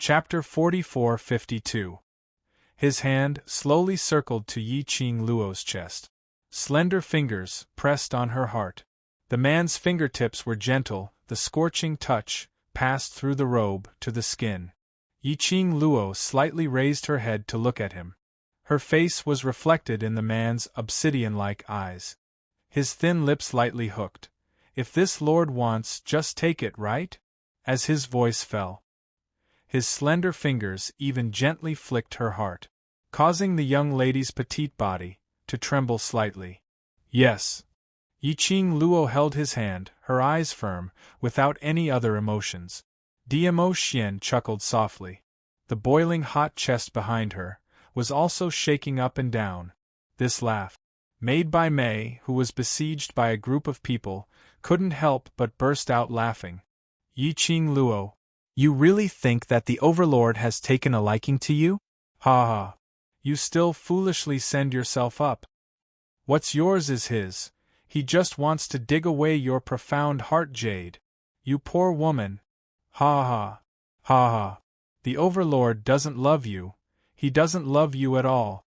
Chapter 44-52. His hand slowly circled to Yi Qing Luo's chest. Slender fingers pressed on her heart. The man's fingertips were gentle, the scorching touch passed through the robe to the skin. Yi Qing Luo slightly raised her head to look at him. Her face was reflected in the man's obsidian-like eyes. His thin lips lightly hooked. "If this lord wants, just take it, right?" As his voice fell, his slender fingers even gently flicked her heart, causing the young lady's petite body to tremble slightly. "Yes." Yi Qing Luo held his hand, her eyes firm, without any other emotions. Dmo Xian chuckled softly. The boiling hot chest behind her was also shaking up and down. This laugh, made by Mei, who was besieged by a group of people, couldn't help but burst out laughing. "Yi Qing Luo, you really think that the Overlord has taken a liking to you? Ha ha. You still foolishly send yourself up. What's yours is his. He just wants to dig away your profound heart jade. You poor woman. Ha ha. Ha ha. The Overlord doesn't love you. He doesn't love you at all."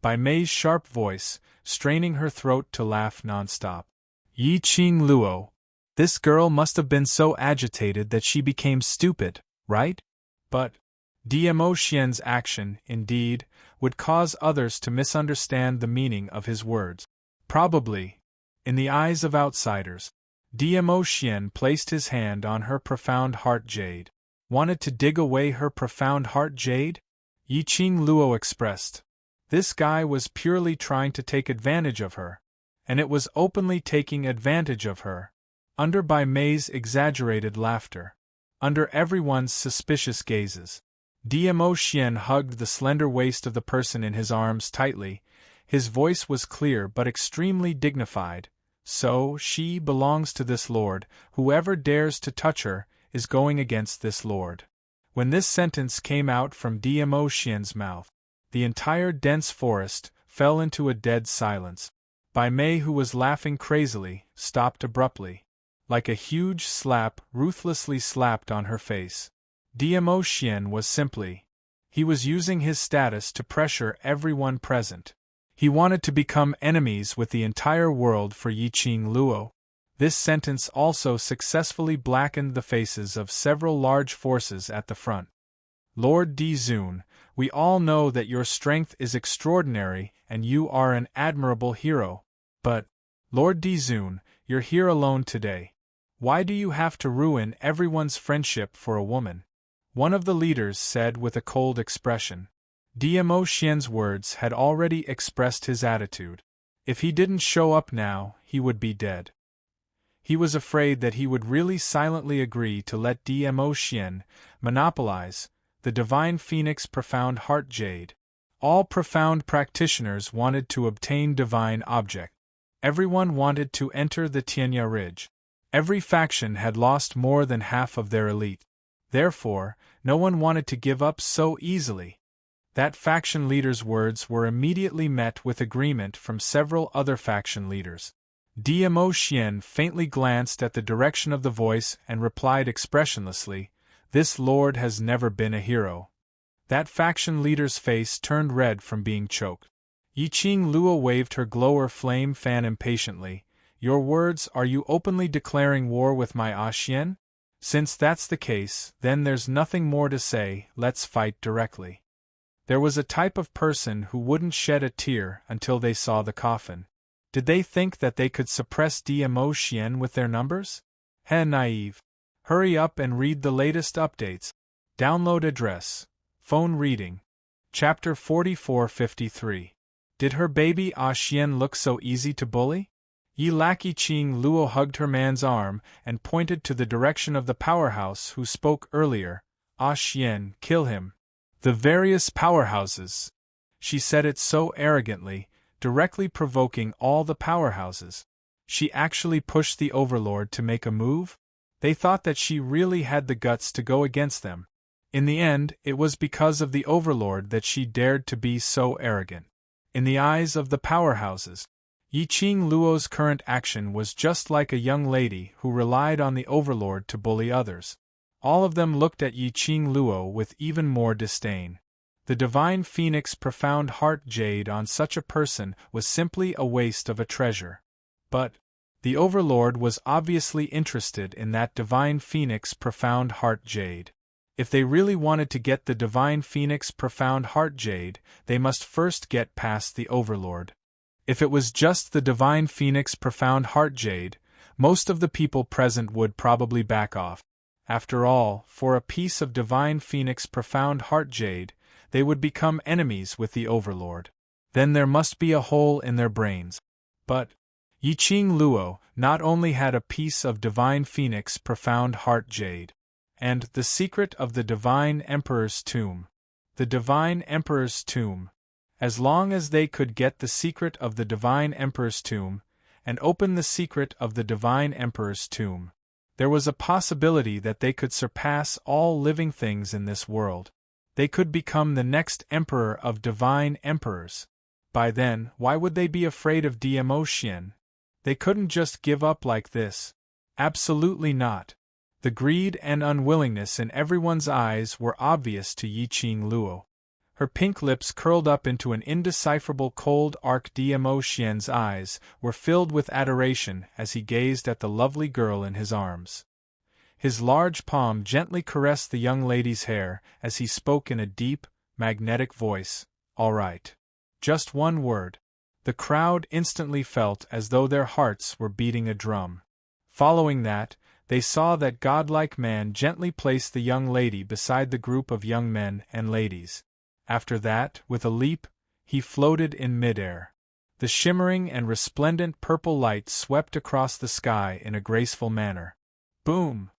By Mei's sharp voice, straining her throat to laugh nonstop. "Yi Qing Luo, this girl must have been so agitated that she became stupid, right? But Dmo Xian's action, indeed, would cause others to misunderstand the meaning of his words. Probably, in the eyes of outsiders, Dmo Xian placed his hand on her profound heart jade. Wanted to dig away her profound heart jade? Yi Qing Luo expressed. This guy was purely trying to take advantage of her, and it was openly taking advantage of her. Under Bai Mei's exaggerated laughter, under everyone's suspicious gazes, Dmo Xian hugged the slender waist of the person in his arms tightly. His voice was clear but extremely dignified. "So, she belongs to this lord. Whoever dares to touch her is going against this lord." When this sentence came out from Dmo Xian's mouth, the entire dense forest fell into a dead silence. Bai Mei, who was laughing crazily, stopped abruptly. Like a huge slap ruthlessly slapped on her face. Dmo Xian was simply. He was using his status to pressure everyone present. He wanted to become enemies with the entire world for Yi Qing Luo. This sentence also successfully blackened the faces of several large forces at the front. "Lord Di Zun, we all know that your strength is extraordinary and you are an admirable hero. But, Lord Di Zun, you're here alone today. Why do you have to ruin everyone's friendship for a woman?" one of the leaders said with a cold expression. Dmo Xian's words had already expressed his attitude. If he didn't show up now, he would be dead. He was afraid that he would really silently agree to let Dmo Xian monopolize the Divine Phoenix Profound Heart Jade. All profound practitioners wanted to obtain divine object. Everyone wanted to enter the Tianya Ridge. Every faction had lost more than half of their elite. Therefore, no one wanted to give up so easily. That faction leader's words were immediately met with agreement from several other faction leaders. Dmo Xian faintly glanced at the direction of the voice and replied expressionlessly, "This lord has never been a hero." That faction leader's face turned red from being choked. Yi Qing Luo waved her glower flame fan impatiently. "Your words, are you openly declaring war with my Xian? Since that's the case, then there's nothing more to say, let's fight directly." There was a type of person who wouldn't shed a tear until they saw the coffin. Did they think that they could suppress Dmo Xian with their numbers? Naive. Hurry up and read the latest updates. Download address. Phone reading. Chapter 44-53. Did her baby Xian look so easy to bully? Yi Qing Luo hugged her man's arm and pointed to the direction of the powerhouse who spoke earlier. Xian, kill him. The various powerhouses. She said it so arrogantly, directly provoking all the powerhouses. She actually pushed the Overlord to make a move? They thought that she really had the guts to go against them. In the end, it was because of the Overlord that she dared to be so arrogant. In the eyes of the powerhouses, Yi Qing Luo's current action was just like a young lady who relied on the Overlord to bully others. All of them looked at Yi Qing Luo with even more disdain. The divine phoenix profound heart jade on such a person was simply a waste of a treasure. But the Overlord was obviously interested in that divine phoenix profound heart jade. If they really wanted to get the divine phoenix profound heart jade, they must first get past the Overlord. If it was just the divine phoenix profound heart jade, most of the people present would probably back off. After all, for a piece of divine phoenix profound heart jade, they would become enemies with the Overlord. Then there must be a hole in their brains. But Yi Qing Luo not only had a piece of divine phoenix profound heart jade, and the secret of the divine emperor's tomb. The divine emperor's tomb. As long as they could get the secret of the divine emperor's tomb, and open the secret of the divine emperor's tomb, there was a possibility that they could surpass all living things in this world. They could become the next emperor of divine emperors. By then, why would they be afraid of Diemo Xian? They couldn't just give up like this. Absolutely not. The greed and unwillingness in everyone's eyes were obvious to Yi Qing Luo. Her pink lips curled up into an indecipherable cold arc. Diemo Xian's eyes were filled with adoration as he gazed at the lovely girl in his arms. His large palm gently caressed the young lady's hair as he spoke in a deep, magnetic voice. "All right. Just one word." The crowd instantly felt as though their hearts were beating a drum. Following that, they saw that godlike man gently place the young lady beside the group of young men and ladies. After that, with a leap, he floated in midair. The shimmering and resplendent purple light swept across the sky in a graceful manner. Boom!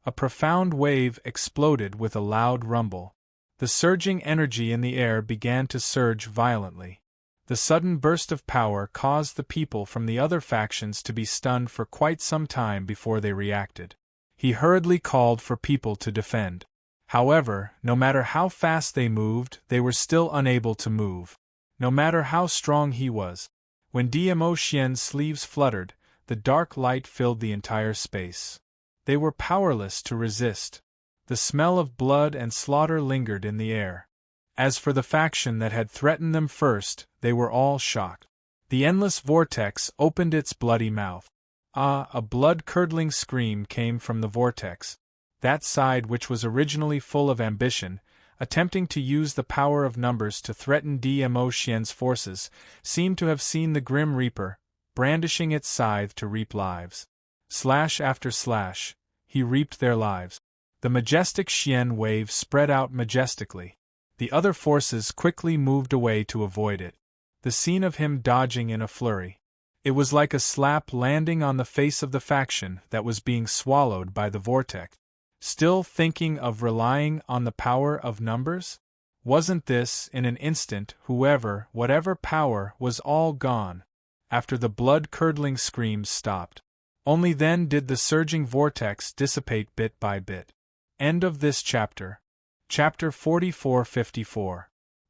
A profound wave exploded with a loud rumble. The surging energy in the air began to surge violently. The sudden burst of power caused the people from the other factions to be stunned for quite some time before they reacted. He hurriedly called for people to defend. However, no matter how fast they moved, they were still unable to move. No matter how strong he was. When Diemo Xian's sleeves fluttered, the dark light filled the entire space. They were powerless to resist. The smell of blood and slaughter lingered in the air. As for the faction that had threatened them first, they were all shocked. The endless vortex opened its bloody mouth. Ah, a blood-curdling scream came from the vortex. That side which was originally full of ambition, attempting to use the power of numbers to threaten Diemo Xian's forces, seemed to have seen the Grim Reaper, brandishing its scythe to reap lives. Slash after slash, he reaped their lives. The majestic Xian wave spread out majestically. The other forces quickly moved away to avoid it. The scene of him dodging in a flurry. It was like a slap landing on the face of the faction that was being swallowed by the vortex. Still thinking of relying on the power of numbers? Wasn't this, in an instant, whatever power, was all gone? After the blood-curdling screams stopped. Only then did the surging vortex dissipate bit by bit. End of this chapter. Chapter 44-54.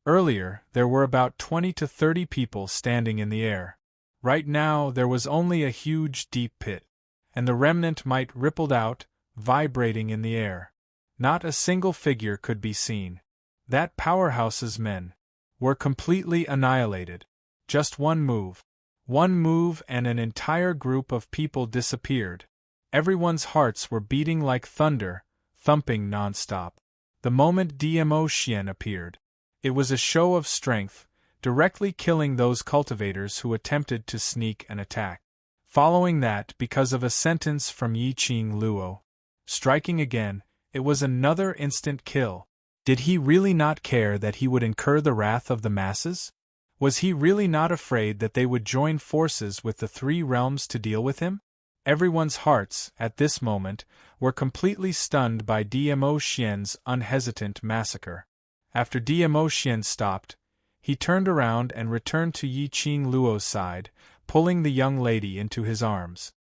Earlier, there were about 20 to 30 people standing in the air. Right now, there was only a huge deep pit, and the remnant might rippled out, vibrating in the air. Not a single figure could be seen. That powerhouse's men were completely annihilated. Just one move. One move and an entire group of people disappeared. Everyone's hearts were beating like thunder, thumping non-stop. The moment Diemo Xian appeared, it was a show of strength, directly killing those cultivators who attempted to sneak and attack. Following that, because of a sentence from Yi Qing Luo, striking again, it was another instant kill. Did he really not care that he would incur the wrath of the masses? Was he really not afraid that they would join forces with the three realms to deal with him? Everyone's hearts, at this moment, were completely stunned by Diemo Xian's unhesitant massacre. After Diemo Xian stopped, he turned around and returned to Yi Qing Luo's side, pulling the young lady into his arms.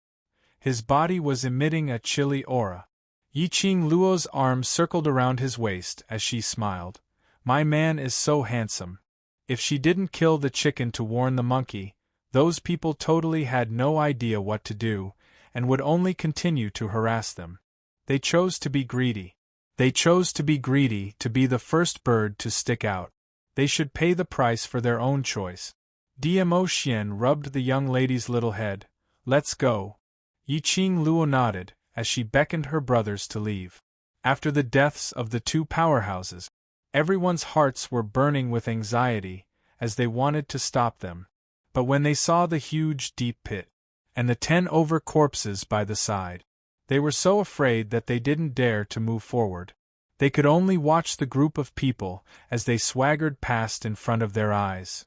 His body was emitting a chilly aura. Yi Qing Luo's arms circled around his waist as she smiled. "My man is so handsome." If she didn't kill the chicken to warn the monkey, those people totally had no idea what to do, and would only continue to harass them. They chose to be greedy. They chose to be greedy, to be the first bird to stick out. They should pay the price for their own choice. Dmo Xian rubbed the young lady's little head. Let's go. Yiqing Luo nodded, as she beckoned her brothers to leave. After the deaths of the two powerhouses, everyone's hearts were burning with anxiety, as they wanted to stop them. But when they saw the huge deep pit, and the 10 corpses by the side, they were so afraid that they didn't dare to move forward. They could only watch the group of people as they swaggered past in front of their eyes.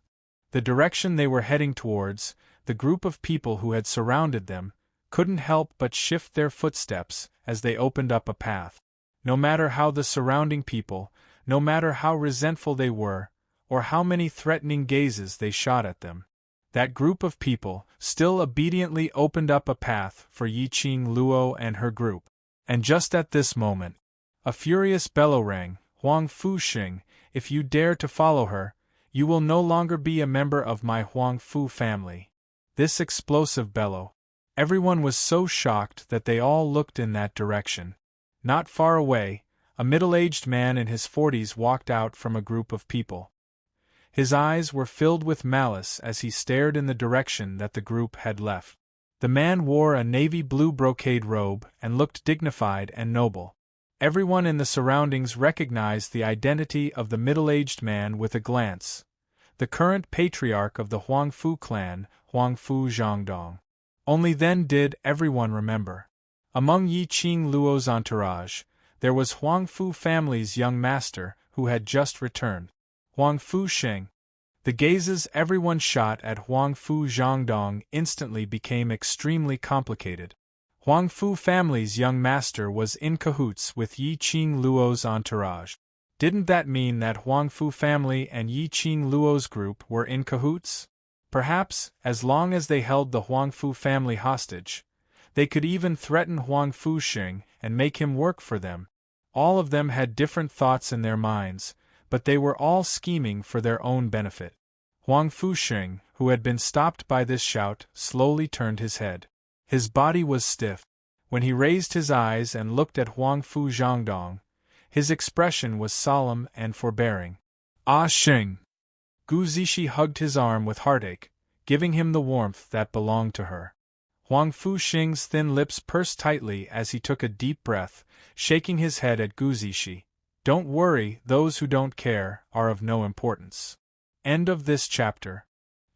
The direction they were heading towards, the group of people who had surrounded them, couldn't help but shift their footsteps as they opened up a path. No matter how the surrounding people, no matter how resentful they were, or how many threatening gazes they shot at them, that group of people still obediently opened up a path for Yiqing Luo and her group. And just at this moment, a furious bellow rang. Huang Fuxing, if you dare to follow her, you will no longer be a member of my Huang Fu family. This explosive bellow. Everyone was so shocked that they all looked in that direction. Not far away, a middle-aged man in his 40s walked out from a group of people. His eyes were filled with malice as he stared in the direction that the group had left. The man wore a navy blue brocade robe and looked dignified and noble. Everyone in the surroundings recognized the identity of the middle-aged man with a glance. The current patriarch of the Huangfu clan, Huangfu Zhangdong. Only then did everyone remember. Among Yiqing Luo's entourage, there was Huangfu family's young master, who had just returned. Huang Fuxing. The gazes everyone shot at Huangfu Zhangdong instantly became extremely complicated. Huangfu family's young master was in cahoots with Yiqing Luo's entourage. Didn't that mean that Huangfu family and Yiqing Luo's group were in cahoots? Perhaps, as long as they held the Huangfu family hostage, they could even threaten Huang Fuxing and make him work for them. All of them had different thoughts in their minds, but they were all scheming for their own benefit. Huang Fuxing, who had been stopped by this shout, slowly turned his head. His body was stiff. When he raised his eyes and looked at Huangfu Zhangdong, his expression was solemn and forbearing. Ah Xing! Gu Zishi hugged his arm with heartache, giving him the warmth that belonged to her. Huang Fuxing's thin lips pursed tightly as he took a deep breath, shaking his head at Gu Zishi. Don't worry, those who don't care are of no importance. End of this chapter.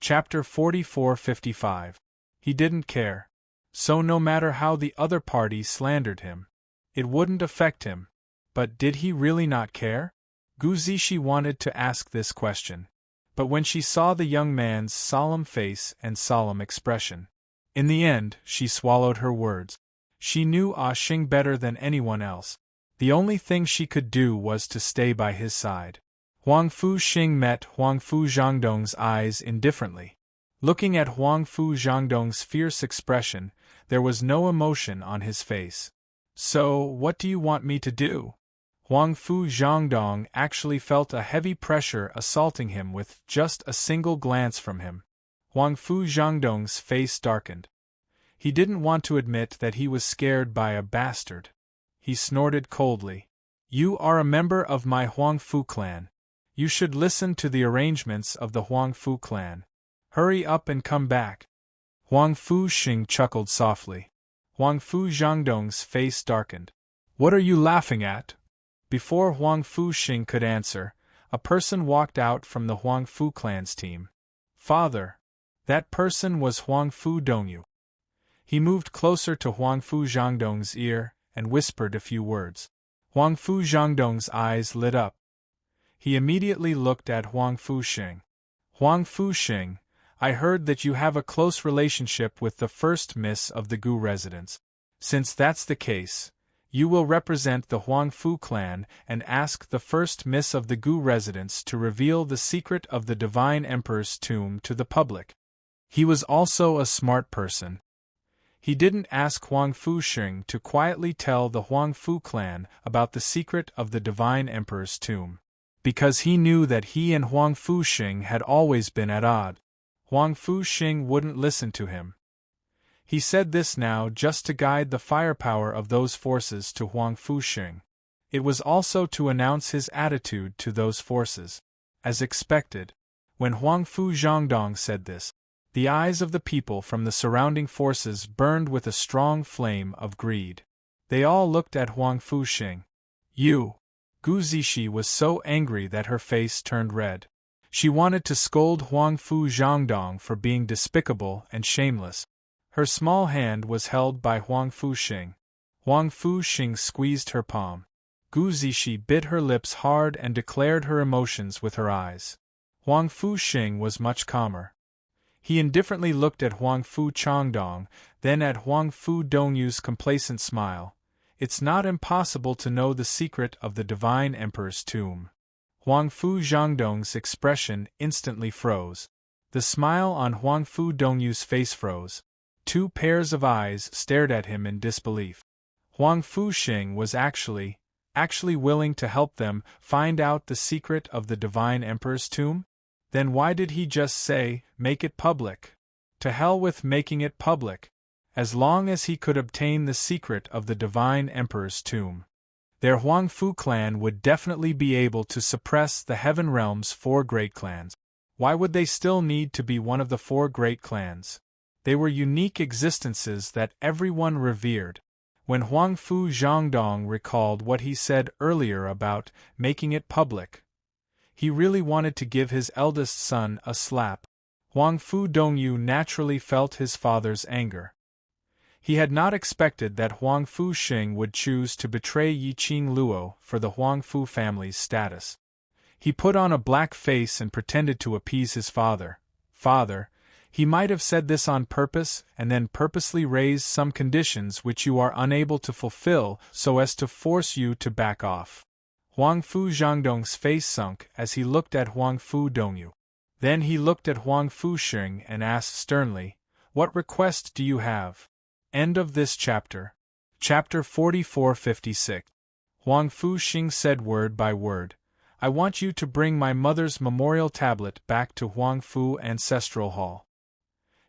Chapter 44-55. He didn't care. So no matter how the other party slandered him, it wouldn't affect him. But did he really not care? Gu Zishi wanted to ask this question. But when she saw the young man's solemn face and solemn expression, in the end, she swallowed her words. She knew Ah Xing better than anyone else. The only thing she could do was to stay by his side. Huang Fuxing met Huangfu Zhangdong's eyes indifferently. Looking at Huangfu Zhangdong's fierce expression, there was no emotion on his face. So, what do you want me to do? Huangfu Zhangdong actually felt a heavy pressure assaulting him with just a single glance from him. Huangfu Zhangdong's face darkened. He didn't want to admit that he was scared by a bastard. He snorted coldly. You are a member of my Huangfu clan. You should listen to the arrangements of the Huangfu clan. Hurry up and come back. Huang Fuxing chuckled softly. Huangfu Zhangdong's face darkened. What are you laughing at? Before Huang Fuxing could answer, a person walked out from the Huangfu clan's team. Father. That person was Huangfu Dongyu. He moved closer to Huangfu Zhangdong's ear and whispered a few words. Huangfu Zhangdong's eyes lit up. He immediately looked at Huang Fuxing. Huang Fuxing, I heard that you have a close relationship with the first miss of the Gu residence. Since that's the case, you will represent the Huangfu clan and ask the first miss of the Gu residence to reveal the secret of the Divine Emperor's tomb to the public. He was also a smart person. He didn't ask Huang Fuxing to quietly tell the Huangfu clan about the secret of the Divine Emperor's tomb, because he knew that he and Huang Fuxing had always been at odds. Huang Fuxing wouldn't listen to him. He said this now just to guide the firepower of those forces to Huang Fuxing. It was also to announce his attitude to those forces. As expected, when Huangfu Zhangdong said this, the eyes of the people from the surrounding forces burned with a strong flame of greed. They all looked at Huangfu Xing. You! Gu Zixi was so angry that her face turned red. She wanted to scold Huangfu Zhangdong for being despicable and shameless. Her small hand was held by Huangfu Xing. Huangfu Xing squeezed her palm. Gu Zixi bit her lips hard and declared her emotions with her eyes. Huangfu Xing was much calmer. He indifferently looked at Huangfu Changdong, then at Huangfu Dongyu's complacent smile. It's not impossible to know the secret of the Divine Emperor's tomb. Huangfu Zhangdong's expression instantly froze. The smile on Huangfu Dongyu's face froze. Two pairs of eyes stared at him in disbelief. Huangfu Xing was actually willing to help them find out the secret of the Divine Emperor's tomb? Then why did he just say, make it public? To hell with making it public. As long as he could obtain the secret of the Divine Emperor's tomb, their Huangfu clan would definitely be able to suppress the Heaven Realm's 4 great clans. Why would they still need to be one of the 4 great clans? They were unique existences that everyone revered. When Huangfu Zhangdong recalled what he said earlier about making it public, he really wanted to give his eldest son a slap. Huangfu Dongyu naturally felt his father's anger. He had not expected that Huangfu Xing would choose to betray Yiqing Luo for the Huangfu family's status. He put on a black face and pretended to appease his father. Father, he might have said this on purpose and then purposely raised some conditions which you are unable to fulfill so as to force you to back off. Huangfu Zhangdong's face sunk as he looked at Huangfu Dongyu. Then he looked at Huangfu Xing and asked sternly, "What request do you have?" End of this chapter. Chapter 44-56. Huangfu Xing said word by word, "I want you to bring my mother's memorial tablet back to Huangfu Ancestral Hall."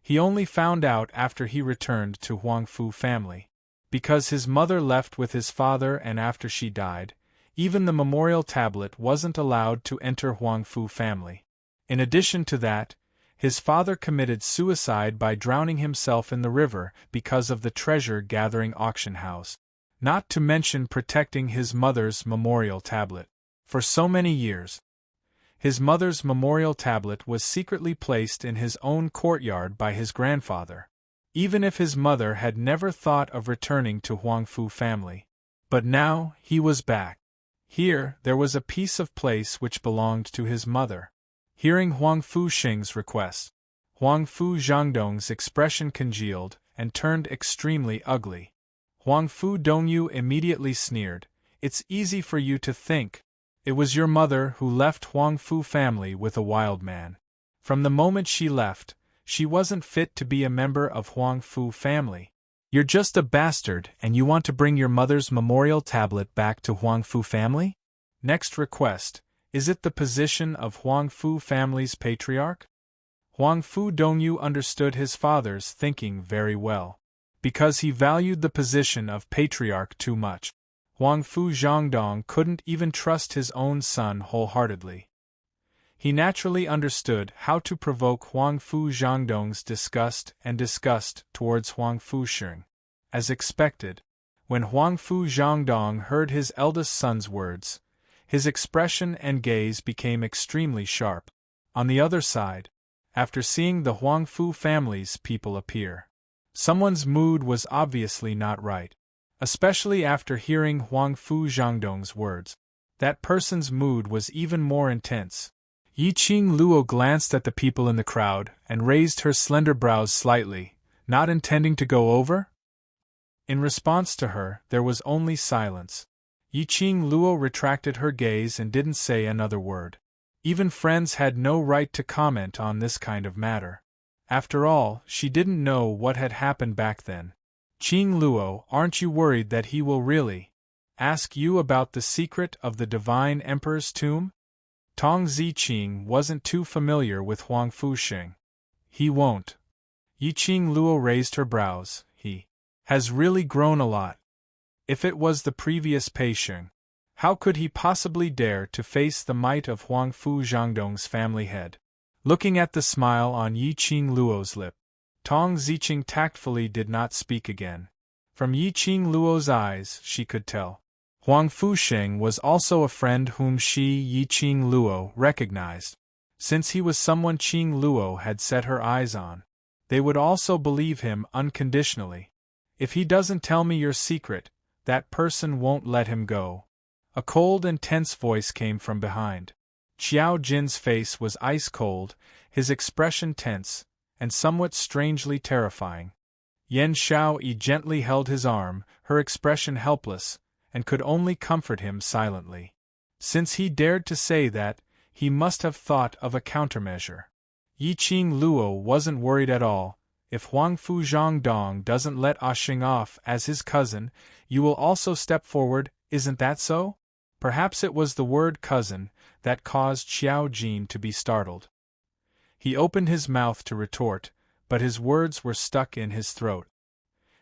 He only found out after he returned to Huangfu family. Because his mother left with his father and after she died, even the memorial tablet wasn't allowed to enter Huangfu family. In addition to that, his father committed suicide by drowning himself in the river because of the treasure-gathering auction house. Not to mention protecting his mother's memorial tablet. For so many years, his mother's memorial tablet was secretly placed in his own courtyard by his grandfather, even if his mother had never thought of returning to Huangfu family. But now, he was back. Here, there was a piece of place which belonged to his mother. Hearing Huangfu Xing's request, Huangfu Zhangdong's expression congealed and turned extremely ugly. Huangfu Dongyu immediately sneered, "It's easy for you to think. It was your mother who left Huangfu family with a wild man. From the moment she left, she wasn't fit to be a member of Huangfu family. You're just a bastard and you want to bring your mother's memorial tablet back to Huangfu family? Next request. Is it the position of Huangfu family's patriarch?" Huangfu Dongyu understood his father's thinking very well. Because he valued the position of patriarch too much, Huangfu Zhangdong couldn't even trust his own son wholeheartedly. He naturally understood how to provoke Huangfu Zhangdong's disgust towards Huangfu Xing. As expected, when Huangfu Zhangdong heard his eldest son's words, his expression and gaze became extremely sharp. On the other side, after seeing the Huangfu family's people appear, someone's mood was obviously not right. Especially after hearing Huangfu Zhangdong's words. That person's mood was even more intense. Yiqing Luo glanced at the people in the crowd and raised her slender brows slightly, not intending to go over. In response to her, there was only silence. Yiqing Luo retracted her gaze and didn't say another word. Even friends had no right to comment on this kind of matter. After all, she didn't know what had happened back then. "Qing Luo, aren't you worried that he will really ask you about the secret of the Divine Emperor's tomb?" Tong Ziqing wasn't too familiar with Huangfu Xing. "He won't." Yiqing Luo raised her brows. "He has really grown a lot. If it was the previous Pei Xing, How could he possibly dare to face the might of Huangfu Zhangdong's family head? Looking at the smile on Yiqing Luo's lip, Tong Ziqing tactfully did not speak again. From Yiqing Luo's eyes, she could tell. Huangfu Sheng was also a friend whom she, Yiqing Luo, recognized. Since he was someone Qing Luo had set her eyes on, they would also believe him unconditionally. If he doesn't tell me your secret, that person won't let him go. A cold and tense voice came from behind. Qiao Jin's face was ice cold, his expression tense, and somewhat strangely terrifying. Yan Xiaoyi gently held his arm, her expression helpless, and could only comfort him silently. Since he dared to say that, he must have thought of a countermeasure. Yiqing Luo wasn't worried at all. If Huangfu Zhangdong doesn't let Xing off as his cousin, you will also step forward, isn't that so? Perhaps it was the word cousin that caused Qiao Jin to be startled. He opened his mouth to retort, but his words were stuck in his throat.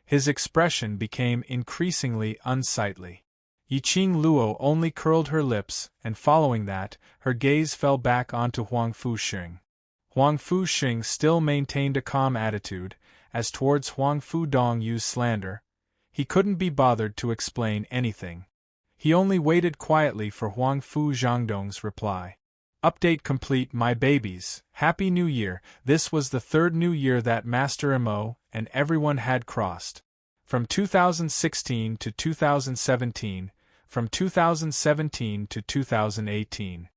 His expression became increasingly unsightly. Yiqing Luo only curled her lips, and following that, her gaze fell back onto Huangfu Sheng. Huangfu Sheng still maintained a calm attitude, as towards Huangfu Dongyu's slander. He couldn't be bothered to explain anything. He only waited quietly for Huangfu Zhangdong's reply. Update complete, my babies. Happy New Year. This was the third New Year that Master Mo and everyone had crossed. From 2016 to 2017, from 2017 to 2018.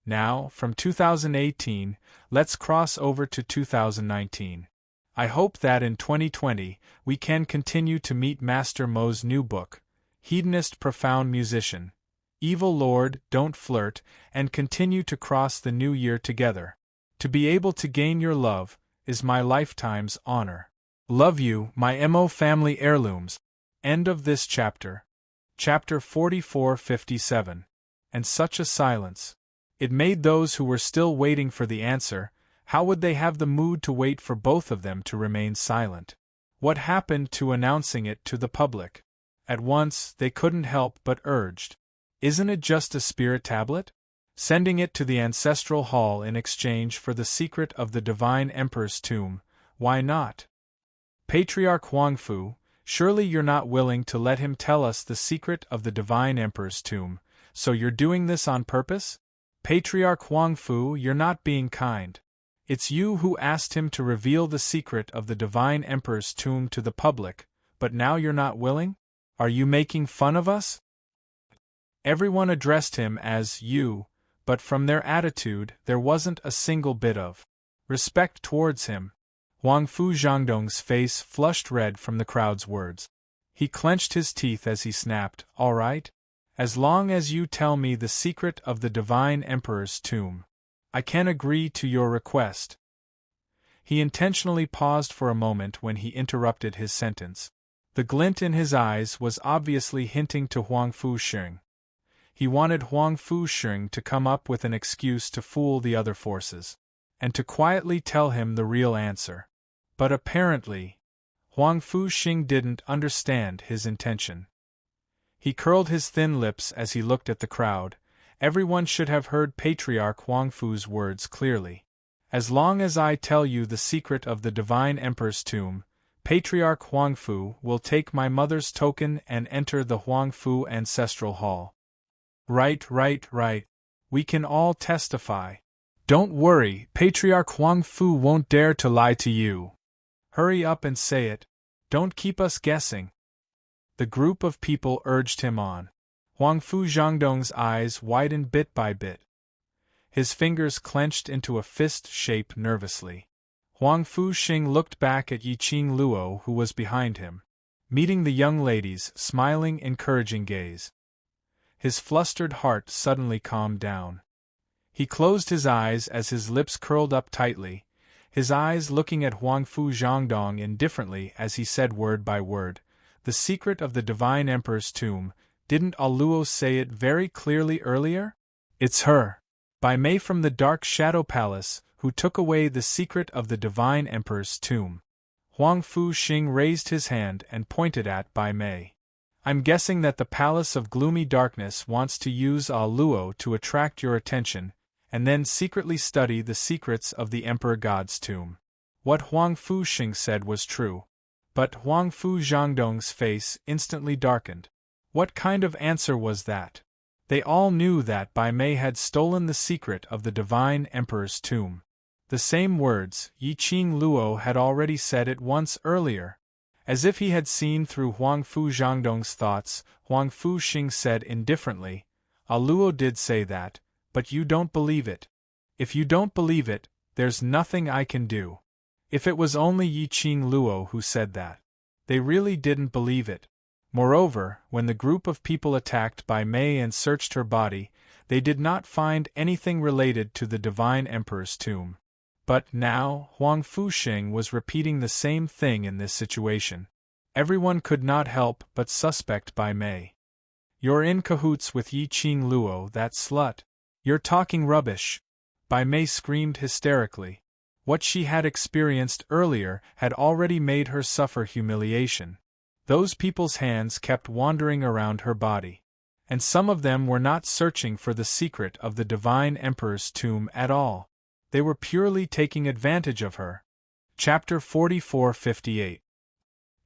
Now, from 2018, let's cross over to 2019. I hope that in 2020, we can continue to meet Master Mo's new book, Hedonist Profound Musician, Evil Lord, Don't Flirt, and continue to cross the new year together. To be able to gain your love is my lifetime's honor. Love you, my Mo family heirlooms. End of this chapter. Chapter 4457. And such a silence. It made those who were still waiting for the answer. How would they have the mood to wait for both of them to remain silent? What happened to announcing it to the public? At once, they couldn't help but urged. Isn't it just a spirit tablet? Sending it to the ancestral hall in exchange for the secret of the Divine Emperor's tomb, why not? Patriarch Huangfu, surely you're not willing to let him tell us the secret of the Divine Emperor's tomb, so you're doing this on purpose? Patriarch Huangfu, you're not being kind. It's you who asked him to reveal the secret of the Divine Emperor's tomb to the public, but now you're not willing? Are you making fun of us? Everyone addressed him as you, but from their attitude there wasn't a single bit of respect towards him. Huangfu Zhangdong's face flushed red from the crowd's words. He clenched his teeth as he snapped, "All right? As long as you tell me the secret of the Divine Emperor's tomb, I can agree to your request." He intentionally paused for a moment when he interrupted his sentence. The glint in his eyes was obviously hinting to Huangfu Sheng. He wanted Huangfu Sheng to come up with an excuse to fool the other forces, and to quietly tell him the real answer. But apparently, Huangfu Sheng didn't understand his intention. He curled his thin lips as he looked at the crowd. Everyone should have heard Patriarch Huangfu's words clearly. As long as I tell you the secret of the Divine Emperor's tomb, Patriarch Huangfu will take my mother's token and enter the Huangfu Ancestral Hall. Right. We can all testify. Don't worry, Patriarch Huangfu won't dare to lie to you. Hurry up and say it. Don't keep us guessing. The group of people urged him on. Huangfu Zhangdong's eyes widened bit by bit. His fingers clenched into a fist shape nervously. Huangfu Sheng looked back at Yiqing Luo, who was behind him, meeting the young lady's smiling, encouraging gaze. His flustered heart suddenly calmed down. He closed his eyes as his lips curled up tightly, his eyes looking at Huangfu Zhangdong indifferently as he said word by word, "The secret of the Divine Emperor's tomb, didn't Luo say it very clearly earlier? It's her. Bai Mei from the Dark Shadow Palace, who took away the secret of the Divine Emperor's tomb." Huangfu Sheng raised his hand and pointed at Bai Mei. I'm guessing that the Palace of Gloomy Darkness wants to use A Luo to attract your attention, and then secretly study the secrets of the Emperor God's tomb. What Huang Fuxing said was true. But Huang Fu Zhangdong's face instantly darkened. What kind of answer was that? They all knew that Bai Mei had stolen the secret of the Divine Emperor's tomb. The same words Yiqing Luo had already said it once earlier. As if he had seen through Huang Fu Zhangdong's thoughts, Huang Fuxing said indifferently, "A Luo did say that, but you don't believe it. If you don't believe it, there's nothing I can do." If it was only Yiqing Luo who said that. They really didn't believe it. Moreover, when the group of people attacked Bai Mei and searched her body, they did not find anything related to the Divine Emperor's tomb. But now, Huang Fuxing was repeating the same thing in this situation. Everyone could not help but suspect Bai Mei. "You're in cahoots with Yiqing Luo, that slut. You're talking rubbish," Bai Mei screamed hysterically. What she had experienced earlier had already made her suffer humiliation. Those people's hands kept wandering around her body. And some of them were not searching for the secret of the Divine Emperor's tomb at all. They were purely taking advantage of her. Chapter 44-58.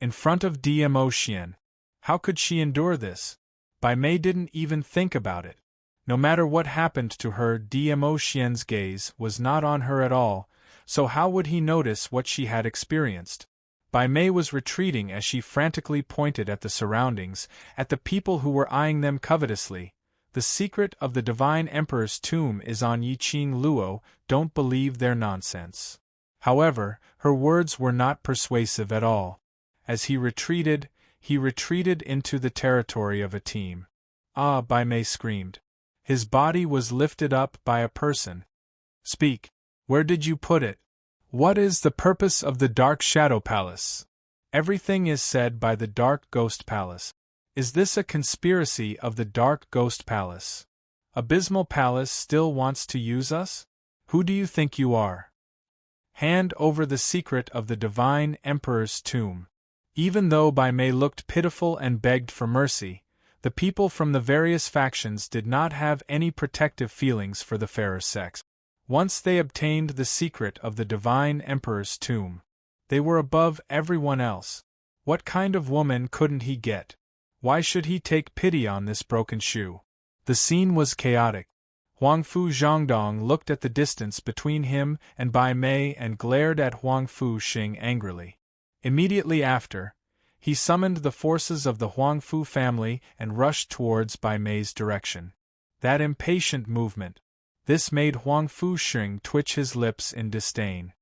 In front of Dmo Xian. How could she endure this? Bai Mei didn't even think about it. No matter what happened to her, Dmo Xian's gaze was not on her at all, so how would he notice what she had experienced? Bai Mei was retreating as she frantically pointed at the surroundings, at the people who were eyeing them covetously. "The secret of the Divine Emperor's tomb is on Yiqing Luo, don't believe their nonsense." However, her words were not persuasive at all. As he retreated into the territory of a team. "Ah!" Bai Mei screamed. His body was lifted up by a person. "Speak. Where did you put it? What is the purpose of the Dark Shadow Palace?" "Everything is said by the Dark Ghost Palace." "Is this a conspiracy of the Dark Ghost Palace? Abysmal Palace still wants to use us? Who do you think you are? Hand over the secret of the Divine Emperor's tomb." Even though Bai Mei looked pitiful and begged for mercy, the people from the various factions did not have any protective feelings for the fairer sex. Once they obtained the secret of the Divine Emperor's tomb, they were above everyone else. What kind of woman couldn't he get? Why should he take pity on this broken shoe? The scene was chaotic. Huang Fu Zhangdong looked at the distance between him and Bai Mei and glared at Huang Fuxing angrily. Immediately after, he summoned the forces of the Huang Fu family and rushed towards Bai Mei's direction. That impatient movement. This made Huang Fuxing twitch his lips in disdain.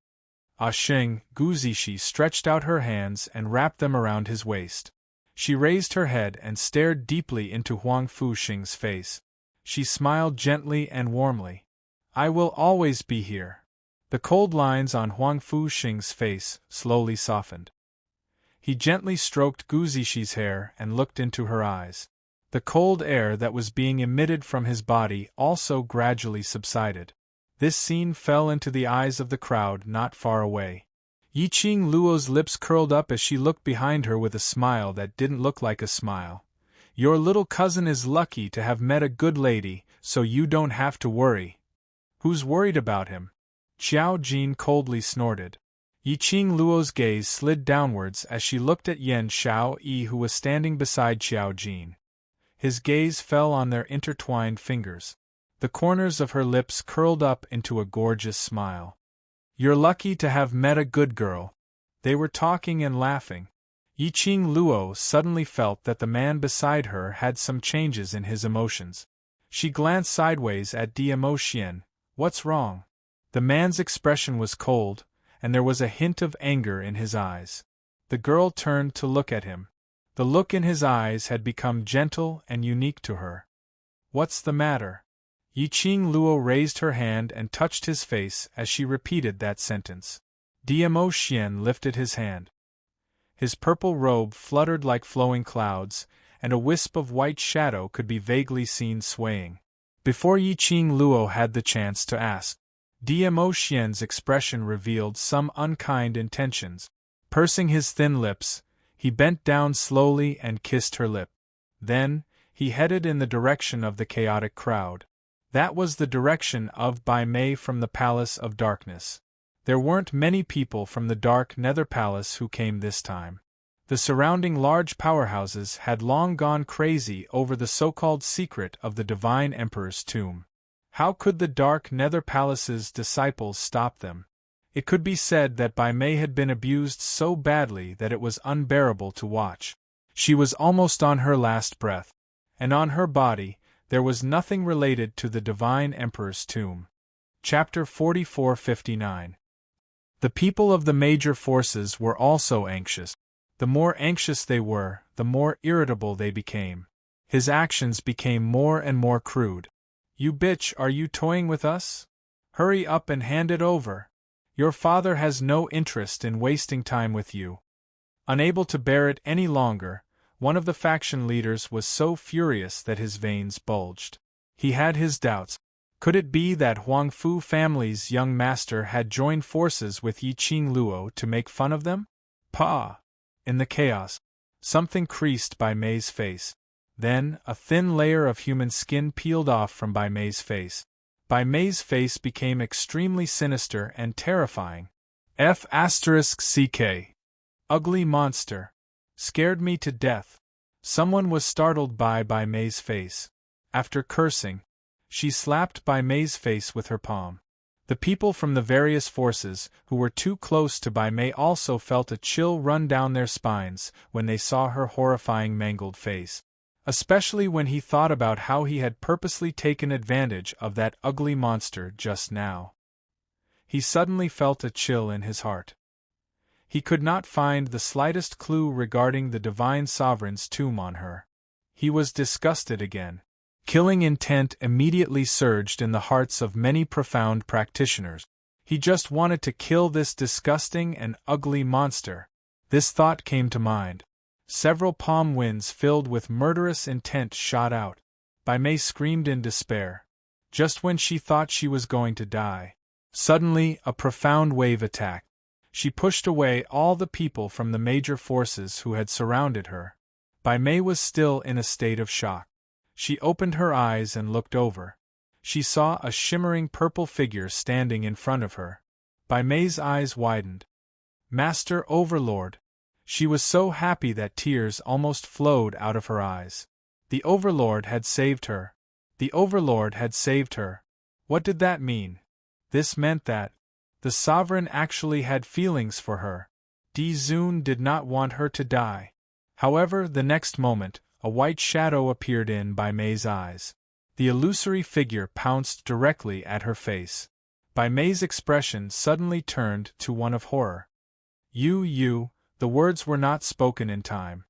Ah Xing, Guzishi stretched out her hands and wrapped them around his waist. She raised her head and stared deeply into Huang Fuxing's face. She smiled gently and warmly. "I will always be here." The cold lines on Huang Fuxing's face slowly softened. He gently stroked Guzishi's hair and looked into her eyes. The cold air that was being emitted from his body also gradually subsided. This scene fell into the eyes of the crowd not far away. Yiqing Luo's lips curled up as she looked behind her with a smile that didn't look like a smile. "Your little cousin is lucky to have met a good lady, so you don't have to worry." "Who's worried about him?" Xiao Jin coldly snorted. Yiqing Luo's gaze slid downwards as she looked at Yan Xiao-yi who was standing beside Xiao Jin. His gaze fell on their intertwined fingers. The corners of her lips curled up into a gorgeous smile. "You're lucky to have met a good girl." They were talking and laughing. Yiqing Luo suddenly felt that the man beside her had some changes in his emotions. She glanced sideways at Dmo Xian. "What's wrong?" The man's expression was cold, and there was a hint of anger in his eyes. The girl turned to look at him. The look in his eyes had become gentle and unique to her. "What's the matter?" Yiqing Luo raised her hand and touched his face as she repeated that sentence. Dmo Xian lifted his hand. His purple robe fluttered like flowing clouds, and a wisp of white shadow could be vaguely seen swaying. Before Yiqing Luo had the chance to ask, Dmo Xian's expression revealed some unkind intentions. Pursing his thin lips, he bent down slowly and kissed her lip. Then, he headed in the direction of the chaotic crowd. That was the direction of Bai Mei from the Palace of Darkness. There weren't many people from the Dark Nether Palace who came this time. The surrounding large powerhouses had long gone crazy over the so-called secret of the Divine Emperor's tomb. How could the Dark Nether Palace's disciples stop them? It could be said that Bai Mei had been abused so badly that it was unbearable to watch. She was almost on her last breath, and on her body there was nothing related to the Divine Emperor's tomb. Chapter 44:59. The people of the major forces were also anxious. The more anxious they were, the more irritable they became. His actions became more and more crude. "You bitch, are you toying with us? Hurry up and hand it over. Your father has no interest in wasting time with you." Unable to bear it any longer, one of the faction leaders was so furious that his veins bulged. He had his doubts. Could it be that Huang Fu family's young master had joined forces with Yi Qing Luo to make fun of them? Pah! In the chaos, something creased Bai Mei's face. Then, a thin layer of human skin peeled off from Bai Mei's face. Bai Mei's face became extremely sinister and terrifying. F***ck. Ugly monster. Scared me to death. Someone was startled by Bai Mei's face. After cursing, she slapped Bai Mei's face with her palm. The people from the various forces who were too close to Bai Mei also felt a chill run down their spines when they saw her horrifying mangled face. Especially when he thought about how he had purposely taken advantage of that ugly monster just now. He suddenly felt a chill in his heart. He could not find the slightest clue regarding the Divine Sovereign's tomb on her. He was disgusted again. Killing intent immediately surged in the hearts of many profound practitioners. He just wanted to kill this disgusting and ugly monster. This thought came to mind. Several palm winds filled with murderous intent shot out. Bai Mei screamed in despair. Just when she thought she was going to die. Suddenly, a profound wave attacked. She pushed away all the people from the major forces who had surrounded her. Bai Mei was still in a state of shock. She opened her eyes and looked over. She saw a shimmering purple figure standing in front of her. Bai Mei's eyes widened. Master Overlord. She was so happy that tears almost flowed out of her eyes. The Overlord had saved her. The Overlord had saved her. What did that mean? This meant that the Sovereign actually had feelings for her. Di Zun did not want her to die. However, the next moment, a white shadow appeared in Bai Mei's eyes. The illusory figure pounced directly at her face. Bai Mei's expression suddenly turned to one of horror. You, the words were not spoken in time.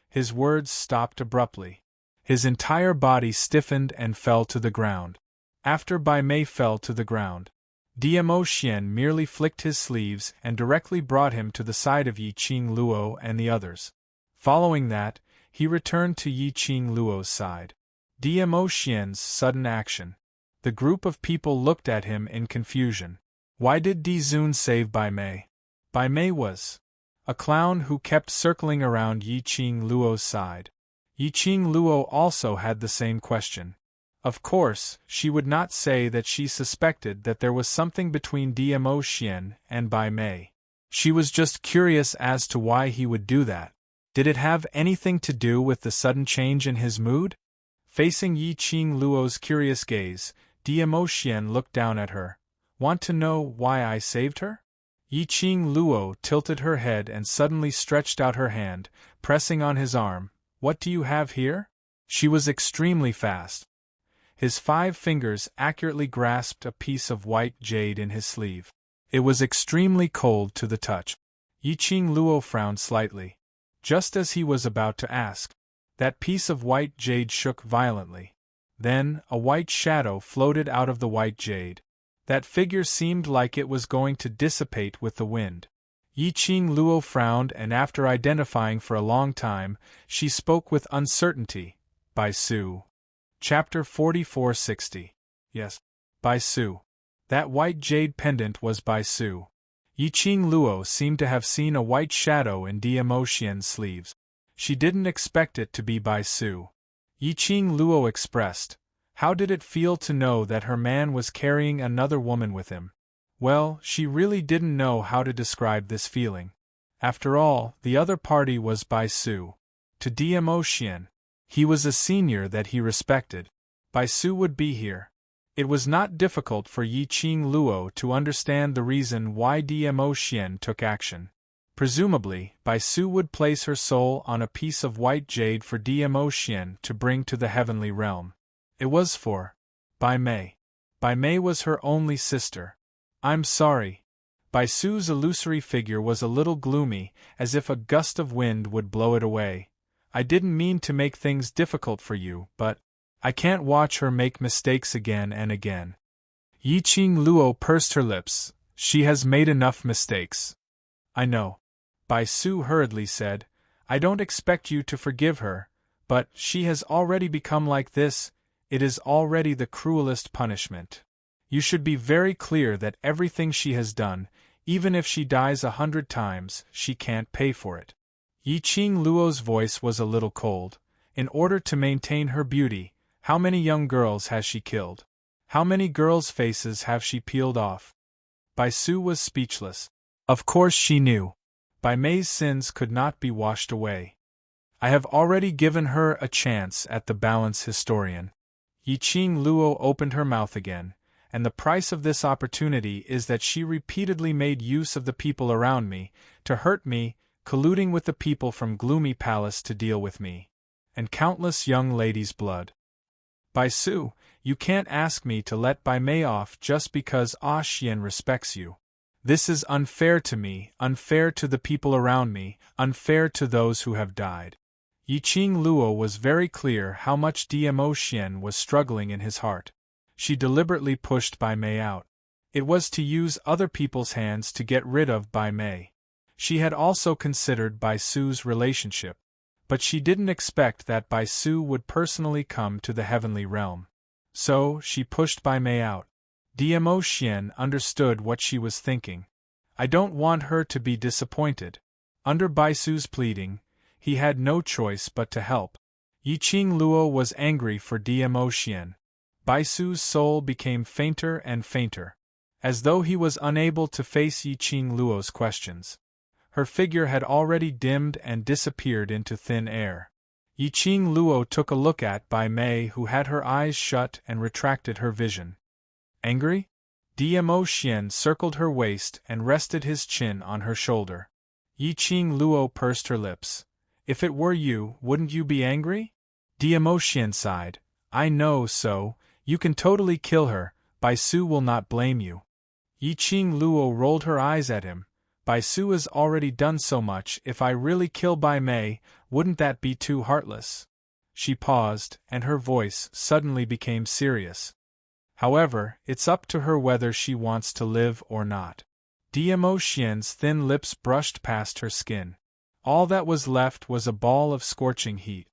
His words stopped abruptly. His entire body stiffened and fell to the ground. After Bai Mei fell to the ground, Dmo Xian merely flicked his sleeves and directly brought him to the side of Yi Qing Luo and the others. Following that, he returned to Yi Qing Luo's side. Dmo Xian's sudden action. The group of people looked at him in confusion. Why did Di Zun save Bai Mei? Bai Mei was a clown who kept circling around Yi Qing Luo's side. Yi Qing Luo also had the same question. Of course, she would not say that she suspected that there was something between Dmo Xian and Bai Mei. She was just curious as to why he would do that. Did it have anything to do with the sudden change in his mood? Facing Yi Qing Luo's curious gaze, Dmo Xian looked down at her. Want to know why I saved her? Yi Qing Luo tilted her head and suddenly stretched out her hand, pressing on his arm. What do you have here? She was extremely fast. His 5 fingers accurately grasped a piece of white jade in his sleeve. It was extremely cold to the touch. Yi Qing Luo frowned slightly. Just as he was about to ask, that piece of white jade shook violently. Then, a white shadow floated out of the white jade. That figure seemed like it was going to dissipate with the wind. Yi Qing Luo frowned, and after identifying for a long time, she spoke with uncertainty. Bai Su. Chapter 44:60. Yes, Bai Su. That white jade pendant was Bai Su. Yi Qing Luo seemed to have seen a white shadow in Dmo Xian's sleeves. She didn't expect it to be Bai Su. Yiqing Luo expressed, how did it feel to know that her man was carrying another woman with him? Well, she really didn't know how to describe this feeling. After all, the other party was Bai Su. To Dmo Xian. He was a senior that he respected. Bai Su would be here. It was not difficult for Yiqing Luo to understand the reason why Dmo Xian took action. Presumably, Bai Su would place her soul on a piece of white jade for Dmo Xian to bring to the heavenly realm. It was for Bai Mei. Bai Mei was her only sister. I'm sorry. Bai Su's illusory figure was a little gloomy, as if a gust of wind would blow it away. I didn't mean to make things difficult for you, but I can't watch her make mistakes again and again. Yiqing Luo pursed her lips. She has made enough mistakes. I know. Bai Su hurriedly said, I don't expect you to forgive her, but she has already become like this. It is already the cruelest punishment. You should be very clear that everything she has done, even if she dies 100 times, she can't pay for it. Yiqing Luo's voice was a little cold. In order to maintain her beauty, how many young girls has she killed? How many girls' faces have she peeled off? Bai Su was speechless. Of course she knew. Bai Mei's sins could not be washed away. I have already given her a chance at the balance historian. Yiqing Luo opened her mouth again, and the price of this opportunity is that she repeatedly made use of the people around me, to hurt me, colluding with the people from Gloomy Palace to deal with me. And countless young ladies' blood. Bai Su, you can't ask me to let Bai Mei off just because Xian respects you. This is unfair to me, unfair to the people around me, unfair to those who have died. Yiqing Luo was very clear how much Dmo Xian was struggling in his heart. She deliberately pushed Bai Mei out. It was to use other people's hands to get rid of Bai Mei. She had also considered Bai Su's relationship, but she didn't expect that Bai Su would personally come to the heavenly realm. So, she pushed Bai Mei out. Dmo Xian understood what she was thinking. I don't want her to be disappointed. Under Bai Su's pleading, he had no choice but to help. Yiqing Luo was angry for Dmo Xian. Bai Su's soul became fainter and fainter, as though he was unable to face Yiqing Luo's questions. Her figure had already dimmed and disappeared into thin air. Yiqing Luo took a look at Bai Mei, who had her eyes shut and retracted her vision. Angry? Dmo Xian circled her waist and rested his chin on her shoulder. Yiqing Luo pursed her lips. If it were you, wouldn't you be angry? Dmo Xian sighed. I know, so, you can totally kill her, Bai Su will not blame you. Yiqing Luo rolled her eyes at him. Bai Su has already done so much. If I really kill Bai Mei, wouldn't that be too heartless? She paused, and her voice suddenly became serious. However, it's up to her whether she wants to live or not. Dmo Xian's thin lips brushed past her skin. All that was left was a ball of scorching heat.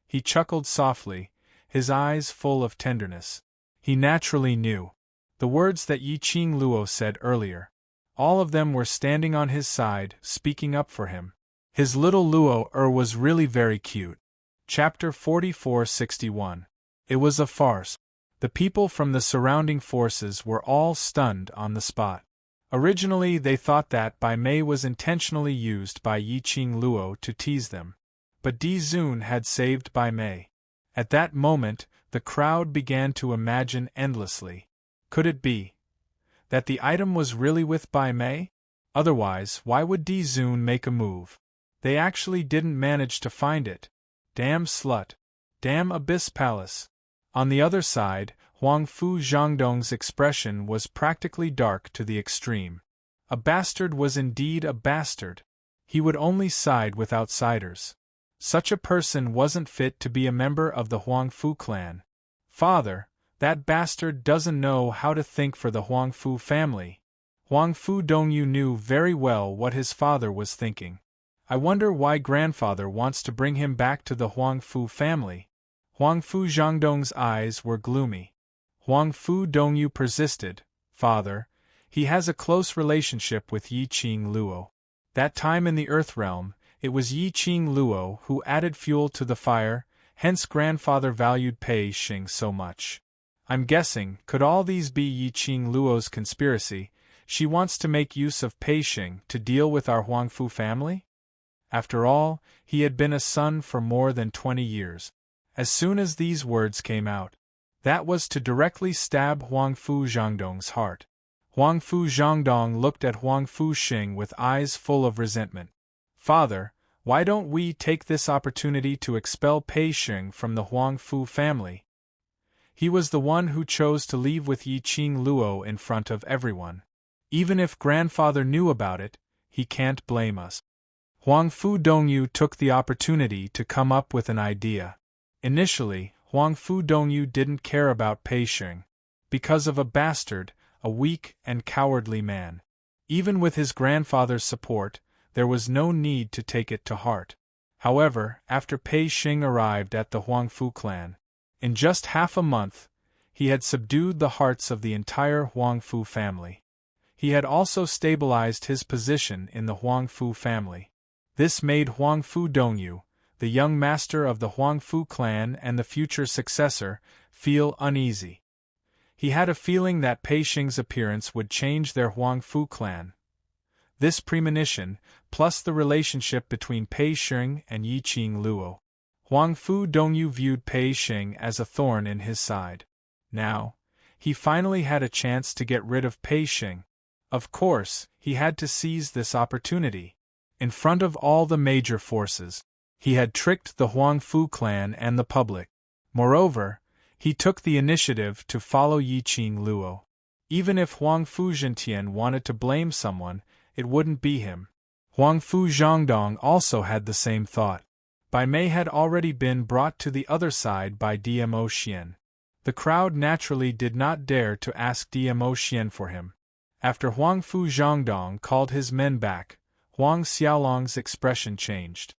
He chuckled softly, his eyes full of tenderness. He naturally knew. The words that Yiqing Luo said earlier. All of them were standing on his side, speaking up for him. His little Luo was really very cute. Chapter 4461. It was a farce. The people from the surrounding forces were all stunned on the spot. Originally they thought that Bai Mei was intentionally used by Yiqing Luo to tease them. But Di Zun had saved Bai Mei. At that moment, the crowd began to imagine endlessly. Could it be that the item was really with Bai Mei? Otherwise, why would Di Zun make a move? They actually didn't manage to find it. Damn slut. Damn Abyss Palace. On the other side, Huangfu Zhangdong's expression was practically dark to the extreme. A bastard was indeed a bastard. He would only side with outsiders. Such a person wasn't fit to be a member of the Huangfu clan. Father, that bastard doesn't know how to think for the Huangfu family. Huangfu Dongyu knew very well what his father was thinking. I wonder why grandfather wants to bring him back to the Huangfu family. Huangfu Zhangdong's eyes were gloomy. Huangfu Dongyu persisted. Father, he has a close relationship with Yiqing Luo. That time in the Earth Realm, It was Yi Qing Luo who added fuel to the fire, hence grandfather valued Pei Xing so much. I'm guessing, could all these be Yi Qing Luo's conspiracy? She wants to make use of Pei Xing to deal with our Huangfu family? After all, he had been a son for more than 20 years. As soon as these words came out, that was to directly stab Huangfu Zhangdong's heart. Huangfu Zhangdong looked at Huangfu Xing with eyes full of resentment. Father, why don't we take this opportunity to expel Pei Xing from the Huangfu family? He was the one who chose to leave with Yi Qing Luo in front of everyone. Even if grandfather knew about it, he can't blame us. Huangfu Dongyu took the opportunity to come up with an idea. Initially, Huangfu Dongyu didn't care about Pei Xing. Because of a bastard, a weak and cowardly man. Even with his grandfather's support, there was no need to take it to heart. However, after Pei Xing arrived at the Huangfu clan, in just half a month, he had subdued the hearts of the entire Huangfu family. He had also stabilized his position in the Huangfu family. This made Huangfu Dongyu, the young master of the Huangfu clan and the future successor, feel uneasy. He had a feeling that Pei Xing's appearance would change their Huangfu clan. This premonition, plus the relationship between Pei Xing and Yi Qing Luo, Huangfu Dongyu viewed Pei Xing as a thorn in his side. Now, he finally had a chance to get rid of Pei Xing. Of course, he had to seize this opportunity. In front of all the major forces, he had tricked the Huangfu clan and the public. Moreover, he took the initiative to follow Yi Qing Luo. Even if Huangfu Zhentian wanted to blame someone, it wouldn't be him. Huangfu Zhangdong also had the same thought. Bai Mei had already been brought to the other side by Dmo Xian. The crowd naturally did not dare to ask Dmo Xian for him. After Huangfu Zhangdong called his men back, Huang Xiaolong's expression changed.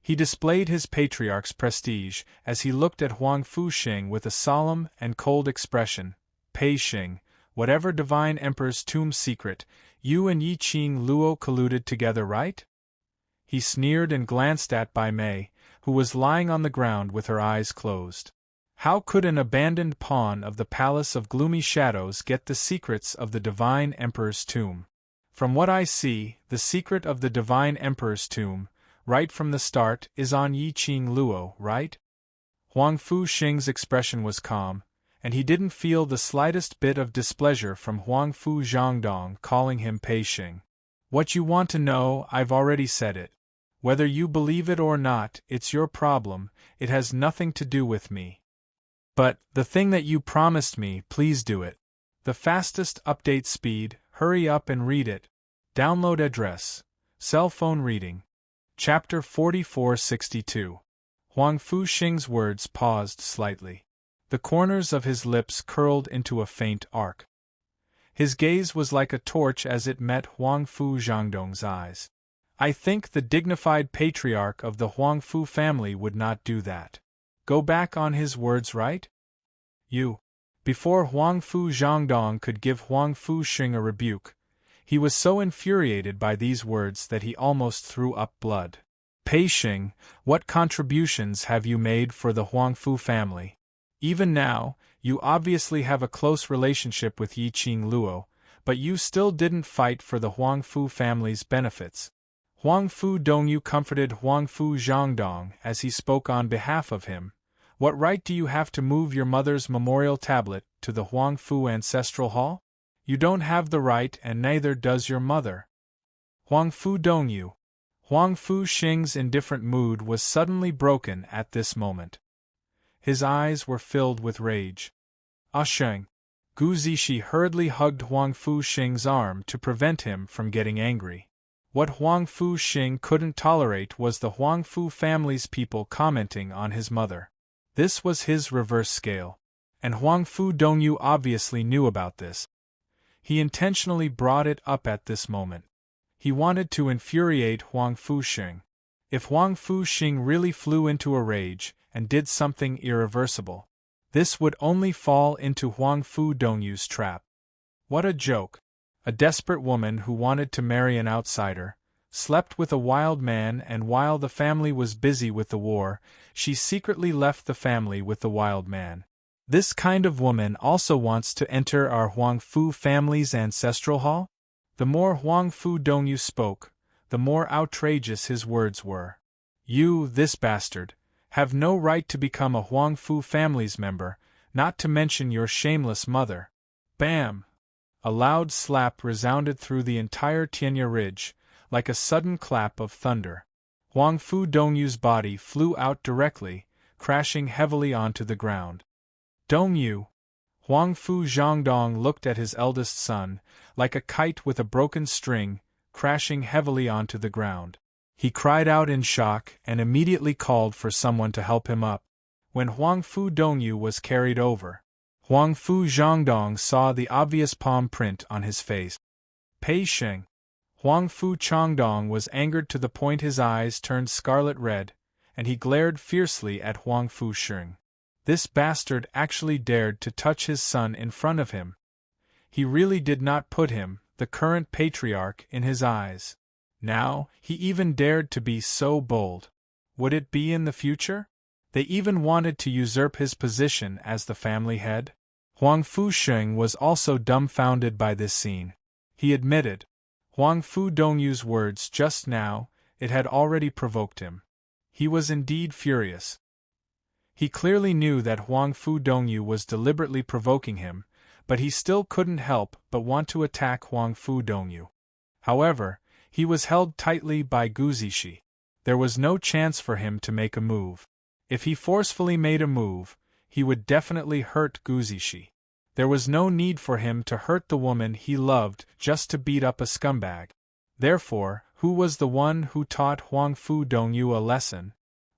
He displayed his patriarch's prestige as he looked at Huangfu Xing with a solemn and cold expression. Pei Xing, whatever divine emperor's tomb secret, you and Yi Qing Luo colluded together, right? He sneered and glanced at Bai Mei, who was lying on the ground with her eyes closed. How could an abandoned pawn of the Palace of Gloomy Shadows get the secrets of the Divine Emperor's tomb? From what I see, the secret of the Divine Emperor's tomb, right from the start, is on Yi Qing Luo, right? Huangfu Xing's expression was calm, and he didn't feel the slightest bit of displeasure from Huangfu Zhangdong calling him Pei Xing. What you want to know, I've already said it. Whether you believe it or not, it's your problem, it has nothing to do with me. But, the thing that you promised me, please do it. The fastest update speed, hurry up and read it. Download address. Cell phone reading. Chapter 4462. Huangfu Xing's words paused slightly. The corners of his lips curled into a faint arc. His gaze was like a torch as it met Huangfu Zhangdong's eyes. I think the dignified patriarch of the Huangfu family would not do that. Go back on his words, right? You. Before Huangfu Zhangdong could give Huangfu Xing a rebuke, he was so infuriated by these words that he almost threw up blood. Pei Xing, what contributions have you made for the Huangfu family? Even now, you obviously have a close relationship with Yi Qing Luo, but you still didn't fight for the Huangfu family's benefits. Huangfu Dongyu comforted Huangfu Zhangdong as he spoke on behalf of him. What right do you have to move your mother's memorial tablet to the Huangfu Ancestral Hall? You don't have the right and neither does your mother. Huangfu Dongyu. Huangfu Xing's indifferent mood was suddenly broken at this moment. His eyes were filled with rage. Ah Sheng. Gu Zixi hurriedly hugged Huangfu Xing's arm to prevent him from getting angry. What Huangfu Xing couldn't tolerate was the Huangfu family's people commenting on his mother. This was his reverse scale. And Huangfu Dongyu obviously knew about this. He intentionally brought it up at this moment. He wanted to infuriate Huangfu Xing. If Huangfu Xing really flew into a rage and did something irreversible, this would only fall into Huangfu Dongyu's trap. What a joke! A desperate woman who wanted to marry an outsider, slept with a wild man, and while the family was busy with the war, she secretly left the family with the wild man. This kind of woman also wants to enter our Huangfu family's ancestral hall? The more Huangfu Dongyu spoke, the more outrageous his words were. You, this bastard, have no right to become a Huangfu family's member, not to mention your shameless mother. Bam! A loud slap resounded through the entire Tianya Ridge, like a sudden clap of thunder. Huangfu Dongyu's body flew out directly, crashing heavily onto the ground. Dongyu! Huangfu Zhangdong looked at his eldest son, like a kite with a broken string, crashing heavily onto the ground. He cried out in shock and immediately called for someone to help him up. When Huangfu Dongyu was carried over, Huangfu Zhangdong saw the obvious palm print on his face. Pei Sheng. Huangfu Changdong was angered to the point his eyes turned scarlet red, and he glared fiercely at Huangfu Sheng. This bastard actually dared to touch his son in front of him. He really did not put him, the current patriarch, in his eyes. Now, he even dared to be so bold. Would it be in the future? They even wanted to usurp his position as the family head? Huangfu Sheng was also dumbfounded by this scene. He admitted, Huangfu Dongyu's words just now, it had already provoked him. He was indeed furious. He clearly knew that Huangfu Dongyu was deliberately provoking him, but he still couldn't help but want to attack Huangfu Dongyu. However, he was held tightly by Guzishi. There was no chance for him to make a move. If he forcefully made a move, he would definitely hurt Guzishi. There was no need for him to hurt the woman he loved just to beat up a scumbag. Therefore, who was the one who taught Huangfu Dongyu a lesson?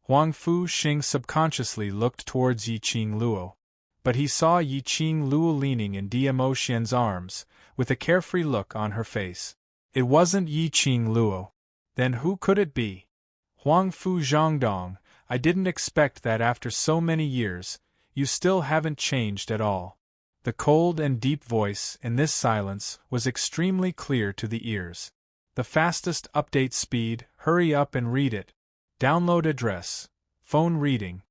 Huangfu Sheng subconsciously looked towards Yiqing Luo. But he saw Yiqing Luo leaning in Dmo Xian's arms, with a carefree look on her face. It wasn't Yiqing Luo. Then who could it be? Huangfu Zhangdong, I didn't expect that after so many years, you still haven't changed at all. The cold and deep voice in this silence was extremely clear to the ears. The fastest update speed, hurry up and read it. Download address. Phone reading.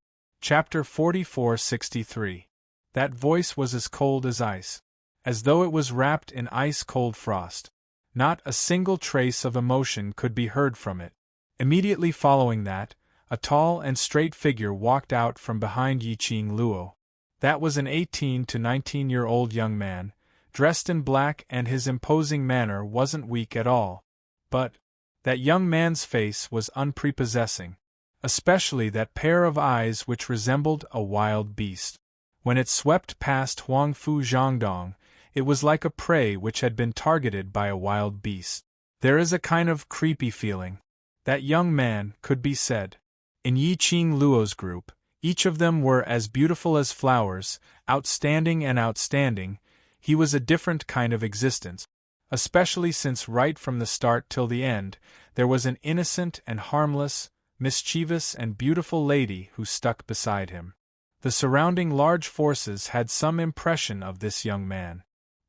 Chapter 4463. That voice was as cold as ice. As though it was wrapped in ice-cold frost. Not a single trace of emotion could be heard from it. Immediately following that, a tall and straight figure walked out from behind Yiqing Luo. That was an 18 to 19-year-old young man, dressed in black, and his imposing manner wasn't weak at all. But that young man's face was unprepossessing, especially that pair of eyes which resembled a wild beast. When it swept past Huangfu Zhangdong, it was like a prey which had been targeted by a wild beast. There is a kind of creepy feeling. That young man, could be said. In Yiqing Luo's group, each of them were as beautiful as flowers, outstanding and outstanding. He was a different kind of existence, especially since right from the start till the end, there was an innocent and harmless, mischievous and beautiful lady who stuck beside him. The surrounding large forces had some impression of this young man.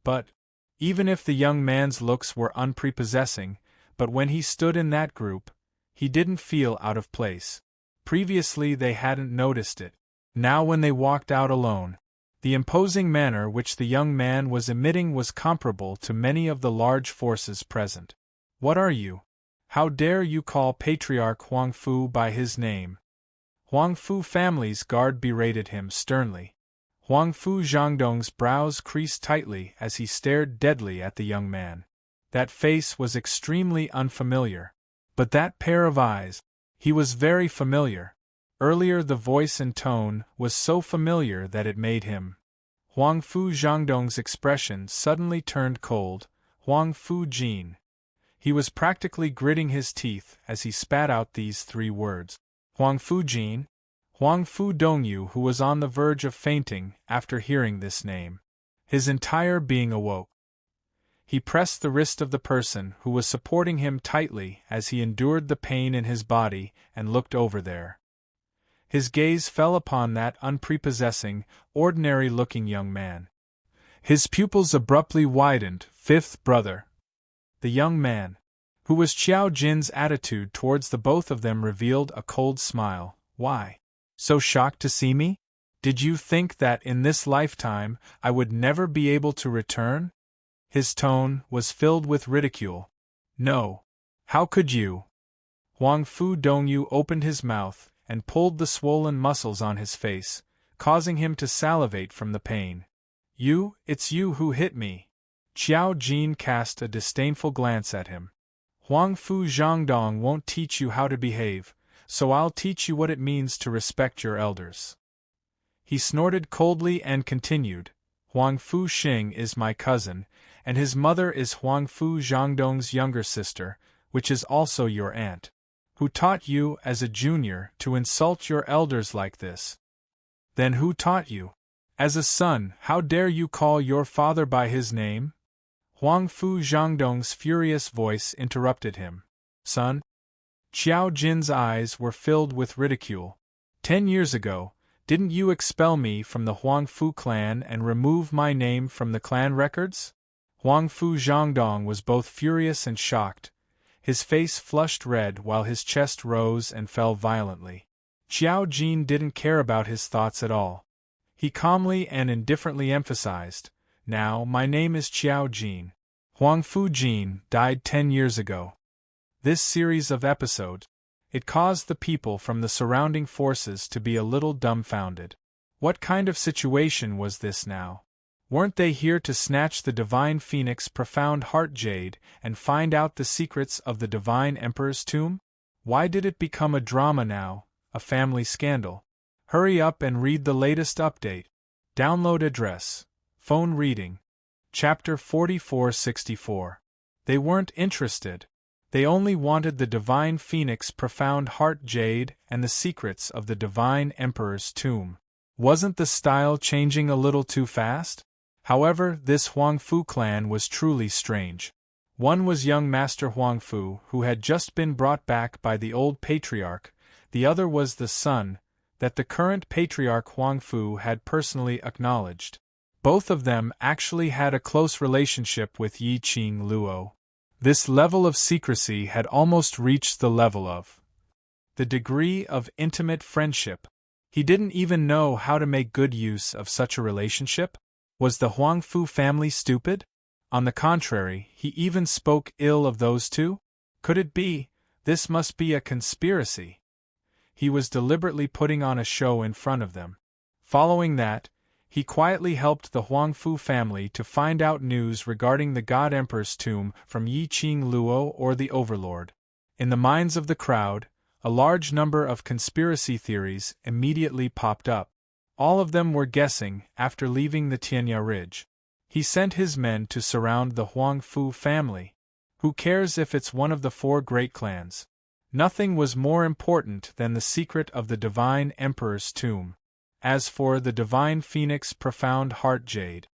But, even if the young man's looks were unprepossessing, but when he stood in that group, he didn't feel out of place. Previously they hadn't noticed it. Now when they walked out alone, the imposing manner which the young man was emitting was comparable to many of the large forces present. What are you? How dare you call Patriarch Huangfu by his name? Huangfu family's guard berated him sternly. Huangfu Zhangdong's brows creased tightly as he stared deadly at the young man. That face was extremely unfamiliar. But that pair of eyes, he was very familiar. Earlier the voice and tone was so familiar that it made him. Huangfu Zhangdong's expression suddenly turned cold. Huangfu Jin. He was practically gritting his teeth as he spat out these three words. Huangfu Jin? Huangfu Dongyu, who was on the verge of fainting after hearing this name. His entire being awoke. He pressed the wrist of the person who was supporting him tightly as he endured the pain in his body and looked over there. His gaze fell upon that unprepossessing, ordinary-looking young man. His pupils abruptly widened. Fifth brother. The young man. who was Qiao Jin's attitude towards the both of them revealed a cold smile. Why? So shocked to see me? Did you think that in this lifetime I would never be able to return? His tone was filled with ridicule. No. How could you? Huang Fu Dongyu opened his mouth and pulled the swollen muscles on his face, causing him to salivate from the pain. It's you who hit me. Qiao Jin cast a disdainful glance at him. Huang Fu Zhangdong won't teach you how to behave, so I'll teach you what it means to respect your elders. He snorted coldly and continued, Huang Fu Xing is my cousin, and his mother is Huang Fu Zhangdong's younger sister, which is also your aunt. Who taught you, as a junior, to insult your elders like this? Then who taught you? As a son, how dare you call your father by his name? Huang Fu Zhangdong's furious voice interrupted him. Son? Qiao Jin's eyes were filled with ridicule. 10 years ago, didn't you expel me from the Huang Fu clan and remove my name from the clan records? Huang Fu Zhangdong was both furious and shocked. His face flushed red while his chest rose and fell violently. Qiao Jin didn't care about his thoughts at all. He calmly and indifferently emphasized, Now, my name is Qiao Jin. Huang Fu Jin died 10 years ago. This series of episodes, it caused the people from the surrounding forces to be a little dumbfounded. What kind of situation was this now? Weren't they here to snatch the Divine Phoenix Profound Heart Jade and find out the secrets of the Divine Emperor's tomb? Why did it become a drama now, a family scandal? Hurry up and read the latest update. Download address. Phone reading. Chapter 4464. They weren't interested. They only wanted the Divine Phoenix Profound Heart Jade and the secrets of the Divine Emperor's tomb. Wasn't the style changing a little too fast? However, this Huang Fu clan was truly strange. One was young Master Huang Fu, who had just been brought back by the old patriarch. The other was the son that the current patriarch Huang Fu had personally acknowledged. Both of them actually had a close relationship with Yi Qing Luo. This level of secrecy had almost reached the level of the degree of intimate friendship. He didn't even know how to make good use of such a relationship. Was the Huang Fu family stupid? On the contrary, he even spoke ill of those two? Could it be, this must be a conspiracy? He was deliberately putting on a show in front of them. Following that, he quietly helped the Huang Fu family to find out news regarding the God Emperor's tomb from Yi Qing Luo or the Overlord. In the minds of the crowd, a large number of conspiracy theories immediately popped up. All of them were guessing after leaving the Tianya Ridge. He sent his men to surround the Huang Fu family. Who cares if it's one of the 4 great clans? Nothing was more important than the secret of the Divine Emperor's tomb. As for the Divine Phoenix Profound Heart Jade,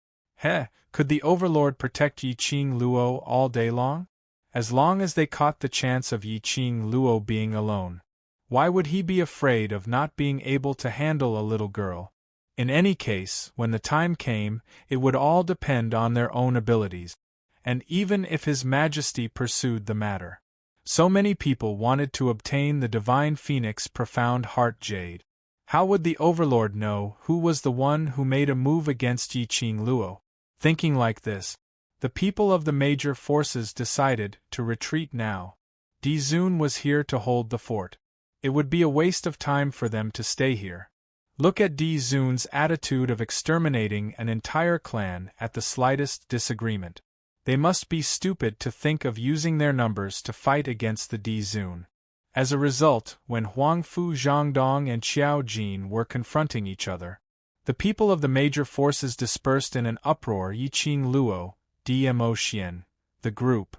could the Overlord protect Yi Qing Luo all day long? As long as they caught the chance of Yi Qing Luo being alone. Why would he be afraid of not being able to handle a little girl? In any case, when the time came, it would all depend on their own abilities. And even if His Majesty pursued the matter. So many people wanted to obtain the Divine Phoenix Profound Heart Jade. How would the Overlord know who was the one who made a move against Yi Qing Luo? Thinking like this, the people of the major forces decided to retreat now. Di Zun was here to hold the fort. It would be a waste of time for them to stay here. Look at Di Zun's attitude of exterminating an entire clan at the slightest disagreement. They must be stupid to think of using their numbers to fight against the Di Zun. As a result, when Huang Fu Zhangdong and Qiao Jin were confronting each other, the people of the major forces dispersed in an uproar. Yi Qing Luo, Dmo Xian, the group.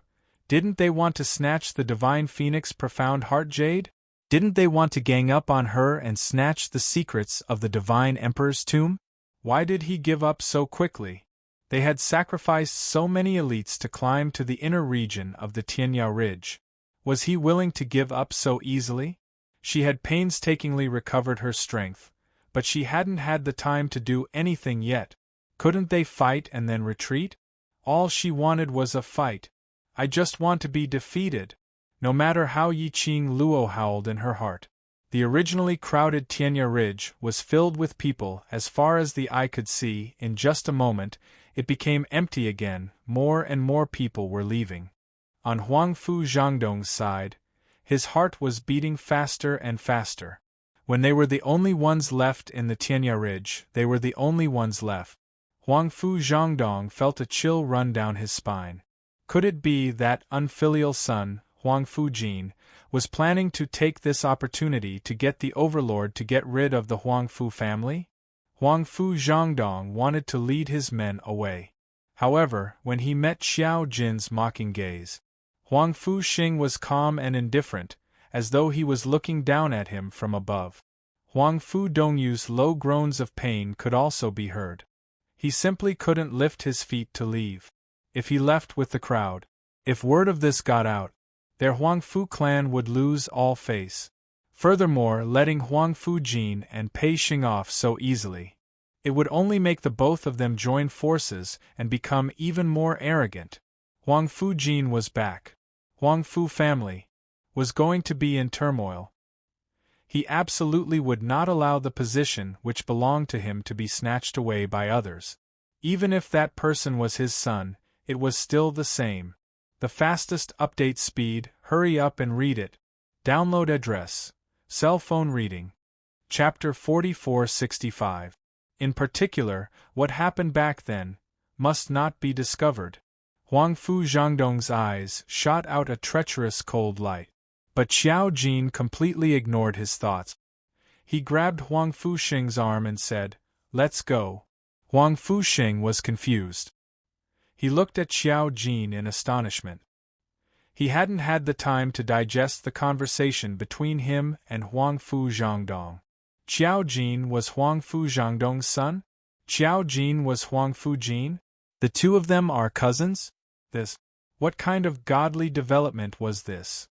Didn't they want to snatch the Divine Phoenix Profound Heart Jade? Didn't they want to gang up on her and snatch the secrets of the Divine Emperor's tomb? Why did he give up so quickly? They had sacrificed so many elites to climb to the inner region of the Tianya Ridge. Was he willing to give up so easily? She had painstakingly recovered her strength, but she hadn't had the time to do anything yet. Couldn't they fight and then retreat? All she wanted was a fight. I just want to be defeated, no matter how Yiqing Luo howled in her heart. The originally crowded Tianya Ridge was filled with people as far as the eye could see. In just a moment, it became empty again. More and more people were leaving. On Huangfu Zhangdong's side, his heart was beating faster and faster. When they were the only ones left in the Tianya Ridge, they were the only ones left. Huangfu Zhangdong felt a chill run down his spine. Could it be that unfilial son, Huangfu Jin, was planning to take this opportunity to get the Overlord to get rid of the Huangfu family? Huangfu Zhangdong wanted to lead his men away. However, when he met Xiao Jin's mocking gaze, Huangfu Xing was calm and indifferent, as though he was looking down at him from above. Huangfu Dongyu's low groans of pain could also be heard. He simply couldn't lift his feet to leave. If he left with the crowd, if word of this got out, their Huangfu clan would lose all face. Furthermore, letting Huangfu Jin and Pei Xing off so easily, it would only make the both of them join forces and become even more arrogant. Huangfu Jin was back. Huangfu family was going to be in turmoil. He absolutely would not allow the position which belonged to him to be snatched away by others. Even if that person was his son, it was still the same. The fastest update speed, hurry up and read it. Download address, cell phone reading. Chapter 4465. In particular, what happened back then must not be discovered. Huangfu Zhangdong's eyes shot out a treacherous cold light. But Xiao Jin completely ignored his thoughts. He grabbed Huangfu Xing's arm and said, "Let's go." Huangfu Xing was confused. He looked at Xiao Jin in astonishment. He hadn't had the time to digest the conversation between him and Huangfu Zhangdong. Xiao Jin was Huangfu Zhangdong's son? Xiao Jin was Huangfu Jin? The two of them are cousins? What kind of godly development was this?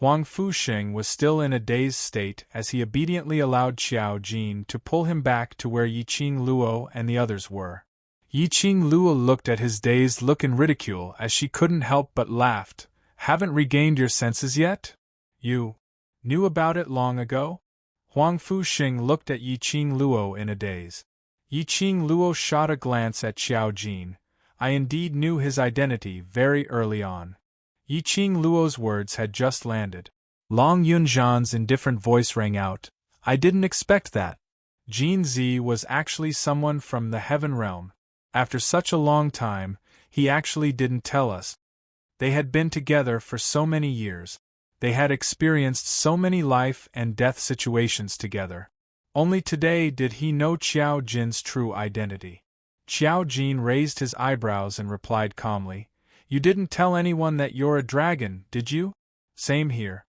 Huangfu Xing was still in a dazed state as he obediently allowed Xiao Jin to pull him back to where Yiqing Luo and the others were. Yiqing Luo looked at his dazed look in ridicule as she couldn't help but laughed. "Haven't regained your senses yet? You knew about it long ago?" Huangfu Xing looked at Yiqing Luo in a daze. Yiqing Luo shot a glance at Xiao Jin. "I indeed knew his identity very early on." Yiqing Luo's words had just landed. Long Yunzhan's indifferent voice rang out. "I didn't expect that. Jin Zi was actually someone from the heaven realm. After such a long time, he actually didn't tell us. They had been together for so many years. They had experienced so many life and death situations together. Only today did he know Xiao Jin's true identity." Xiao Jin raised his eyebrows and replied calmly, "You didn't tell anyone that you're a dragon, did you?" "Same here."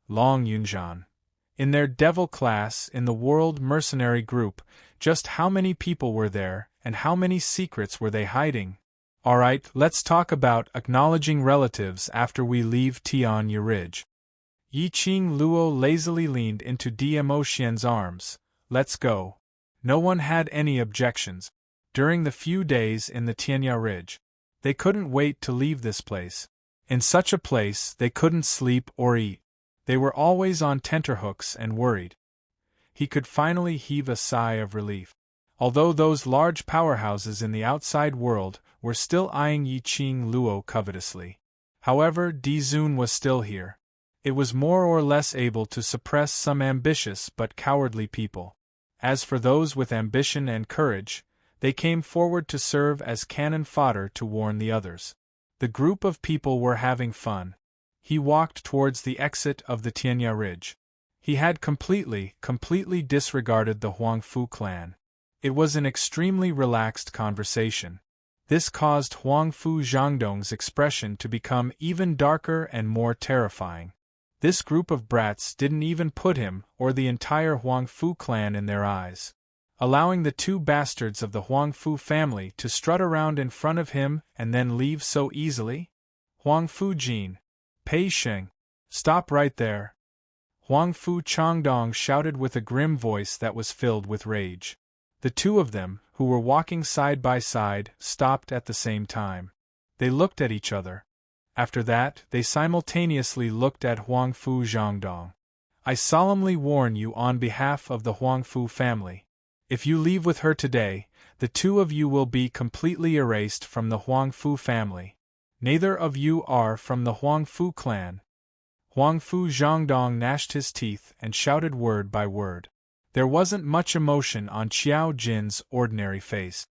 Long Yunzhan. In their devil class in the World Mercenary Group, just how many people were there, and how many secrets were they hiding? "Alright, let's talk about acknowledging relatives after we leave Tianya Ridge." Yiqing Luo lazily leaned into Dmo Xian's arms. "Let's go." No one had any objections. During the few days in the Tianya Ridge, they couldn't wait to leave this place. In such a place, they couldn't sleep or eat. They were always on tenterhooks and worried. He could finally heave a sigh of relief. Although those large powerhouses in the outside world were still eyeing Yiqing Luo covetously. However, Dizun was still here. It was more or less able to suppress some ambitious but cowardly people. As for those with ambition and courage, they came forward to serve as cannon fodder to warn the others. The group of people were having fun. He walked towards the exit of the Tianya Ridge. He had completely disregarded the Huangfu clan. It was an extremely relaxed conversation. This caused Huangfu Zhangdong's expression to become even darker and more terrifying. This group of brats didn't even put him or the entire Huangfu clan in their eyes. Allowing the two bastards of the Huangfu family to strut around in front of him and then leave so easily? Huangfu Jin. Pei Xing. Stop right there. Huangfu Changdong shouted with a grim voice that was filled with rage. The two of them, who were walking side by side, stopped at the same time. They looked at each other. After that, they simultaneously looked at Huangfu Zhangdong. I solemnly warn you on behalf of the Huangfu family. If you leave with her today, the two of you will be completely erased from the Huangfu family. Neither of you are from the Huangfu clan. Huangfu Zhangdong gnashed his teeth and shouted word by word. There wasn't much emotion on Qiao Jin's ordinary face.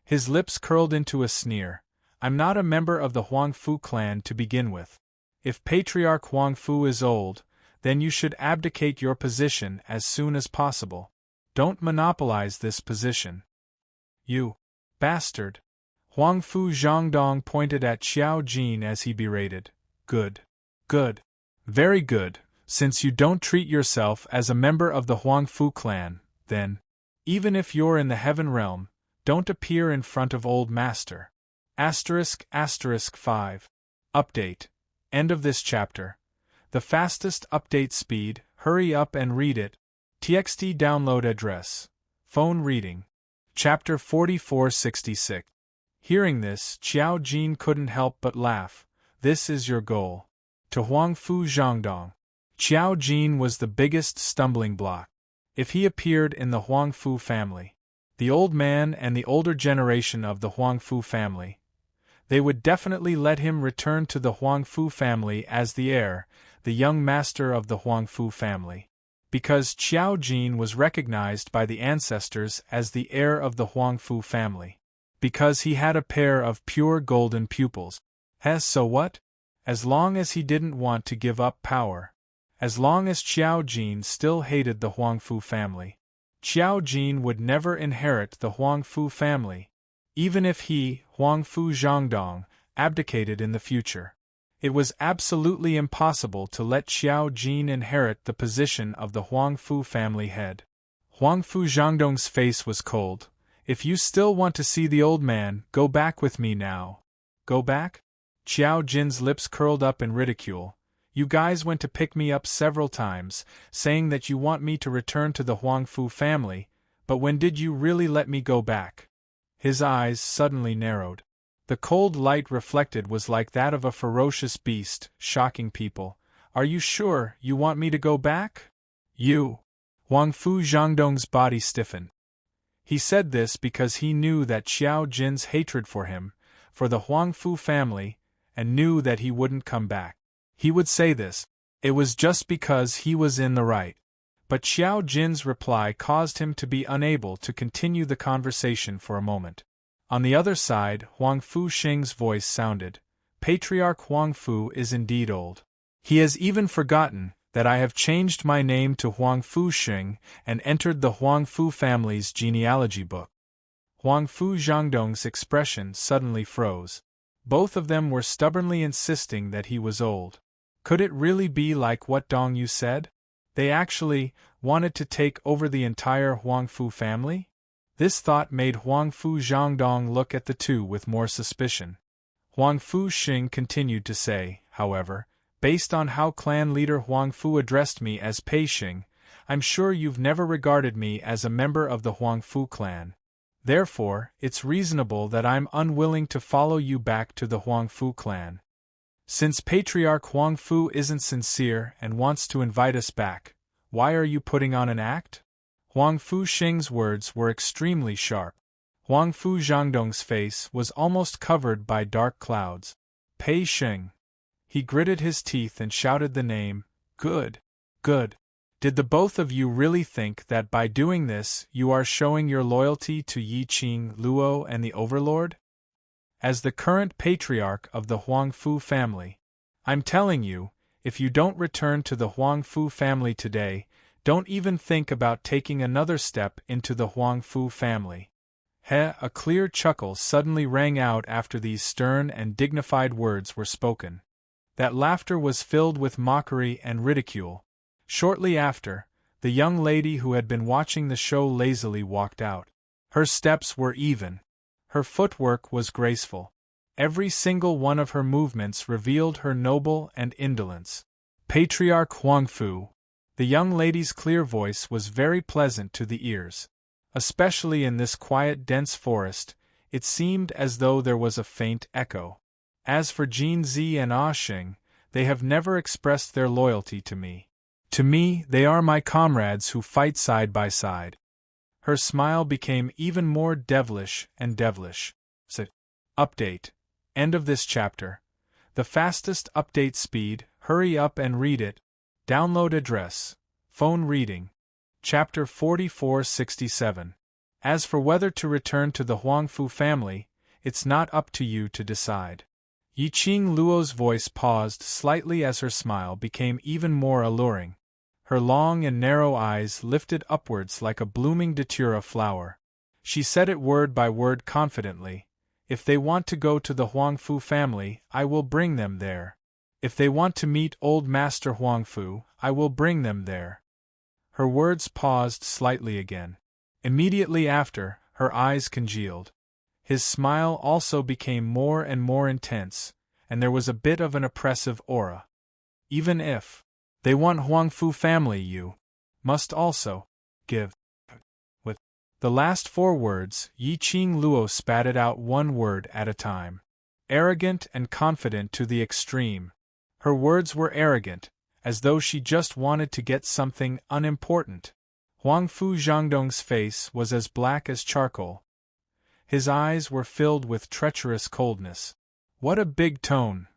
His lips curled into a sneer. I'm not a member of the Huangfu clan to begin with. If Patriarch Huangfu is old, then you should abdicate your position as soon as possible. Don't monopolize this position. You bastard! Huangfu Zhangdong pointed at Qiao Jin as he berated. Good. Good. Very good. Since you don't treat yourself as a member of the Huangfu clan, then, even if you're in the Heaven Realm, don't appear in front of Old Master. ***5. Update. End of this chapter. The fastest update speed, hurry up and read it. TXT download address. Phone reading. Chapter 4466. Hearing this, Qiao Jin couldn't help but laugh. This is your goal. To Huangfu Zhangdong. Qiao Jin was the biggest stumbling block. If he appeared in the Huangfu family, the old man and the older generation of the Huangfu family, they would definitely let him return to the Huangfu family as the heir, the young master of the Huangfu family. Because Qiao Jin was recognized by the ancestors as the heir of the Huangfu family. Because he had a pair of pure golden pupils. So what? As long as he didn't want to give up power. As long as Qiao Jin still hated the Huangfu family. Qiao Jin would never inherit the Huangfu family. Even if he, Huangfu Zhangdong, abdicated in the future. It was absolutely impossible to let Qiao Jin inherit the position of the Huangfu family head. Huangfu Zhangdong's face was cold. If you still want to see the old man, go back with me now. Go back? Qiao Jin's lips curled up in ridicule. You guys went to pick me up several times, saying that you want me to return to the Huangfu family, but when did you really let me go back? His eyes suddenly narrowed. The cold light reflected was like that of a ferocious beast, shocking people. Are you sure you want me to go back? You. Huangfu Zhangdong's body stiffened. He said this because he knew that Qiao Jin's hatred for him, for the Huangfu family, and knew that he wouldn't come back. He would say this. It was just because he was in the right. But Qiao Jin's reply caused him to be unable to continue the conversation for a moment. On the other side, Huangfu Xing's voice sounded. Patriarch Huangfu is indeed old. He has even forgotten that I have changed my name to Huangfu Xing and entered the Huangfu family's genealogy book. Huangfu Zhangdong's expression suddenly froze. Both of them were stubbornly insisting that he was old. Could it really be like what Dong Yu said? They actually wanted to take over the entire Huangfu family? This thought made Huangfu Zhangdong look at the two with more suspicion. Huangfu Xing continued to say, however, based on how clan leader Huangfu addressed me as Pei Xing, I'm sure you've never regarded me as a member of the Huangfu clan. Therefore, it's reasonable that I'm unwilling to follow you back to the Huangfu clan. Since Patriarch Huangfu isn't sincere and wants to invite us back, why are you putting on an act? Huangfu Xing's words were extremely sharp. Huangfu Zhangdong's face was almost covered by dark clouds. Pei Xing. He gritted his teeth and shouted the name. Good. Good. Did the both of you really think that by doing this you are showing your loyalty to Yi Qing, Luo and the Overlord? As the current patriarch of the Huangfu family, I'm telling you, if you don't return to the Huangfu family today, don't even think about taking another step into the Huangfu family. A clear chuckle suddenly rang out after these stern and dignified words were spoken. That laughter was filled with mockery and ridicule. Shortly after, the young lady who had been watching the show lazily walked out. Her steps were even. Her footwork was graceful. Every single one of her movements revealed her noble and indolence. Patriarch Huangfu. The young lady's clear voice was very pleasant to the ears. Especially in this quiet, dense forest, it seemed as though there was a faint echo. As for Jin Zi and Ah Xing, they have never expressed their loyalty to me. To me, they are my comrades who fight side by side. Her smile became even more devilish and devilish. Update. End of this chapter. The fastest update speed, hurry up and read it. Download address. Phone reading. Chapter 4467. As for whether to return to the Huangfu family, it's not up to you to decide. Yiqing Luo's voice paused slightly as her smile became even more alluring. Her long and narrow eyes lifted upwards like a blooming datura flower. She said it word by word confidently. If they want to go to the Huangfu family, I will bring them there. If they want to meet old Master Huangfu, I will bring them there. Her words paused slightly again. Immediately after, her eyes congealed. His smile also became more and more intense, and there was a bit of an oppressive aura. Even if they want Huangfu family, you must also give. With the last 4 words, Yiqing Luo spat it out one word at a time. Arrogant and confident to the extreme. Her words were arrogant, as though she just wanted to get something unimportant. Huangfu Zhangdong's face was as black as charcoal. His eyes were filled with treacherous coldness. What a big tone!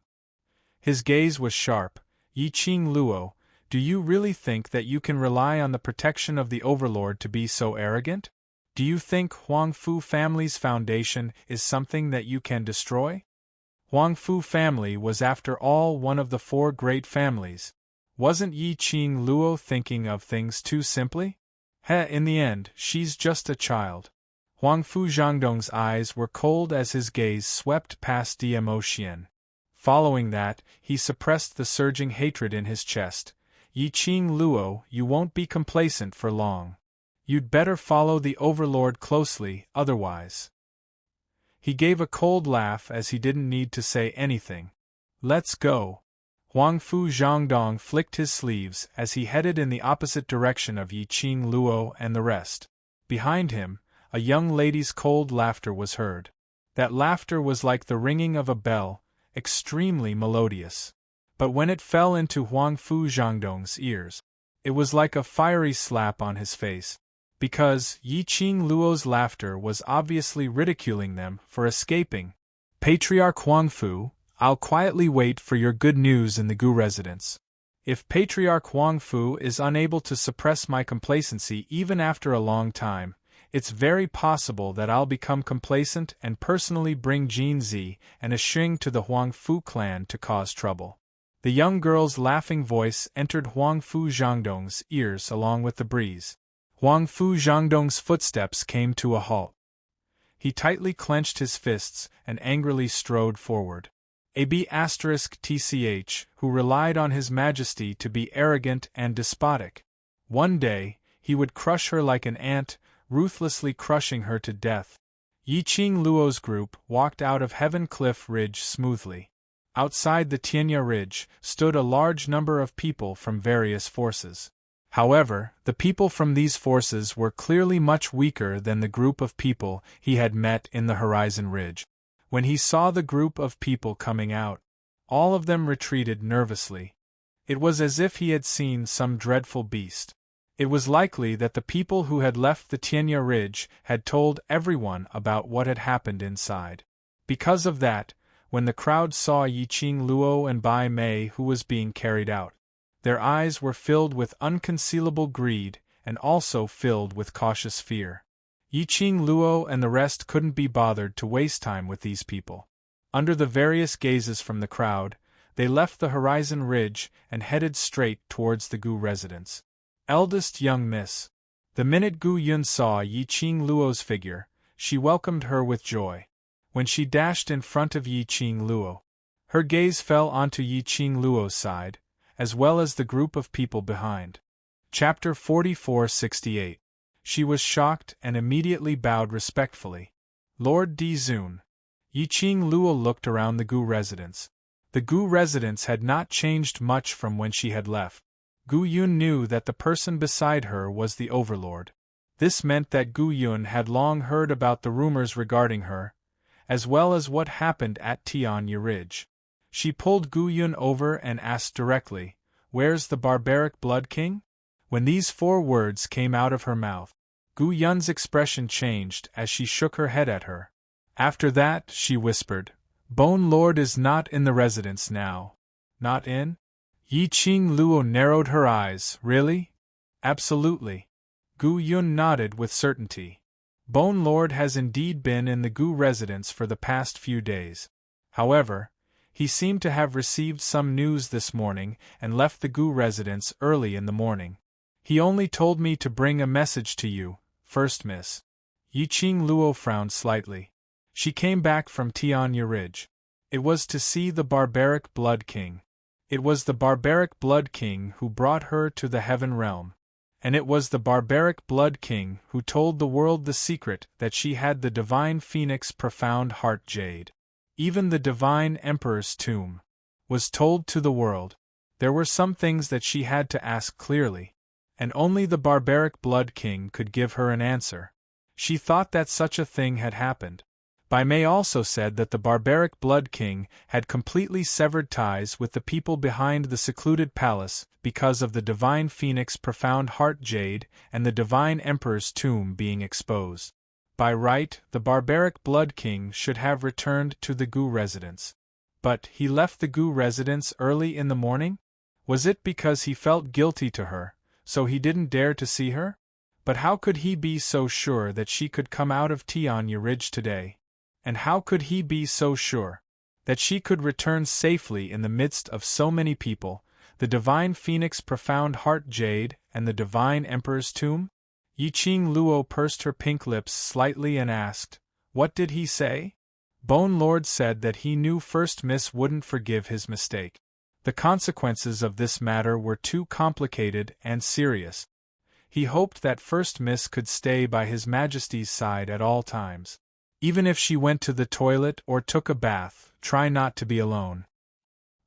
His gaze was sharp. Yiqing Luo, do you really think that you can rely on the protection of the Overlord to be so arrogant? Do you think Huangfu family's foundation is something that you can destroy? Huangfu family was after all one of the 4 great families. Wasn't Yiqing Luo thinking of things too simply? In the end, she's just a child. Huangfu Zhangdong's eyes were cold as his gaze swept past Dmo Xian. Following that, he suppressed the surging hatred in his chest. Yiqing Luo, you won't be complacent for long. You'd better follow the Overlord closely, otherwise. He gave a cold laugh as he didn't need to say anything. Let's go. Huangfu Zhangdong flicked his sleeves as he headed in the opposite direction of Yiqing Luo and the rest. Behind him, a young lady's cold laughter was heard. That laughter was like the ringing of a bell, extremely melodious. But when it fell into Huangfu Zhangdong's ears, it was like a fiery slap on his face. Because Yiqing Luo's laughter was obviously ridiculing them for escaping. Patriarch Huangfu, I'll quietly wait for your good news in the Gu residence. If Patriarch Huangfu is unable to suppress my complacency even after a long time, it's very possible that I'll become complacent and personally bring Jin Zi and a Xing to the Huangfu clan to cause trouble. The young girl's laughing voice entered Huangfu Zhangdong's ears along with the breeze. Huangfu Zhangdong's footsteps came to a halt. He tightly clenched his fists and angrily strode forward. *TCH, who relied on His Majesty to be arrogant and despotic. One day, he would crush her like an ant, ruthlessly crushing her to death. Yiqing Luo's group walked out of Heaven Cliff Ridge smoothly. Outside the Tianya Ridge stood a large number of people from various forces. However, the people from these forces were clearly much weaker than the group of people he had met in the Horizon Ridge. When he saw the group of people coming out, all of them retreated nervously. It was as if he had seen some dreadful beast. It was likely that the people who had left the Tianya Ridge had told everyone about what had happened inside. Because of that, when the crowd saw Yiqing Luo and Bai Mei who was being carried out, their eyes were filled with unconcealable greed and also filled with cautious fear. Yiqing Luo and the rest couldn't be bothered to waste time with these people. Under the various gazes from the crowd, they left the Horizon Ridge and headed straight towards the Gu residence. Eldest young miss. The minute Gu Yun saw Yiqing Luo's figure, she welcomed her with joy. When she dashed in front of Yiqing Luo, her gaze fell onto Yiqing Luo's side, as well as the group of people behind. Chapter 4468. She was shocked and immediately bowed respectfully. Lord Dizun. Yiqing Luo looked around the Gu residence. The Gu residence had not changed much from when she had left. Gu Yun knew that the person beside her was the Overlord. This meant that Gu Yun had long heard about the rumors regarding her, as well as what happened at Tianya Ridge. She pulled Gu Yun over and asked directly, "Where's the barbaric Blood King?" When these 4 words came out of her mouth, Gu Yun's expression changed as she shook her head at her. After that, she whispered, "Bone Lord is not in the residence now." "Not in?" Yi Qing Luo narrowed her eyes. "Really?" "Absolutely." Gu Yun nodded with certainty. Bone Lord has indeed been in the Gu residence for the past few days. However, he seemed to have received some news this morning and left the Gu residence early in the morning. He only told me to bring a message to you, First Miss. Yi Qing Luo frowned slightly. She came back from Tianya Ridge. It was to see the barbaric Blood King. It was the barbaric Blood King who brought her to the Heaven Realm. And it was the barbaric Blood King who told the world the secret that she had the divine phoenix profound heart jade. Even the divine emperor's tomb was told to the world. There were some things that she had to ask clearly, and only the barbaric Blood King could give her an answer. She thought that such a thing had happened. Bai Mei also said that the barbaric Blood King had completely severed ties with the people behind the secluded palace because of the divine phoenix profound heart jade and the divine emperor's tomb being exposed. By right, the barbaric Blood King should have returned to the Gu residence. But he left the Gu residence early in the morning? Was it because he felt guilty to her, so he didn't dare to see her? But how could he be so sure that she could come out of Tianya Ridge today? And how could he be so sure that she could return safely in the midst of so many people, the divine phoenix profound heart jade and the divine emperor's tomb? Yi Qing Luo pursed her pink lips slightly and asked, "What did he say?" Bone Lord said that he knew First Miss wouldn't forgive his mistake. The consequences of this matter were too complicated and serious. He hoped that First Miss could stay by His Majesty's side at all times. Even if she went to the toilet or took a bath, try not to be alone.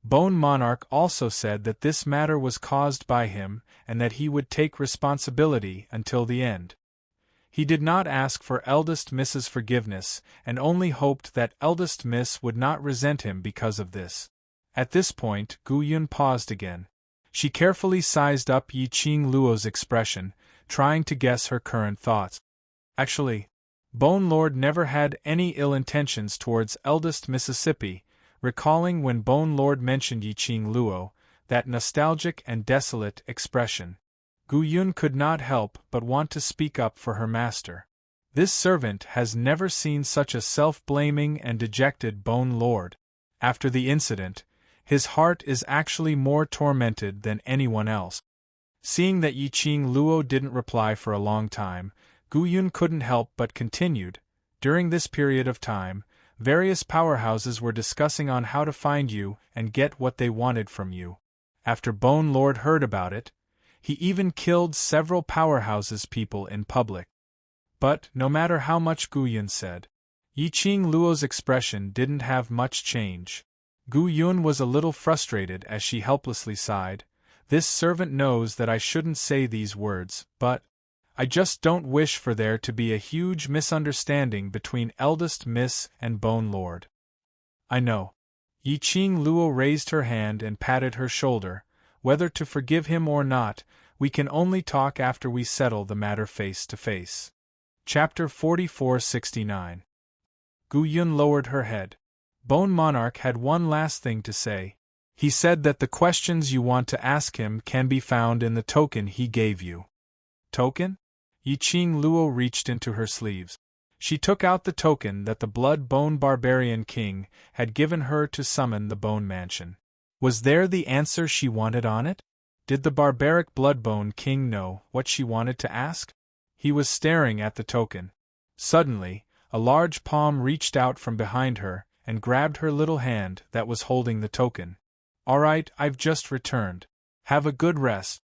Bone Monarch also said that this matter was caused by him and that he would take responsibility until the end. He did not ask for Eldest Miss's forgiveness and only hoped that Eldest Miss would not resent him because of this. At this point, Gu Yun paused again. She carefully sized up Yi Qing Luo's expression, trying to guess her current thoughts. Actually, Bone Lord never had any ill intentions towards Eldest Mississippi, recalling when Bone Lord mentioned Yi Qing Luo, that nostalgic and desolate expression. Gu Yun could not help but want to speak up for her master. This servant has never seen such a self-blaming and dejected Bone Lord. After the incident, his heart is actually more tormented than anyone else. Seeing that Yi Qing Luo didn't reply for a long time, Gu Yun couldn't help but continued. During this period of time, various powerhouses were discussing on how to find you and get what they wanted from you. After Bone Lord heard about it, he even killed several powerhouses people in public. But, no matter how much Gu Yun said, Yi Qing Luo's expression didn't have much change. Gu Yun was a little frustrated as she helplessly sighed. This servant knows that I shouldn't say these words, but I just don't wish for there to be a huge misunderstanding between Eldest Miss and Bone Lord. I know. Yi Qing Luo raised her hand and patted her shoulder. Whether to forgive him or not, we can only talk after we settle the matter face to face. Chapter 4469. Gu Yun lowered her head. Bone Monarch had one last thing to say. He said that the questions you want to ask him can be found in the token he gave you. Token? Yi Qing Luo reached into her sleeves. She took out the token that the Blood Bone Barbarian King had given her to summon the Bone Mansion. Was there the answer she wanted on it? Did the barbaric Bloodbone King know what she wanted to ask? He was staring at the token. Suddenly, a large palm reached out from behind her and grabbed her little hand that was holding the token. "All right, I've just returned. Have a good rest."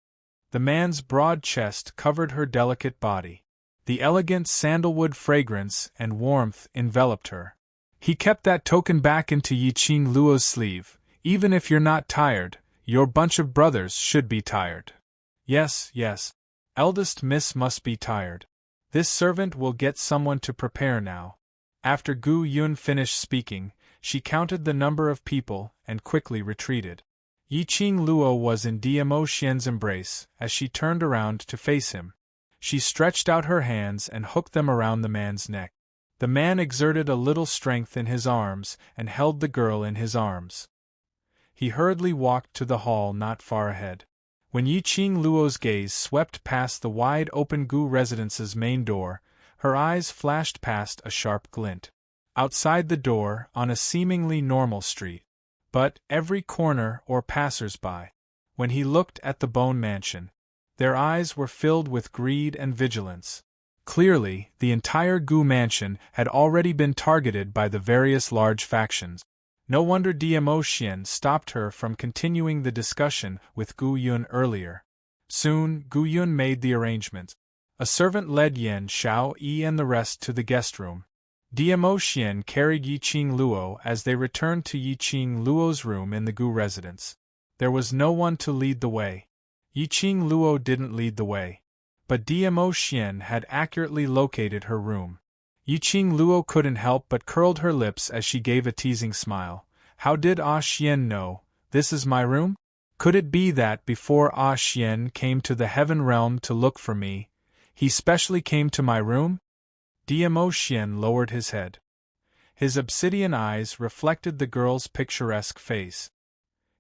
The man's broad chest covered her delicate body. The elegant sandalwood fragrance and warmth enveloped her. He kept that token back into Yi Qing Luo's sleeve. "Even if you're not tired, your bunch of brothers should be tired." Yes, Eldest Miss must be tired. This servant will get someone to prepare now. After Gu Yun finished speaking, she counted the number of people and quickly retreated. Yiqing Luo was in Diamo Xian's embrace as she turned around to face him. She stretched out her hands and hooked them around the man's neck. The man exerted a little strength in his arms and held the girl in his arms. He hurriedly walked to the hall not far ahead. When Yiqing Luo's gaze swept past the wide-open Gu residence's main door, her eyes flashed past a sharp glint. Outside the door, on a seemingly normal street, but every corner or passers-by, when he looked at the Bone Mansion, their eyes were filled with greed and vigilance. Clearly, the entire Gu mansion had already been targeted by the various large factions. No wonder Diamo Xian stopped her from continuing the discussion with Gu Yun earlier. Soon, Gu Yun made the arrangements. A servant led Yan Xiao Yi and the rest to the guest room. Diamo Xian carried Yiqing Luo as they returned to Yiqing Luo's room in the Gu residence. There was no one to lead the way. Yiqing Luo didn't lead the way, but Diamo Xian had accurately located her room. Yiqing Luo couldn't help but curled her lips as she gave a teasing smile. How did Ah Xian know this is my room? Could it be that before Ah Xian came to the heaven realm to look for me, he specially came to my room? Diamo Xian lowered his head. His obsidian eyes reflected the girl's picturesque face.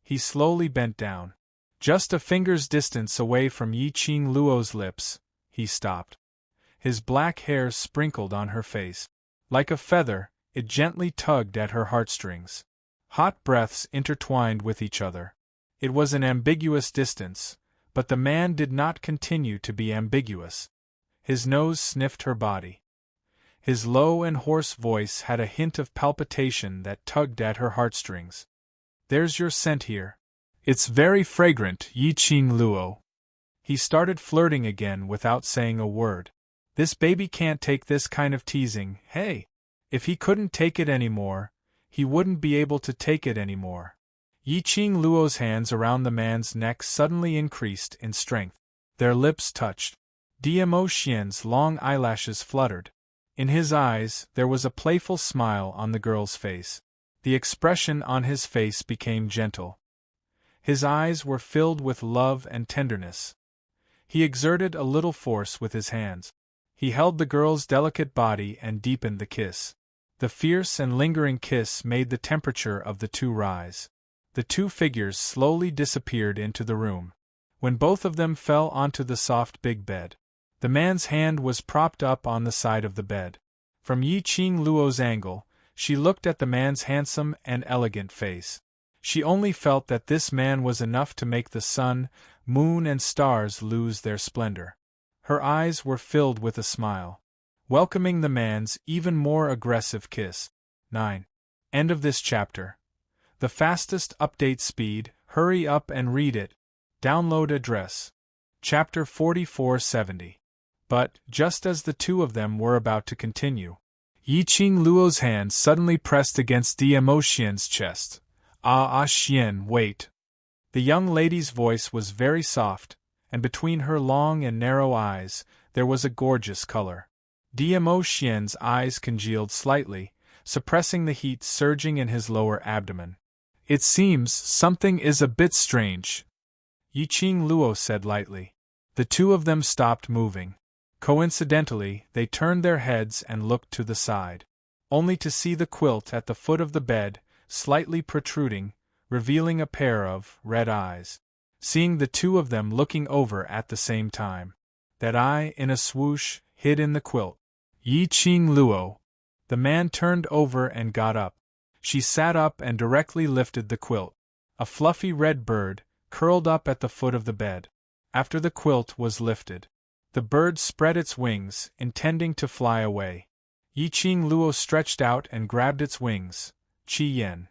He slowly bent down. Just a finger's distance away from Yiqing Luo's lips, he stopped. His black hair sprinkled on her face. Like a feather, it gently tugged at her heartstrings. Hot breaths intertwined with each other. It was an ambiguous distance, but the man did not continue to be ambiguous. His nose sniffed her body. His low and hoarse voice had a hint of palpitation that tugged at her heartstrings. There's your scent here. It's very fragrant, Yiqing Luo. He started flirting again without saying a word. This baby can't take this kind of teasing, hey! If he couldn't take it anymore, he wouldn't be able to take it anymore. Yiqing Luo's hands around the man's neck suddenly increased in strength. Their lips touched. Diamo Xian's long eyelashes fluttered. In his eyes, there was a playful smile on the girl's face. The expression on his face became gentle. His eyes were filled with love and tenderness. He exerted a little force with his hands. He held the girl's delicate body and deepened the kiss. The fierce and lingering kiss made the temperature of the two rise. The two figures slowly disappeared into the room. When both of them fell onto the soft big bed, the man's hand was propped up on the side of the bed. From Yiqing Luo's angle, she looked at the man's handsome and elegant face. She only felt that this man was enough to make the sun, moon and stars lose their splendor. Her eyes were filled with a smile, welcoming the man's even more aggressive kiss. 9. End of this chapter. The fastest update speed, hurry up and read it. Download address. Chapter 4470. But, just as the two of them were about to continue, Yiqing Luo's hand suddenly pressed against Diamo Xian's chest. Ah Xian, wait. The young lady's voice was very soft, and between her long and narrow eyes, there was a gorgeous color. Diamo Xian's eyes congealed slightly, suppressing the heat surging in his lower abdomen. It seems something is a bit strange, Yiqing Luo said lightly. The two of them stopped moving. Coincidentally, they turned their heads and looked to the side, only to see the quilt at the foot of the bed, slightly protruding, revealing a pair of red eyes. Seeing the two of them looking over at the same time, that eye, in a swoosh, hid in the quilt. Yiqing Luo. The man turned over and got up. She sat up and directly lifted the quilt. A fluffy red bird, curled up at the foot of the bed. After the quilt was lifted, the bird spread its wings, intending to fly away. Yiqing Luo stretched out and grabbed its wings. Qi Yan.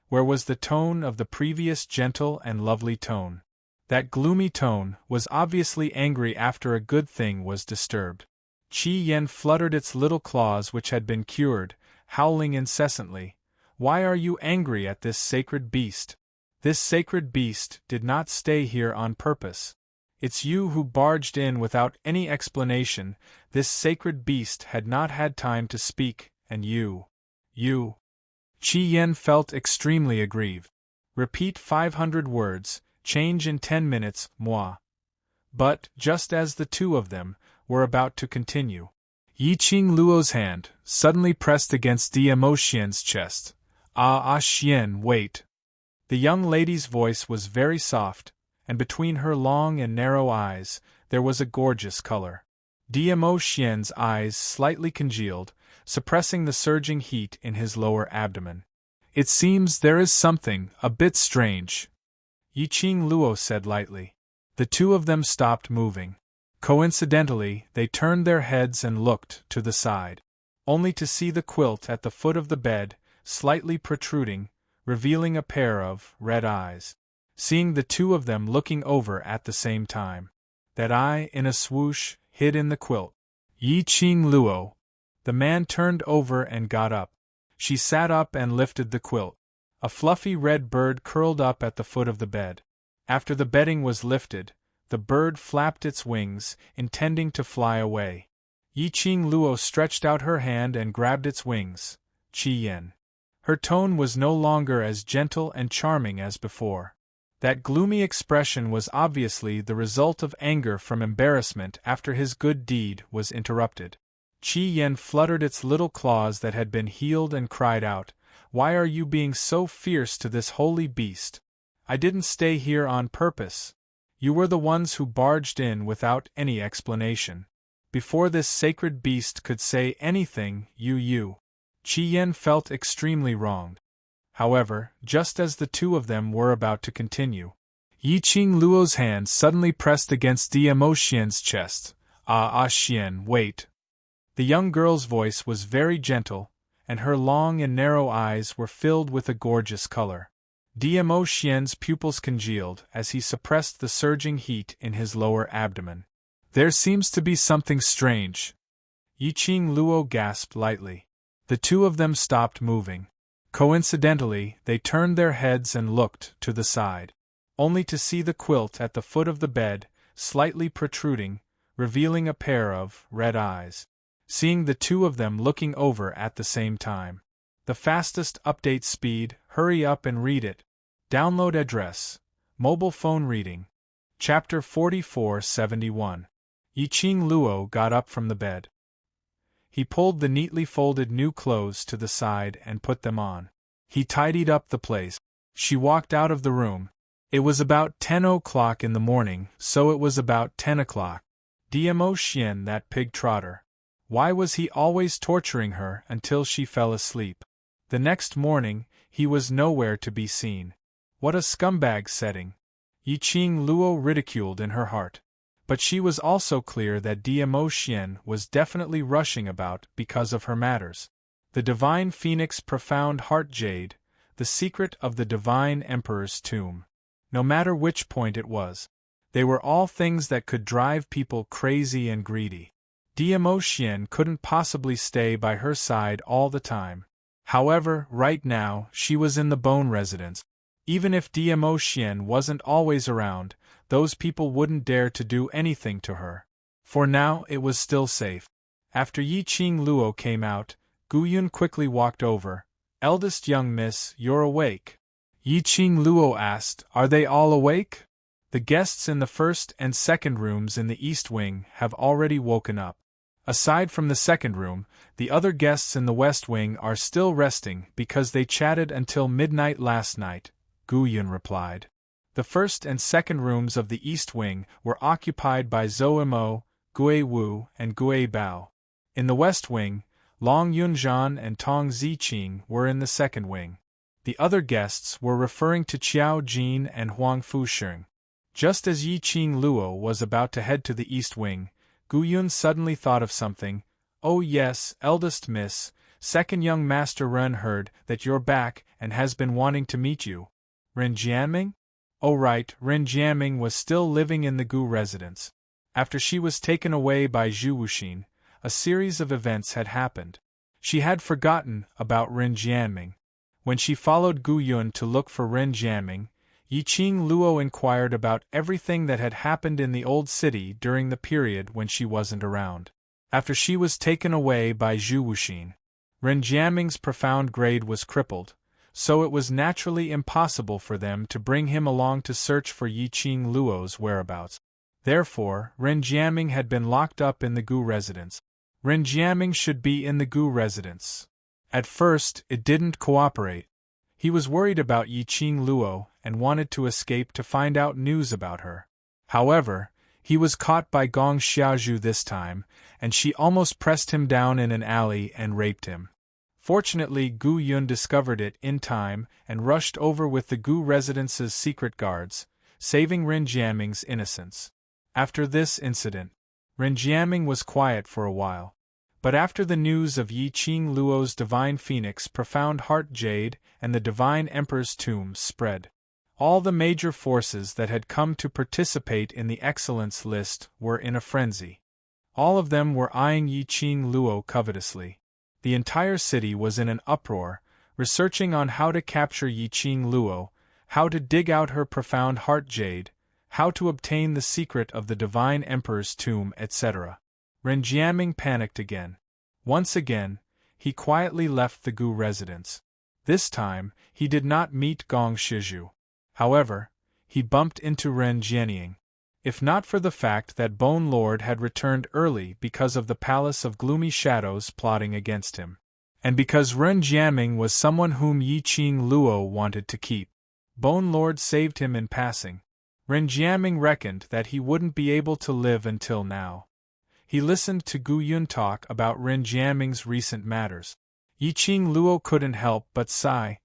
Where was the tone of the previous gentle and lovely tone? That gloomy tone was obviously angry after a good thing was disturbed. Qi Yan fluttered its little claws which had been cured, howling incessantly. Why are you angry at this sacred beast? This sacred beast did not stay here on purpose. It's you who barged in without any explanation. This sacred beast had not had time to speak, and you. Qi Yen felt extremely aggrieved. Repeat 500 words, change in 10 minutes, moi. But, just as the two of them were about to continue, Yiqing Luo's hand suddenly pressed against Diamo Xian's chest. Xian, wait. The young lady's voice was very soft, and between her long and narrow eyes there was a gorgeous color. Diamo Xian's eyes slightly congealed, suppressing the surging heat in his lower abdomen. It seems there is something a bit strange, Yiqing Luo said lightly. The two of them stopped moving. Coincidentally, they turned their heads and looked to the side, only to see the quilt at the foot of the bed, slightly protruding, revealing a pair of red eyes. Seeing the two of them looking over at the same time, that eye, in a swoosh, hid in the quilt. Yiqing Luo. The man turned over and got up. She sat up and lifted the quilt. A fluffy red bird curled up at the foot of the bed. After the bedding was lifted, the bird flapped its wings, intending to fly away. Yiqing Luo stretched out her hand and grabbed its wings. Qi Yen. Her tone was no longer as gentle and charming as before. That gloomy expression was obviously the result of anger from embarrassment after his good deed was interrupted. Qi Yen fluttered its little claws that had been healed and cried out, "Why are you being so fierce to this holy beast? I didn't stay here on purpose. You were the ones who barged in without any explanation. Before this sacred beast could say anything, you. Qi Yen felt extremely wronged. However, just as the two of them were about to continue, Yiqing Luo's hand suddenly pressed against Diamo Xian's chest. Xian, wait. The young girl's voice was very gentle, and her long and narrow eyes were filled with a gorgeous color. Diamo Xian's pupils congealed as he suppressed the surging heat in his lower abdomen. There seems to be something strange. Yiqing Luo gasped lightly. The two of them stopped moving. Coincidentally, they turned their heads and looked to the side, only to see the quilt at the foot of the bed, slightly protruding, revealing a pair of red eyes. Seeing the two of them looking over at the same time. The fastest update speed, hurry up and read it. Download address. Mobile phone reading. Chapter 4471. Yiqing Luo got up from the bed. He pulled the neatly folded new clothes to the side and put them on. He tidied up the place. She walked out of the room. It was about 10 o'clock in the morning, so it was about 10 o'clock. Diamo Xian, that pig trotter. Why was he always torturing her until she fell asleep? The next morning, he was nowhere to be seen. What a scumbag setting! Yiqing Luo ridiculed in her heart. But she was also clear that Diamo Xian was definitely rushing about because of her matters. The divine phoenix profound heart jade, the secret of the divine emperor's tomb. No matter which point it was, they were all things that could drive people crazy and greedy. Diamo Xian couldn't possibly stay by her side all the time. However, right now, she was in the Bone residence. Even if Diamo Xian wasn't always around, those people wouldn't dare to do anything to her. For now, it was still safe. After Yiqing Luo came out, Guyun quickly walked over. "Eldest young miss, you're awake?" Yiqing Luo asked. "Are they all awake?" "The guests in the first and second rooms in the east wing have already woken up. Aside from the second room, the other guests in the west wing are still resting because they chatted until midnight last night," Guyun replied. The first and second rooms of the east wing were occupied by Zhou Mo, Gui Wu, and Gui Bao. In the west wing, Long Yunzhan and Tong Ziqing were in the second wing. The other guests were referring to Qiao Jin and Huang Fusheng. Just as Yiqing Luo was about to head to the east wing, Guyun suddenly thought of something. "Oh yes, eldest miss, second young master Ren heard that you're back and has been wanting to meet you." "Ren Jianming?" "Oh right, Ren Jianming was still living in the Gu residence. After she was taken away by Zhu Wuxin, a series of events had happened. She had forgotten about Ren Jianming. When she followed Guyun to look for Ren Jianming, Yiqing Luo inquired about everything that had happened in the old city during the period when she wasn't around. After she was taken away by Zhu Wuxin, Ren Jiaming's profound grade was crippled, so it was naturally impossible for them to bring him along to search for Yiqing Luo's whereabouts. Therefore, Ren Jiaming had been locked up in the Gu residence. Ren Jiaming should be in the Gu residence. At first, it didn't cooperate. He was worried about Yiqing Luo and wanted to escape to find out news about her. However, he was caught by Gong Xiaozhu this time, and she almost pressed him down in an alley and raped him. Fortunately, Gu Yun discovered it in time and rushed over with the Gu residence's secret guards, saving Ren Jiaming's innocence. After this incident, Ren Jiaming was quiet for a while. But after the news of Yiqing Luo's divine phoenix profound heart jade and the divine emperor's tomb spread, all the major forces that had come to participate in the excellence list were in a frenzy. All of them were eyeing Yiqing Luo covetously. The entire city was in an uproar, researching on how to capture Yiqing Luo, how to dig out her profound heart jade, how to obtain the secret of the divine emperor's tomb, etc. Ren Jiaming panicked again. Once again, he quietly left the Gu residence. This time, he did not meet Gong Shizhu. However, he bumped into Ren Jianying. If not for the fact that Bone Lord had returned early because of the Palace of Gloomy Shadows plotting against him, and because Ren Jiaming was someone whom Yiqing Luo wanted to keep, Bone Lord saved him in passing. Ren Jiaming reckoned that he wouldn't be able to live until now. He listened to Gu Yun talk about Ren Jiaming's recent matters. Yiqing Luo couldn't help but sigh.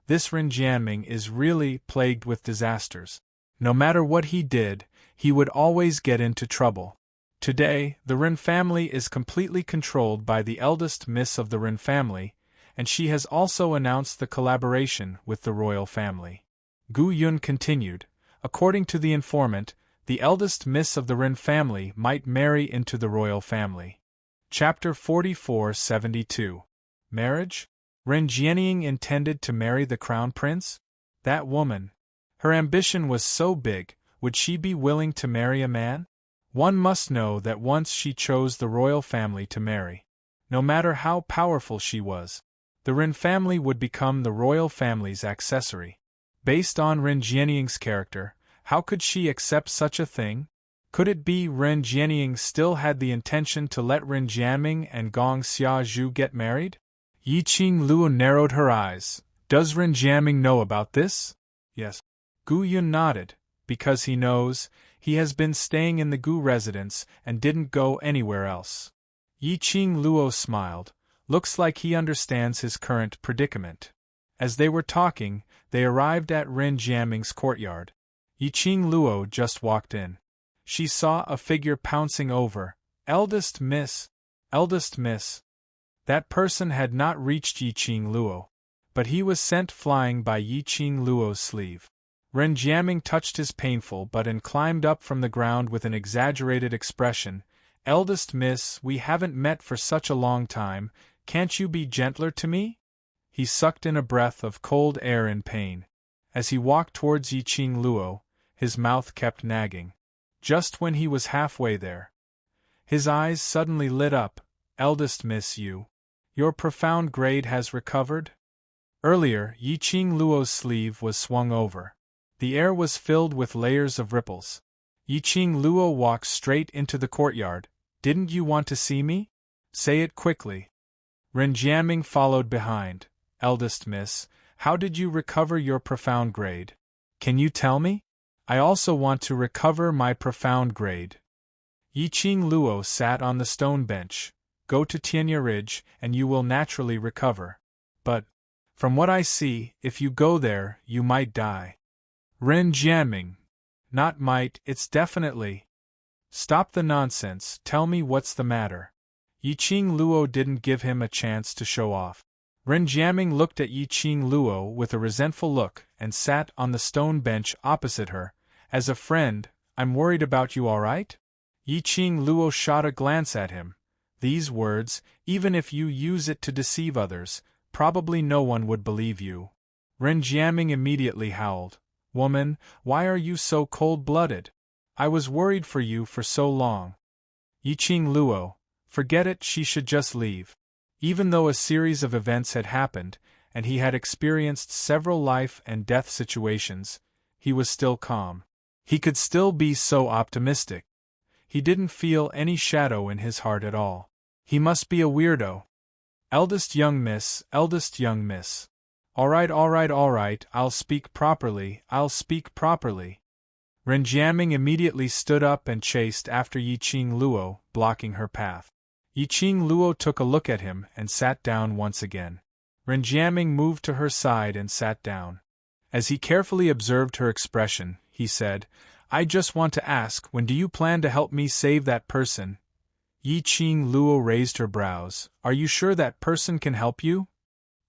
This Ren Jiaming is really plagued with disasters. No matter what he did, he would always get into trouble. Today, the Ren family is completely controlled by the eldest miss of the Ren family, and she has also announced the collaboration with the royal family. Gu Yun continued, according to the informant, the eldest miss of the Ren family might marry into the royal family. Chapter 44-72. Marriage? Ren Jianying intended to marry the crown prince? That woman. Her ambition was so big, would she be willing to marry a man? One must know that once she chose the royal family to marry, no matter how powerful she was, the Ren family would become the royal family's accessory. Based on Ren Jianying's character, how could she accept such a thing? Could it be Ren Jianying still had the intention to let Ren Jiaming and Gong Xiaozhu get married? Yiqing Luo narrowed her eyes. Does Ren Jiaming know about this? Yes. Gu Yun nodded, because he knows. He has been staying in the Gu residence and didn't go anywhere else. Yiqing Luo smiled. Looks like he understands his current predicament. As they were talking, they arrived at Ren Jiaming's courtyard. Yiqing Luo just walked in. She saw a figure pouncing over. Eldest miss. Eldest miss. That person had not reached Yiqing Luo, but he was sent flying by Yiqing Luo's sleeve. Ren Jiaming touched his painful butt and climbed up from the ground with an exaggerated expression. Eldest miss, we haven't met for such a long time, can't you be gentler to me? He sucked in a breath of cold air in pain. As he walked towards Yiqing Luo, his mouth kept nagging. Just when he was halfway there, his eyes suddenly lit up. Eldest miss, your profound grade has recovered? Earlier, Yiqing Luo's sleeve was swung over. The air was filled with layers of ripples. Yiqing Luo walked straight into the courtyard. Didn't you want to see me? Say it quickly. Ren Jiaming followed behind. Eldest miss, how did you recover your profound grade? Can you tell me? I also want to recover my profound grade. Yiqing Luo sat on the stone bench. Go to Tianya Ridge, and you will naturally recover. But, from what I see, if you go there, you might die. Ren Jiaming. Not might, it's definitely. Stop the nonsense, tell me what's the matter. Yiqing Luo didn't give him a chance to show off. Ren Jiaming looked at Yiqing Luo with a resentful look and sat on the stone bench opposite her. As a friend, I'm worried about you, all right? Yiqing Luo shot a glance at him. These words, even if you use it to deceive others, probably no one would believe you. Ren Jiaming immediately howled. Woman, why are you so cold-blooded? I was worried for you for so long. Yiqing Luo, forget it, she should just leave. Even though a series of events had happened, and he had experienced several life and death situations, he was still calm. He could still be so optimistic. He didn't feel any shadow in his heart at all. He must be a weirdo. Eldest young miss, eldest young miss. All right, I'll speak properly, Ren Jiaming immediately stood up and chased after Yiqing Luo, blocking her path. Yiqing Luo took a look at him and sat down once again. Ren Jiaming moved to her side and sat down. As he carefully observed her expression, he said, I just want to ask, when do you plan to help me save that person? Yiqing Luo raised her brows. Are you sure that person can help you?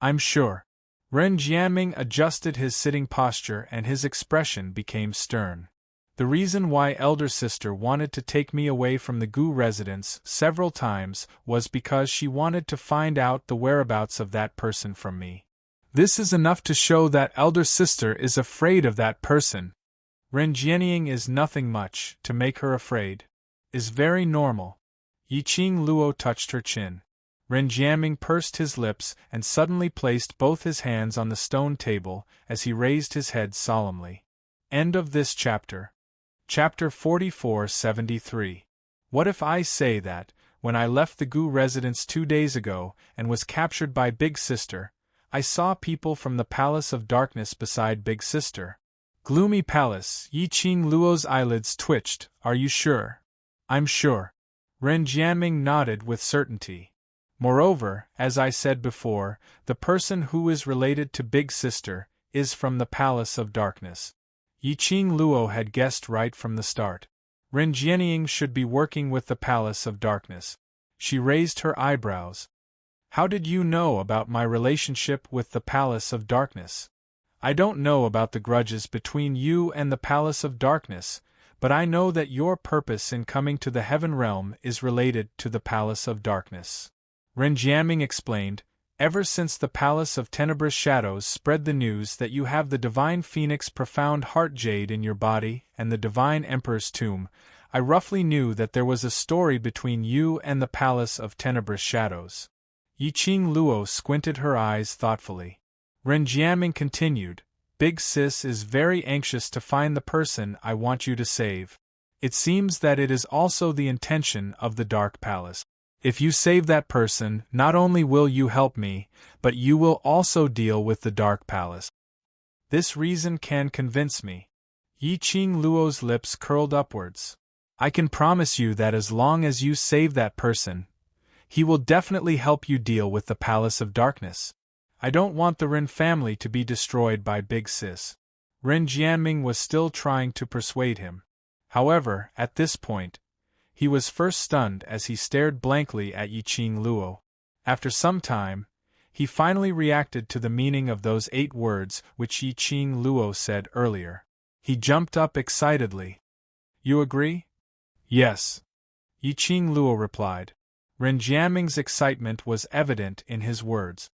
I'm sure. Ren Jiaming adjusted his sitting posture and his expression became stern. The reason why elder sister wanted to take me away from the Gu residence several times was because she wanted to find out the whereabouts of that person from me. This is enough to show that elder sister is afraid of that person. Ren Jiaming is nothing much to make her afraid. Is very normal. Yiqing Luo touched her chin. Ren Jiaming pursed his lips and suddenly placed both his hands on the stone table as he raised his head solemnly. End of this chapter. Chapter 44-73. What if I say that, when I left the Gu residence 2 days ago and was captured by Big Sister, I saw people from the Palace of Darkness beside Big Sister? Gloomy Palace. Yiqing Luo's eyelids twitched. Are you sure? I'm sure. Ren Jiaming nodded with certainty. Moreover, as I said before, the person who is related to Big Sister is from the Palace of Darkness. Yiqing Luo had guessed right from the start. Ren Jiaming should be working with the Palace of Darkness. She raised her eyebrows. How did you know about my relationship with the Palace of Darkness? I don't know about the grudges between you and the Palace of Darkness, but I know that your purpose in coming to the Heaven Realm is related to the Palace of Darkness. Ren Jiaming explained, ever since the Palace of Tenebrous Shadows spread the news that you have the Divine Phoenix Profound Heart Jade in your body and the Divine Emperor's Tomb, I roughly knew that there was a story between you and the Palace of Tenebrous Shadows. Yiqing Luo squinted her eyes thoughtfully. Ren Jiaming continued, Big Sis is very anxious to find the person I want you to save. It seems that it is also the intention of the Dark Palace. If you save that person, not only will you help me, but you will also deal with the Dark Palace. This reason can convince me. Yiqing Luo's lips curled upwards. I can promise you that as long as you save that person, he will definitely help you deal with the Palace of Darkness. I don't want the Ren family to be destroyed by Big Sis. Ren Jiaming was still trying to persuade him. However, at this point, he was first stunned as he stared blankly at Yiqing Luo. After some time, he finally reacted to the meaning of those 8 words which Yiqing Luo said earlier. He jumped up excitedly. You agree? Yes. Yiqing Luo replied. Ren Jiaming's excitement was evident in his words.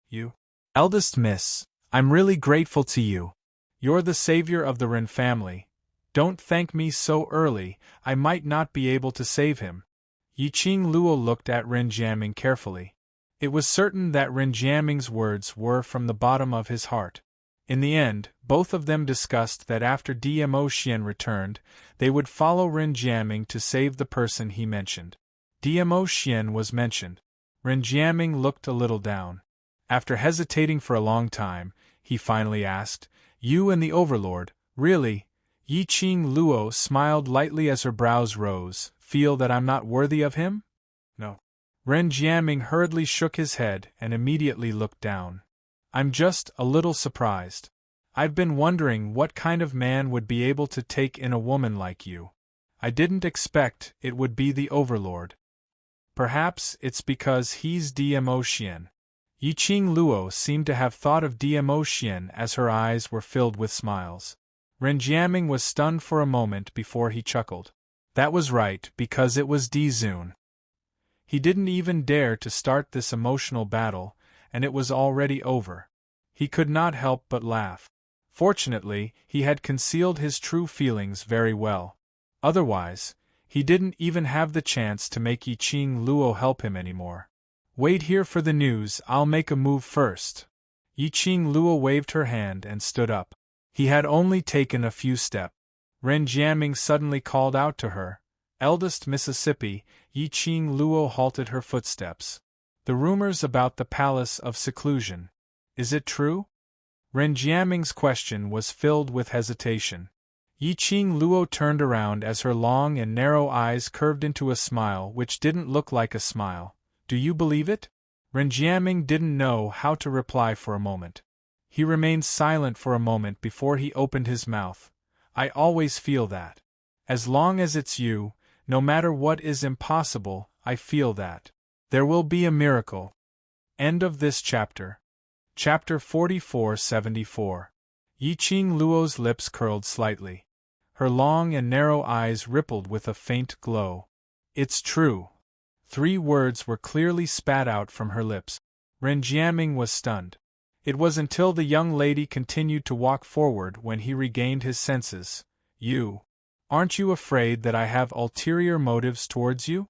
You? Eldest miss, I'm really grateful to you. You're the savior of the Ren family. Don't thank me so early, I might not be able to save him. Yiqing Luo looked at Ren Jiaming carefully. It was certain that Ren Jiaming's words were from the bottom of his heart. In the end, both of them discussed that after Dmo Xian returned, they would follow Ren Jiaming to save the person he mentioned. Dmo Xian was mentioned. Ren Jiaming looked a little down. After hesitating for a long time, he finally asked, You and the Overlord, really? Yiqing Luo smiled lightly as her brows rose. Feel that I'm not worthy of him? No. Ren Jiaming hurriedly shook his head and immediately looked down. I'm just a little surprised. I've been wondering what kind of man would be able to take in a woman like you. I didn't expect it would be the Overlord. Perhaps it's because he's Dmo Xian. Yiqing Luo seemed to have thought of Dmo Xian as her eyes were filled with smiles. Ren Jiaming was stunned for a moment before he chuckled. That was right, because it was Di Zun. He didn't even dare to start this emotional battle, and it was already over. He could not help but laugh. Fortunately, he had concealed his true feelings very well. Otherwise, he didn't even have the chance to make Yiqing Luo help him anymore. Wait here for the news, I'll make a move first. Yiqing Luo waved her hand and stood up. He had only taken a few steps. Ren Jianming suddenly called out to her, "Eldest Mississippi." Yiqing Luo halted her footsteps. "The rumors about the Palace of Seclusion. Is it true?" Ren Jianming's question was filled with hesitation. Yiqing Luo turned around as her long and narrow eyes curved into a smile which didn't look like a smile. "Do you believe it?" Ren Jianming didn't know how to reply for a moment. He remained silent for a moment before he opened his mouth. "I always feel that. As long as it's you, no matter what is impossible, I feel that. There will be a miracle." End of this chapter. Chapter 44-74. Yiqing Luo's lips curled slightly. Her long and narrow eyes rippled with a faint glow. "It's true." 3 words were clearly spat out from her lips. Ren Jianming was stunned. It was until the young lady continued to walk forward when he regained his senses. Aren't you afraid that I have ulterior motives towards you?"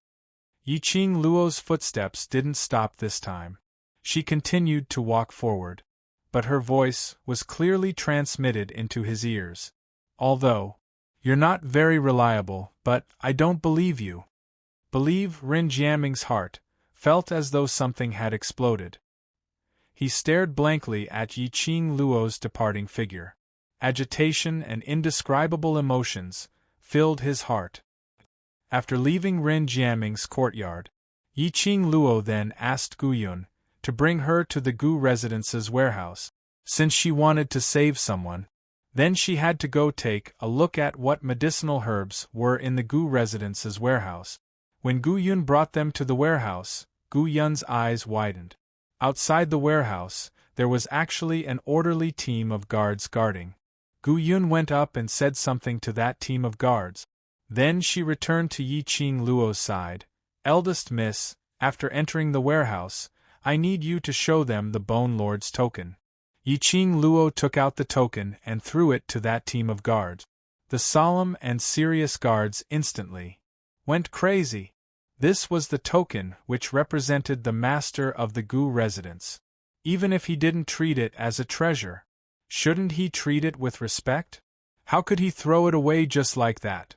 Yiqing Luo's footsteps didn't stop this time. She continued to walk forward. But her voice was clearly transmitted into his ears. "Although you're not very reliable, but I don't believe you." Believe? Ren Jianming's heart felt as though something had exploded. He stared blankly at Yiqing Luo's departing figure. Agitation and indescribable emotions filled his heart. After leaving Ren Jianming's courtyard, Yiqing Luo then asked Gu Yun to bring her to the Gu residence's warehouse, since she wanted to save someone. Then she had to go take a look at what medicinal herbs were in the Gu residence's warehouse. When Gu Yun brought them to the warehouse, Gu Yun's eyes widened. Outside the warehouse, there was actually an orderly team of guards guarding. Gu Yun went up and said something to that team of guards. Then she returned to Yiqing Luo's side. "Eldest miss, after entering the warehouse, I need you to show them the Bone Lord's token." Yiqing Luo took out the token and threw it to that team of guards. The solemn and serious guards instantly went crazy. This was the token which represented the master of the Gu residence. Even if he didn't treat it as a treasure, shouldn't he treat it with respect? How could he throw it away just like that?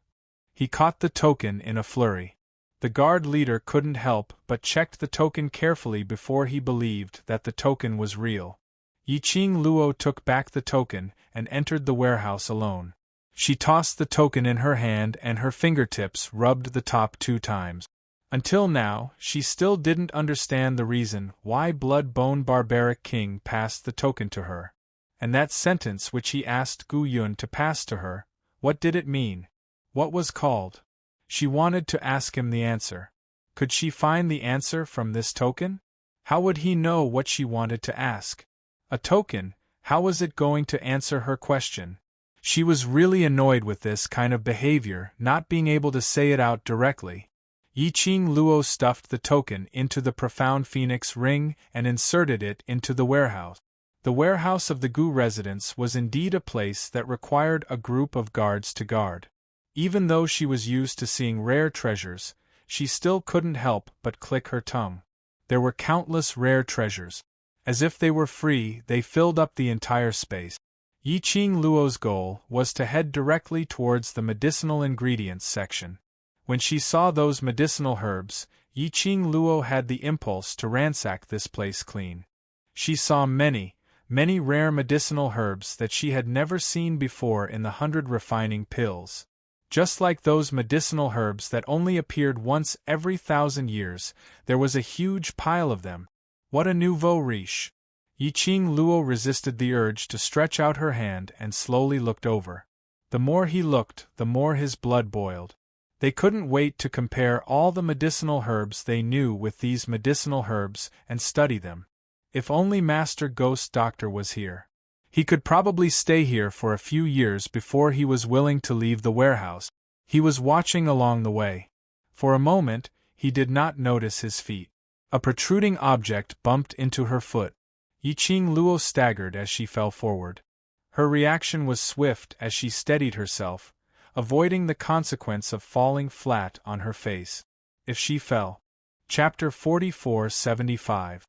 He caught the token in a flurry. The guard leader couldn't help but checked the token carefully before he believed that the token was real. Yiqing Luo took back the token and entered the warehouse alone. She tossed the token in her hand and her fingertips rubbed the top 2 times. Until now, she still didn't understand the reason why Blood-Bone Barbaric King passed the token to her. And that sentence which he asked Gu Yun to pass to her, what did it mean? What was called? She wanted to ask him the answer. Could she find the answer from this token? How would he know what she wanted to ask? A token, how was it going to answer her question? She was really annoyed with this kind of behavior, not being able to say it out directly. Yiqing Luo stuffed the token into the profound phoenix ring and inserted it into the warehouse. The warehouse of the Gu residence was indeed a place that required a group of guards to guard. Even though she was used to seeing rare treasures, she still couldn't help but click her tongue. There were countless rare treasures. As if they were free, they filled up the entire space. Yiqing Luo's goal was to head directly towards the medicinal ingredients section. When she saw those medicinal herbs, Yiqing Luo had the impulse to ransack this place clean. She saw many rare medicinal herbs that she had never seen before in the 100 refining pills. Just like those medicinal herbs that only appeared once every 1,000 years, there was a huge pile of them. What a nouveau riche! Yiqing Luo resisted the urge to stretch out her hand and slowly looked over. The more he looked, the more his blood boiled. They couldn't wait to compare all the medicinal herbs they knew with these medicinal herbs and study them. If only Master Ghost Doctor was here. He could probably stay here for a few years before he was willing to leave the warehouse. He was watching along the way. For a moment, he did not notice his feet. A protruding object bumped into her foot. Yiqing Luo staggered as she fell forward. Her reaction was swift as she steadied herself, avoiding the consequence of falling flat on her face. If she fell, Chapter 44-75.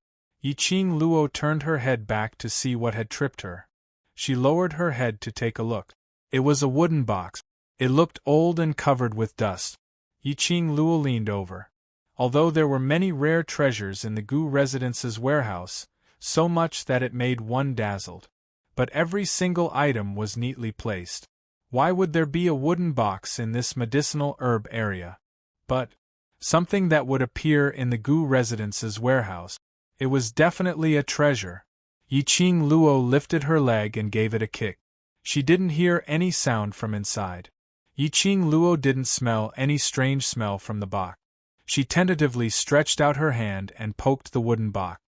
Yiqing Luo turned her head back to see what had tripped her. She lowered her head to take a look. It was a wooden box. It looked old and covered with dust. Yiqing Luo leaned over. Although there were many rare treasures in the Gu residence's warehouse, so much that it made one dazzled. But every single item was neatly placed. Why would there be a wooden box in this medicinal herb area? But something that would appear in the Gu residence's warehouse. It was definitely a treasure. Yiqing Luo lifted her leg and gave it a kick. She didn't hear any sound from inside. Yiqing Luo didn't smell any strange smell from the box. She tentatively stretched out her hand and poked the wooden box.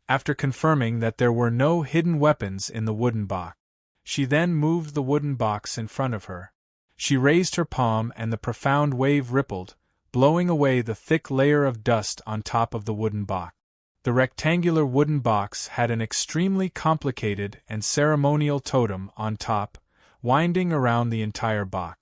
After confirming that there were no hidden weapons in the wooden box, she then moved the wooden box in front of her. She raised her palm and the profound wave rippled, blowing away the thick layer of dust on top of the wooden box. The rectangular wooden box had an extremely complicated and ceremonial totem on top, winding around the entire box.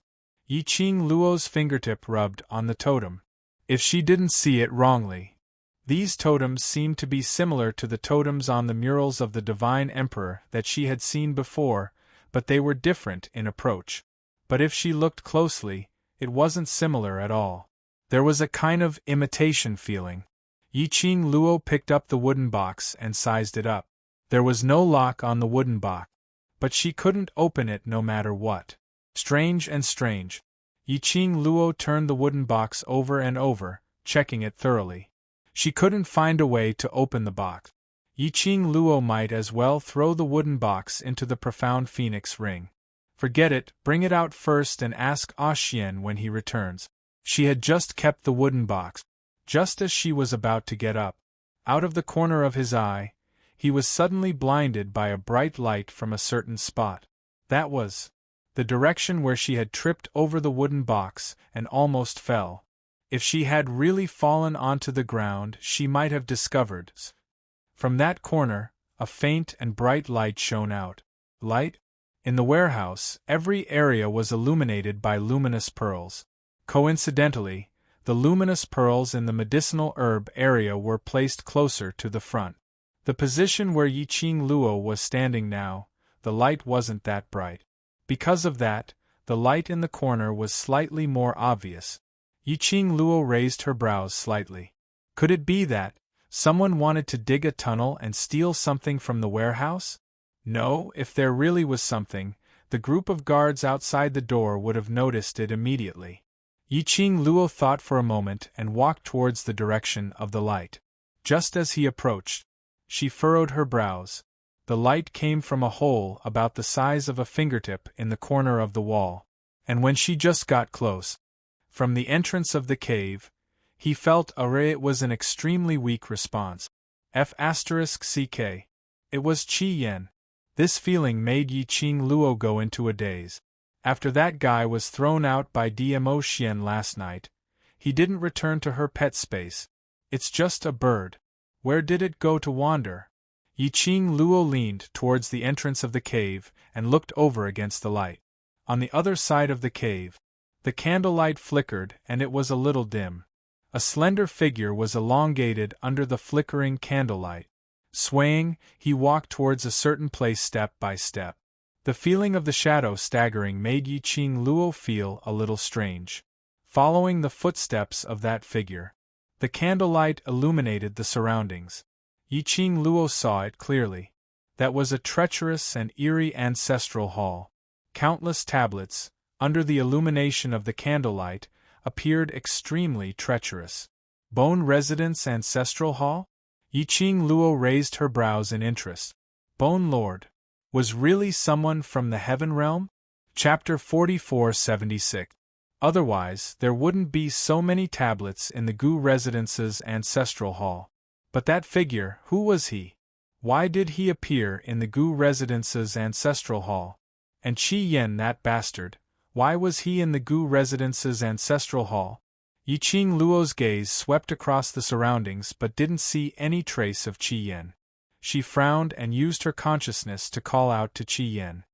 Yiqing Luo's fingertip rubbed on the totem. If she didn't see it wrongly, these totems seemed to be similar to the totems on the murals of the Divine Emperor that she had seen before, but they were different in approach. But if she looked closely, it wasn't similar at all. There was a kind of imitation feeling. Yiqing Luo picked up the wooden box and sized it up. There was no lock on the wooden box, but she couldn't open it no matter what. Strange and strange. Yiqing Luo turned the wooden box over and over, checking it thoroughly. She couldn't find a way to open the box. Yiqing Luo might as well throw the wooden box into the profound phoenix ring. Forget it, bring it out first and ask Xian when he returns. She had just kept the wooden box. Just as she was about to get up, out of the corner of his eye, he was suddenly blinded by a bright light from a certain spot. That was the direction where she had tripped over the wooden box and almost fell. If she had really fallen onto the ground, she might have discovered. From that corner, a faint and bright light shone out. Light? In the warehouse, every area was illuminated by luminous pearls. Coincidentally, the luminous pearls in the medicinal herb area were placed closer to the front. The position where Yiqing Luo was standing now, the light wasn't that bright. Because of that, the light in the corner was slightly more obvious. Yiqing Luo raised her brows slightly. Could it be that someone wanted to dig a tunnel and steal something from the warehouse? No, if there really was something, the group of guards outside the door would have noticed it immediately. Yiqing Luo thought for a moment and walked towards the direction of the light. Just as he approached, she furrowed her brows. The light came from a hole about the size of a fingertip in the corner of the wall, and when she just got close, from the entrance of the cave, he felt it was an extremely weak response. F***ck. It was Qi Yan. This feeling made Yiqing Luo go into a daze. After that guy was thrown out by Dmo Xian last night, he didn't return to her pet space. It's just a bird. Where did it go to wander? Yiqing Luo leaned towards the entrance of the cave and looked over against the light. On the other side of the cave, the candlelight flickered and it was a little dim. A slender figure was elongated under the flickering candlelight. Swaying, he walked towards a certain place step by step. The feeling of the shadow staggering made Yiqing Luo feel a little strange. Following the footsteps of that figure, the candlelight illuminated the surroundings. Yiqing Luo saw it clearly. That was a treacherous and eerie ancestral hall. Countless tablets, under the illumination of the candlelight, appeared extremely treacherous. Bone Residence Ancestral Hall? Yiqing Luo raised her brows in interest. Bone Lord. Was really someone from the Heaven Realm? Chapter 44-76. Otherwise, there wouldn't be so many tablets in the Gu Residence's Ancestral Hall. But that figure, who was he? Why did he appear in the Gu Residence's Ancestral Hall? And Qi Yan, that bastard, why was he in the Gu Residence's Ancestral Hall? Yiqing Luo's gaze swept across the surroundings but didn't see any trace of Qi Yan. She frowned and used her consciousness to call out to Qi Yan.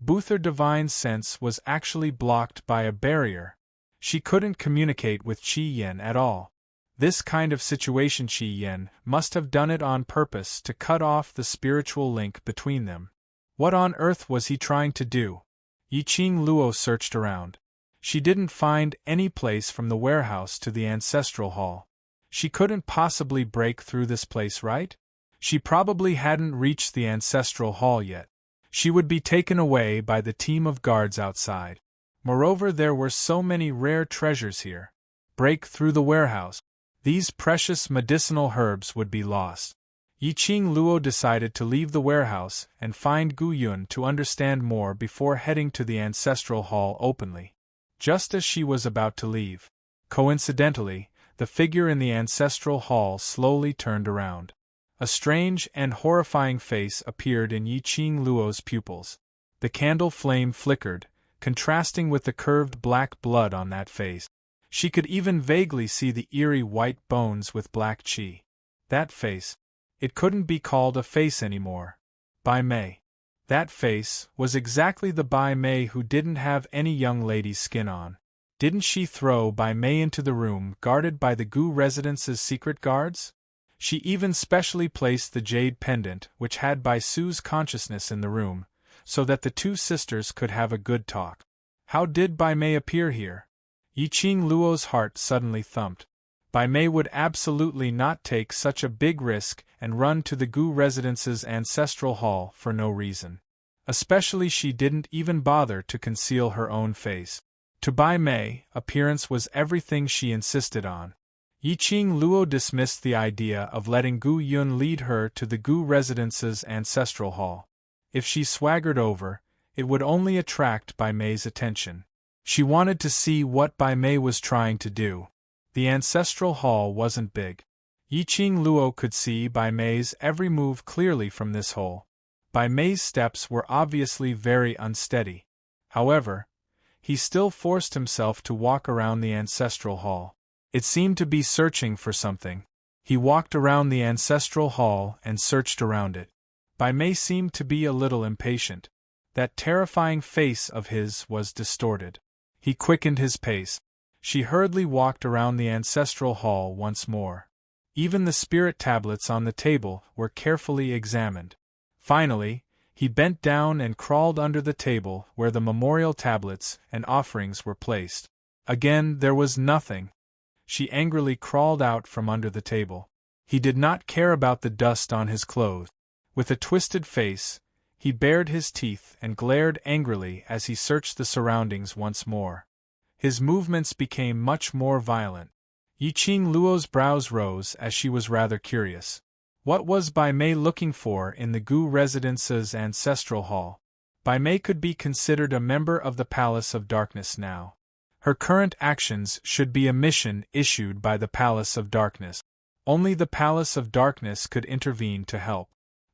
Her divine sense was actually blocked by a barrier. She couldn't communicate with Qi Yan at all. This kind of situation Qi Yen must have done it on purpose to cut off the spiritual link between them. What on earth was he trying to do? Yiqing Luo searched around. She didn't find any place from the warehouse to the ancestral hall. She couldn't possibly break through this place, right? She probably hadn't reached the ancestral hall yet. She would be taken away by the team of guards outside. Moreover, there were so many rare treasures here. Break through the warehouse. These precious medicinal herbs would be lost. Yiqing Luo decided to leave the warehouse and find Gu Yun to understand more before heading to the ancestral hall openly. Just as she was about to leave, coincidentally, the figure in the ancestral hall slowly turned around. A strange and horrifying face appeared in Yiqing Luo's pupils. The candle flame flickered, contrasting with the curved black blood on that face. She could even vaguely see the eerie white bones with black qi. That face. It couldn't be called a face anymore. Bai Mei. That face was exactly the Bai Mei who didn't have any young lady's skin on. Didn't she throw Bai Mei into the room guarded by the Gu residence's secret guards? She even specially placed the jade pendant which had Bai Su's consciousness in the room, so that the two sisters could have a good talk. How did Bai Mei appear here? Yiqing Luo's heart suddenly thumped. Bai Mei would absolutely not take such a big risk and run to the Gu residence's ancestral hall for no reason. Especially she didn't even bother to conceal her own face. To Bai Mei, appearance was everything she insisted on. Yiqing Luo dismissed the idea of letting Gu Yun lead her to the Gu residence's ancestral hall. If she swaggered over, it would only attract Bai Mei's attention. She wanted to see what Bai Mei was trying to do. The ancestral hall wasn't big. Yiqing Luo could see Bai Mei's every move clearly from this hole. Bai Mei's steps were obviously very unsteady. However, he still forced himself to walk around the ancestral hall. It seemed to be searching for something. He walked around the ancestral hall and searched around it. Bai Mei seemed to be a little impatient. That terrifying face of his was distorted. He quickened his pace. She hurriedly walked around the ancestral hall once more. Even the spirit tablets on the table were carefully examined. Finally, he bent down and crawled under the table where the memorial tablets and offerings were placed. Again there was nothing. She angrily crawled out from under the table. He did not care about the dust on his clothes. With a twisted face, he bared his teeth and glared angrily as he searched the surroundings once more. His movements became much more violent. Yiqing Luo's brows rose as she was rather curious. What was Bai Mei looking for in the Gu residence's ancestral hall? Bai Mei could be considered a member of the Palace of Darkness now. Her current actions should be a mission issued by the Palace of Darkness. Only the Palace of Darkness could intervene to help.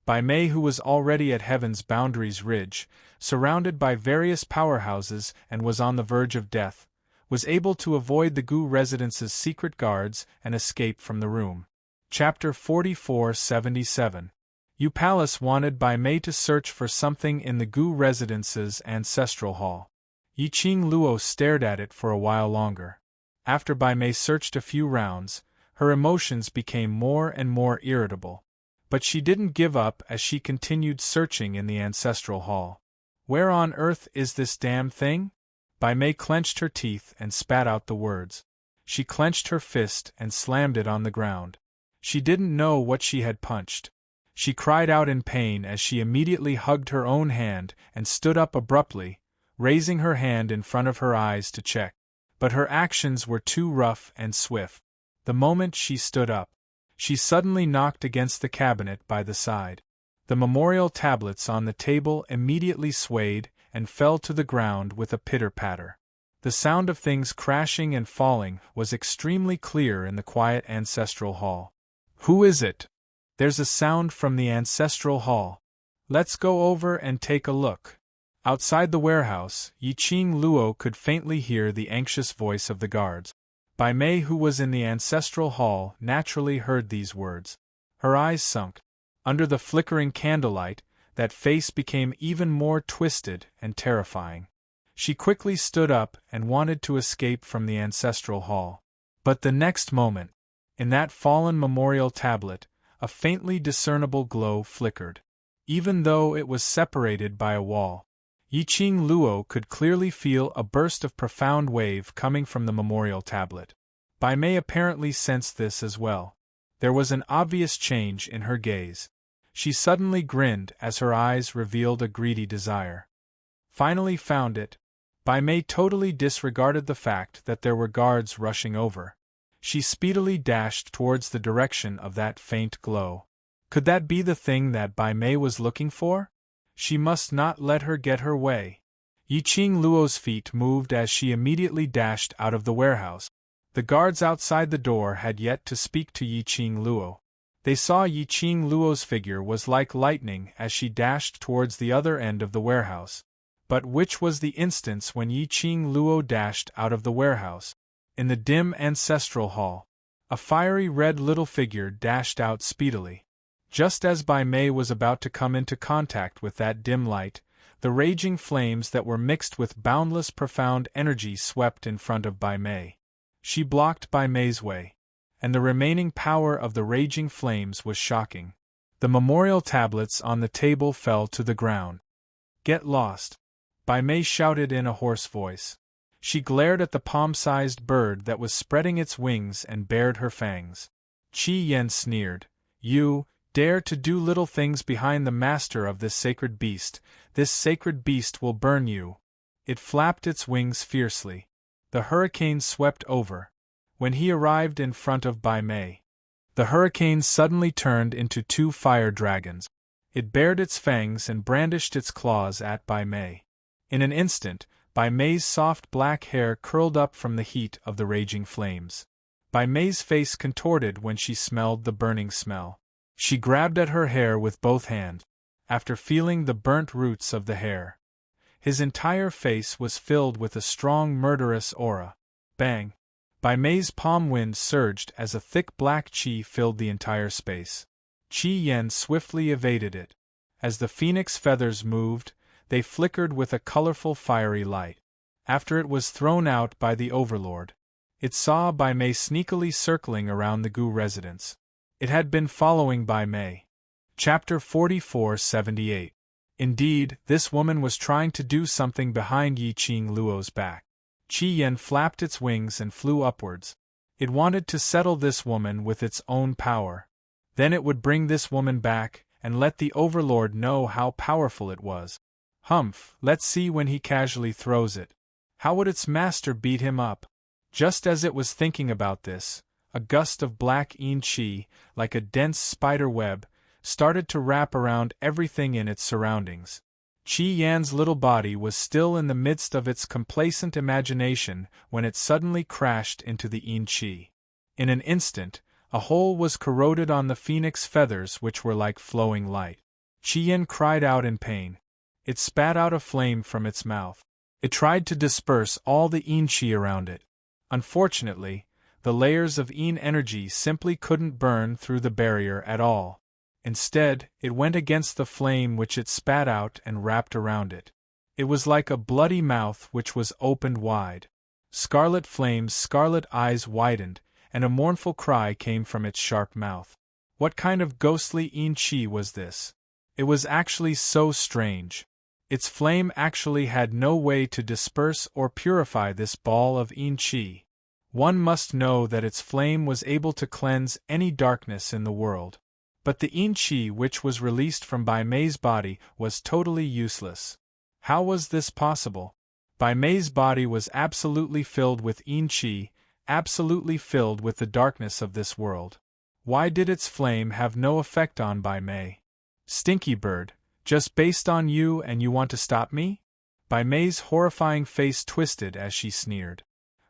Bai Mei, who was already at Heaven's Boundaries Ridge, surrounded by various powerhouses and was on the verge of death, was able to avoid the Gu residence's secret guards and escape from the room. Chapter 4477. Yu Palace wanted Bai Mei to search for something in the Gu residence's ancestral hall. Yiqing Luo stared at it for a while longer. After Bai Mei searched a few rounds, her emotions became more and more irritable. But she didn't give up as she continued searching in the ancestral hall. Where on earth is this damn thing? Bai Mei clenched her teeth and spat out the words. She clenched her fist and slammed it on the ground. She didn't know what she had punched. She cried out in pain as she immediately hugged her own hand and stood up abruptly, raising her hand in front of her eyes to check. But her actions were too rough and swift. The moment she stood up, she suddenly knocked against the cabinet by the side. The memorial tablets on the table immediately swayed and fell to the ground with a pitter-patter. The sound of things crashing and falling was extremely clear in the quiet ancestral hall. Who is it? There's a sound from the ancestral hall. Let's go over and take a look. Outside the warehouse, Yiqing Luo could faintly hear the anxious voice of the guards. Bai Mei, who was in the ancestral hall, naturally heard these words. Her eyes sunk. Under the flickering candlelight, that face became even more twisted and terrifying. She quickly stood up and wanted to escape from the ancestral hall. But the next moment, In that fallen memorial tablet, a faintly discernible glow flickered. Even though it was separated by a wall, Yiqing Luo could clearly feel a burst of profound wave coming from the memorial tablet. Bai Mei apparently sensed this as well. There was an obvious change in her gaze. She suddenly grinned as her eyes revealed a greedy desire. Finally found it. Bai Mei totally disregarded the fact that there were guards rushing over. She speedily dashed towards the direction of that faint glow. Could that be the thing that Bai Mei was looking for? She must not let her get her way. Yiqing Luo's feet moved as she immediately dashed out of the warehouse. The guards outside the door had yet to speak to Yiqing Luo. They saw Yiqing Luo's figure was like lightning as she dashed towards the other end of the warehouse. But which was the instance when Yiqing Luo dashed out of the warehouse? In the dim ancestral hall, a fiery red little figure dashed out speedily. Just as Bai Mei was about to come into contact with that dim light, the raging flames that were mixed with boundless profound energy swept in front of Bai Mei. She blocked Bai Mei's way, and the remaining power of the raging flames was shocking. The memorial tablets on the table fell to the ground. "Get lost!" Bai Mei shouted in a hoarse voice. She glared at the palm-sized bird that was spreading its wings and bared her fangs. Qi Yan sneered. "You dare to do little things behind the master of this sacred beast. This sacred beast will burn you." It flapped its wings fiercely. The hurricane swept over. When he arrived in front of Bai Mei, the hurricane suddenly turned into two fire dragons. It bared its fangs and brandished its claws at Bai Mei. In an instant, Bai Mei's soft black hair curled up from the heat of the raging flames. Bai Mei's face contorted when she smelled the burning smell. She grabbed at her hair with both hands. After feeling the burnt roots of the hair, his entire face was filled with a strong murderous aura. Bang! Bai Mei's palm wind surged as a thick black qi filled the entire space. Qi Yan swiftly evaded it. As the phoenix feathers moved, they flickered with a colorful fiery light. After it was thrown out by the Overlord, it saw Bai Mei sneakily circling around the Gu residence. It had been following Bai Mei. Chapter 4478. Indeed, this woman was trying to do something behind Yiqing Luo's back. Qi Yan flapped its wings and flew upwards. It wanted to settle this woman with its own power. Then it would bring this woman back, and let the Overlord know how powerful it was. Humph, let's see when he casually throws it. How would its master beat him up? Just as it was thinking about this, a gust of black yin qi, like a dense spider web, started to wrap around everything in its surroundings. Qi Yan's little body was still in the midst of its complacent imagination when it suddenly crashed into the yin qi. In an instant, a hole was corroded on the phoenix feathers which were like flowing light. Qi Yan cried out in pain. It spat out a flame from its mouth. It tried to disperse all the yin qi around it. Unfortunately, the layers of yin energy simply couldn't burn through the barrier at all. Instead, it went against the flame which it spat out and wrapped around it. It was like a bloody mouth which was opened wide. Scarlet flames, scarlet eyes widened, and a mournful cry came from its sharp mouth. What kind of ghostly yin qi was this? It was actually so strange. Its flame actually had no way to disperse or purify this ball of yin qi. One must know that its flame was able to cleanse any darkness in the world. But the yin qi which was released from Bai Mei's body was totally useless. How was this possible? Bai Mei's body was absolutely filled with yin qi, absolutely filled with the darkness of this world. Why did its flame have no effect on Bai Mei? Stinky bird, just based on you and you want to stop me? Bai Mei's horrifying face twisted as she sneered.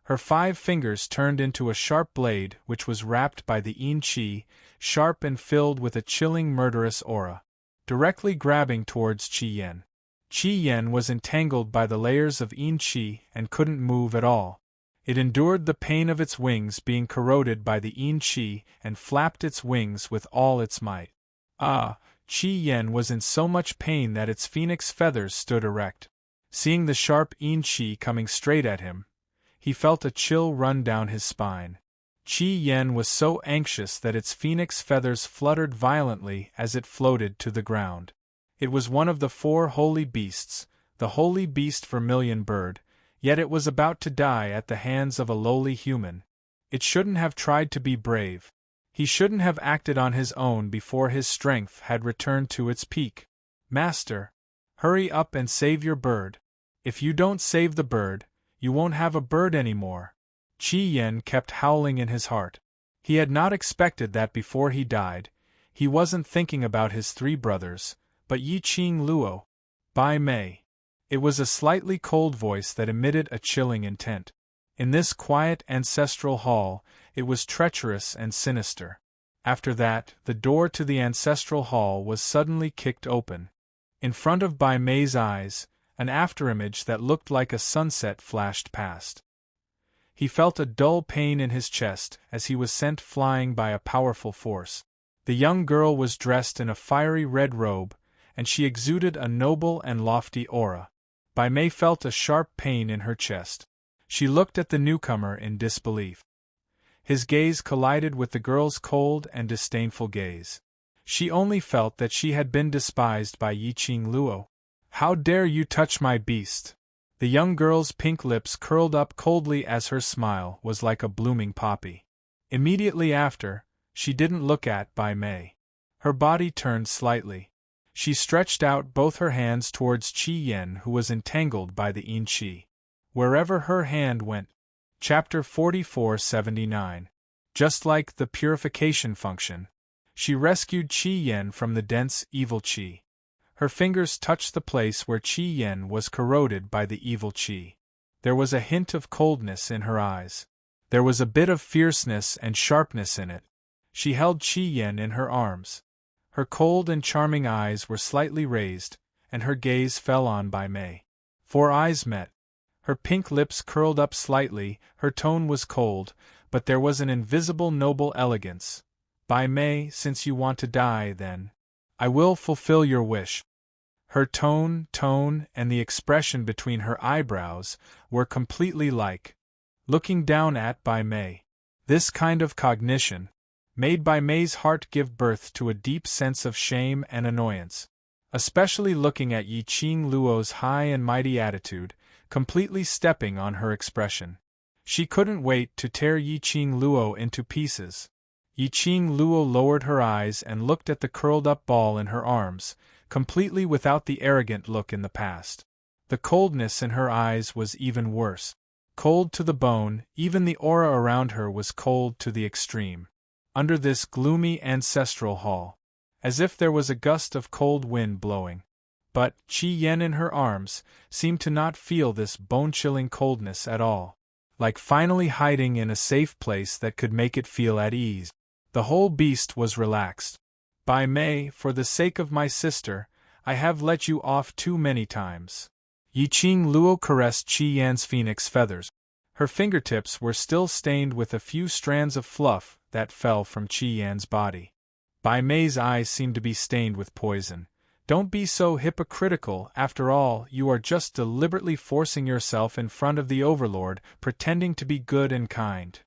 Her 5 fingers turned into a sharp blade which was wrapped by the yin qi, sharp and filled with a chilling murderous aura. Directly grabbing towards Qi Yan. Qi Yan was entangled by the layers of yin qi and couldn't move at all. It endured the pain of its wings being corroded by the yin qi and flapped its wings with all its might. Qi Yan was in so much pain that its phoenix feathers stood erect. Seeing the sharp yin qi coming straight at him, he felt a chill run down his spine. Qi Yen was so anxious that its phoenix feathers fluttered violently as it floated to the ground. It was one of the 4 holy beasts, the holy beast vermilion bird, yet it was about to die at the hands of a lowly human. It shouldn't have tried to be brave. He shouldn't have acted on his own before his strength had returned to its peak. Master, hurry up and save your bird. If you don't save the bird, you won't have a bird anymore. Qi Yen kept howling in his heart. He had not expected that before he died. He wasn't thinking about his 3 brothers, but Yi Qing Luo. Bai Mei. It was a slightly cold voice that emitted a chilling intent. In this quiet ancestral hall, it was treacherous and sinister. After that, the door to the ancestral hall was suddenly kicked open. In front of Bai Mei's eyes, an afterimage that looked like a sunset flashed past. He felt a dull pain in his chest as he was sent flying by a powerful force. The young girl was dressed in a fiery red robe, and she exuded a noble and lofty aura. Bai Mei felt a sharp pain in her chest. She looked at the newcomer in disbelief. His gaze collided with the girl's cold and disdainful gaze. She only felt that she had been despised by Yi Qing Luo. "How dare you touch my beast?" The young girl's pink lips curled up coldly as her smile was like a blooming poppy. Immediately after, she didn't look at Bai Mei. Her body turned slightly. She stretched out both her hands towards Qi Yen, who was entangled by the yin qi. Wherever her hand went. Chapter 4479. Just like the purification function, she rescued Qi Yen from the dense evil qi. Her fingers touched the place where Qi Yen was corroded by the evil qi. There was a hint of coldness in her eyes. There was a bit of fierceness and sharpness in it. She held Qi Yen in her arms. Her cold and charming eyes were slightly raised, and her gaze fell on Bai Mei. 4 eyes met. Her pink lips curled up slightly, her tone was cold, but there was an invisible noble elegance. "Bai Mei, since you want to die, then, I will fulfill your wish." Her tone, and the expression between her eyebrows were completely like. Looking down at Bai Mei. This kind of cognition made Bai Mei's heart give birth to a deep sense of shame and annoyance. Especially looking at Yi Qing Luo's high and mighty attitude, completely stepping on her expression. She couldn't wait to tear Yi Qing Luo into pieces. Yi Qing Luo lowered her eyes and looked at the curled-up ball in her arms, completely without the arrogant look in the past. The coldness in her eyes was even worse. Cold to the bone, even the aura around her was cold to the extreme. Under this gloomy ancestral hall, as if there was a gust of cold wind blowing. But Qi Yen in her arms seemed to not feel this bone-chilling coldness at all, like finally hiding in a safe place that could make it feel at ease. The whole beast was relaxed. "Bai Mei, for the sake of my sister, I have let you off too many times." Yi Qing Luo caressed Qi Yan's phoenix feathers. Her fingertips were still stained with a few strands of fluff that fell from Qi Yan's body. Bai Mei's eyes seemed to be stained with poison. "Don't be so hypocritical, after all, you are just deliberately forcing yourself in front of the Overlord, pretending to be good and kind."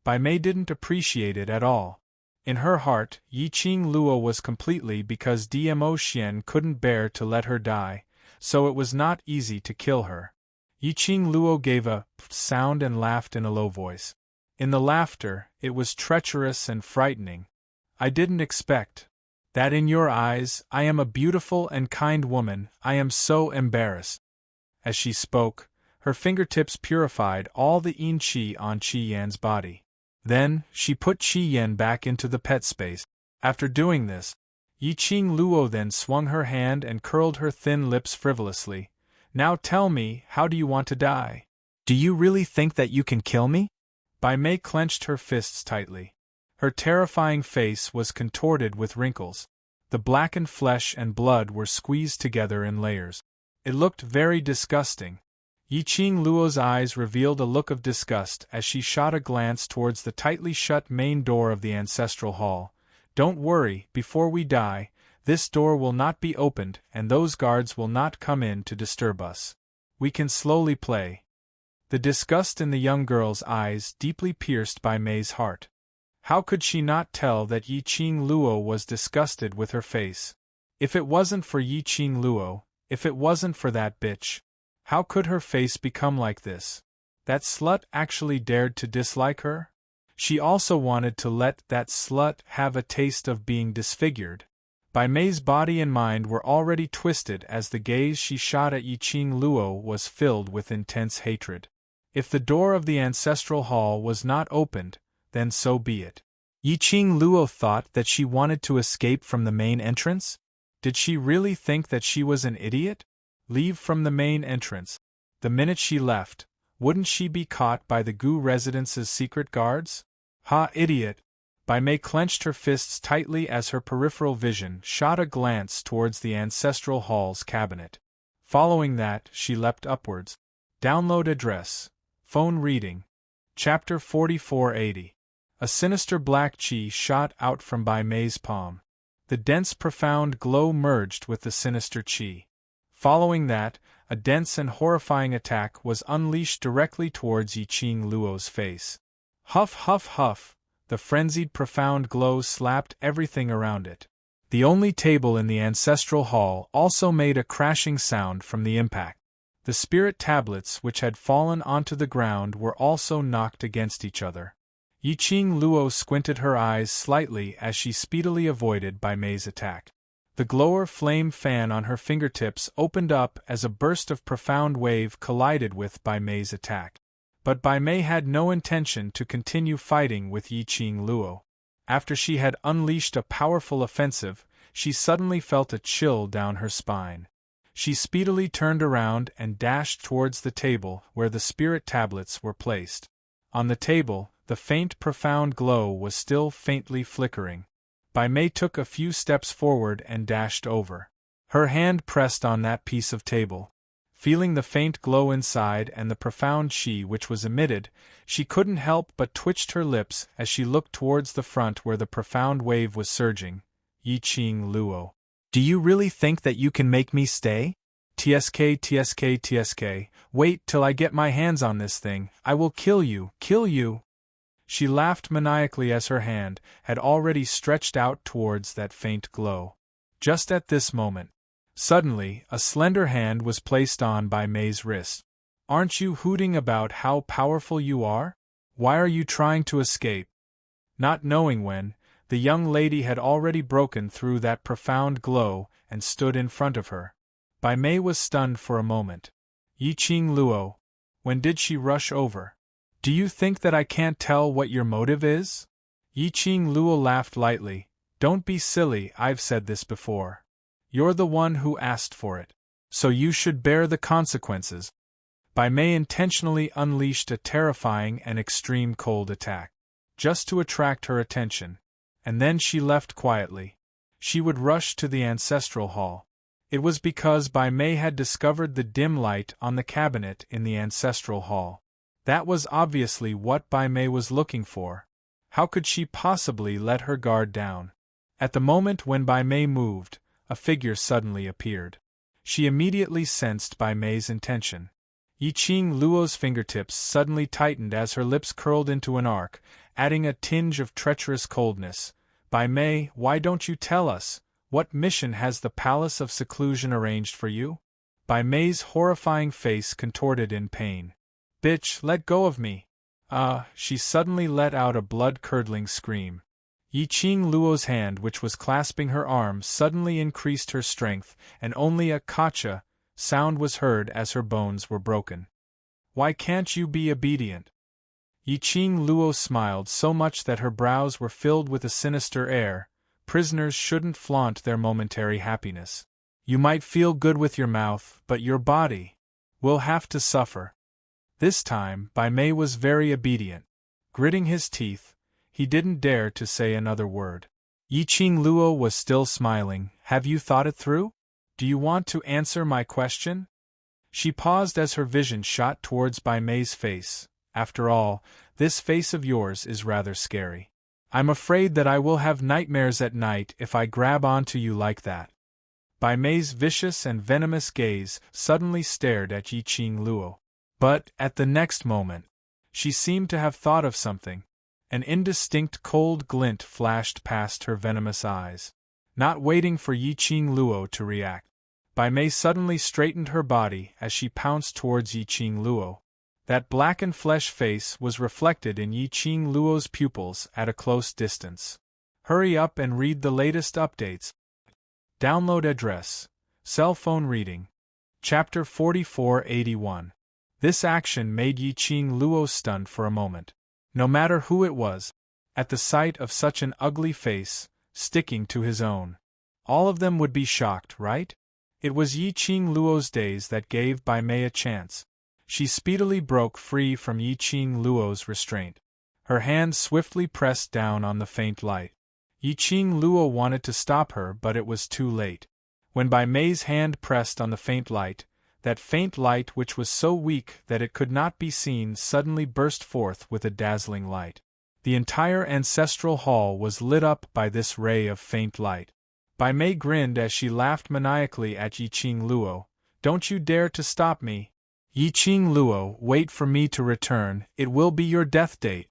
Bai Mei didn't appreciate it at all. In her heart, Yi Qing Luo was completely because Dmo Xian couldn't bear to let her die, so it was not easy to kill her. Yi Qing Luo gave a sound and laughed in a low voice. In the laughter, it was treacherous and frightening. "I didn't expect that in your eyes I am a beautiful and kind woman. I am so embarrassed." As she spoke, her fingertips purified all the yin qi on Qi Yan's body. Then, she put Qi Yan back into the pet space. After doing this, Yi Qing Luo then swung her hand and curled her thin lips frivolously. "Now tell me, how do you want to die? Do you really think that you can kill me?" Bai Mei clenched her fists tightly. Her terrifying face was contorted with wrinkles. The blackened flesh and blood were squeezed together in layers. It looked very disgusting. Yi Qing Luo's eyes revealed a look of disgust as she shot a glance towards the tightly shut main door of the ancestral hall. "Don't worry, before we die, this door will not be opened and those guards will not come in to disturb us. We can slowly play." The disgust in the young girl's eyes deeply pierced Bai Mei's heart. How could she not tell that Yi Qing Luo was disgusted with her face? If it wasn't for Yi Qing Luo, if it wasn't for that bitch, how could her face become like this? That slut actually dared to dislike her? She also wanted to let that slut have a taste of being disfigured. Bai Mei's body and mind were already twisted as the gaze she shot at Yi Qing Luo was filled with intense hatred. If the door of the ancestral hall was not opened, then so be it. Yi Qing Luo thought that she wanted to escape from the main entrance? Did she really think that she was an idiot? Leave from the main entrance. The minute she left, wouldn't she be caught by the Gu residence's secret guards? Ha, idiot! Bai Mei clenched her fists tightly as her peripheral vision shot a glance towards the ancestral hall's cabinet. Following that, she leapt upwards. Download address. Phone reading. Chapter 4480. A sinister black chi shot out from Bai Mei's palm. The dense profound glow merged with the sinister chi. Following that, a dense and horrifying attack was unleashed directly towards Yi Qing Luo's face. Huff huff huff, the frenzied profound glow slapped everything around it. The only table in the ancestral hall also made a crashing sound from the impact. The spirit tablets which had fallen onto the ground were also knocked against each other. Yi Qing Luo squinted her eyes slightly as she speedily avoided Bai Mei's attack. The glower flame fan on her fingertips opened up as a burst of profound wave collided with Bai Mei's attack. But Bai Mei had no intention to continue fighting with Yi Qing Luo. After she had unleashed a powerful offensive, she suddenly felt a chill down her spine. She speedily turned around and dashed towards the table where the spirit tablets were placed. On the table, the faint profound glow was still faintly flickering. Bai Mei took a few steps forward and dashed over. Her hand pressed on that piece of table. Feeling the faint glow inside and the profound chi which was emitted, she couldn't help but twitched her lips as she looked towards the front where the profound wave was surging. Yi Qing Luo. Do you really think that you can make me stay? TSK, TSK, TSK, wait till I get my hands on this thing, I will kill you, kill you. She laughed maniacally as her hand had already stretched out towards that faint glow. Just at this moment, suddenly, a slender hand was placed on Bai Mei's wrist. Aren't you hooting about how powerful you are? Why are you trying to escape? Not knowing when, the young lady had already broken through that profound glow and stood in front of her. Bai Mei was stunned for a moment. Yi Qing Luo, when did she rush over? Do you think that I can't tell what your motive is? Yi Qing Luo laughed lightly. Don't be silly, I've said this before. You're the one who asked for it. So you should bear the consequences. Bai Mei intentionally unleashed a terrifying and extreme cold attack. Just to attract her attention. And then she left quietly. She would rush to the ancestral hall. It was because Bai Mei had discovered the dim light on the cabinet in the ancestral hall. That was obviously what Bai Mei was looking for. How could she possibly let her guard down? At the moment when Bai Mei moved, a figure suddenly appeared. She immediately sensed Bai Mei's intention. Yi Qing Luo's fingertips suddenly tightened as her lips curled into an arc, adding a tinge of treacherous coldness. Bai Mei, why don't you tell us? What mission has the Palace of Seclusion arranged for you? Bai Mei's horrifying face contorted in pain. Bitch, let go of me. She suddenly let out a blood-curdling scream. Yi Qing Luo's hand which was clasping her arm suddenly increased her strength, and only a "Kacha" sound was heard as her bones were broken. Why can't you be obedient? Yi Qing Luo smiled so much that her brows were filled with a sinister air. Prisoners shouldn't flaunt their momentary happiness. You might feel good with your mouth, but your body will have to suffer. This time, Bai Mei was very obedient. Gritting his teeth, he didn't dare to say another word. Yi Qing Luo was still smiling. Have you thought it through? Do you want to answer my question? She paused as her vision shot towards Bai Mei's face. After all, this face of yours is rather scary. I'm afraid that I will have nightmares at night if I grab onto you like that. Bai Mei's vicious and venomous gaze suddenly stared at Yi Qing Luo. But, at the next moment, she seemed to have thought of something, An indistinct cold glint flashed past her venomous eyes. Not waiting for Yiqing Luo to react, Bai Mei suddenly straightened her body as she pounced towards Yiqing Luo. That blackened flesh face was reflected in Yiqing Luo's pupils at a close distance. Hurry up and read the latest updates. Download address. Cell phone reading. Chapter 4481. This action made Yiqing Luo stunned for a moment. No matter who it was, at the sight of such an ugly face, sticking to his own, all of them would be shocked, right? It was Yiqing Luo's days that gave Bai Mei a chance. She speedily broke free from Yiqing Luo's restraint. Her hand swiftly pressed down on the faint light. Yiqing Luo wanted to stop her, but it was too late. When Bai Mei's hand pressed on the faint light, that faint light which was so weak that it could not be seen suddenly burst forth with a dazzling light. The entire ancestral hall was lit up by this ray of faint light. Bai Mei grinned as she laughed maniacally at Yiqing Luo. "Don't you dare to stop me! Yiqing Luo, wait for me to return, it will be your death date."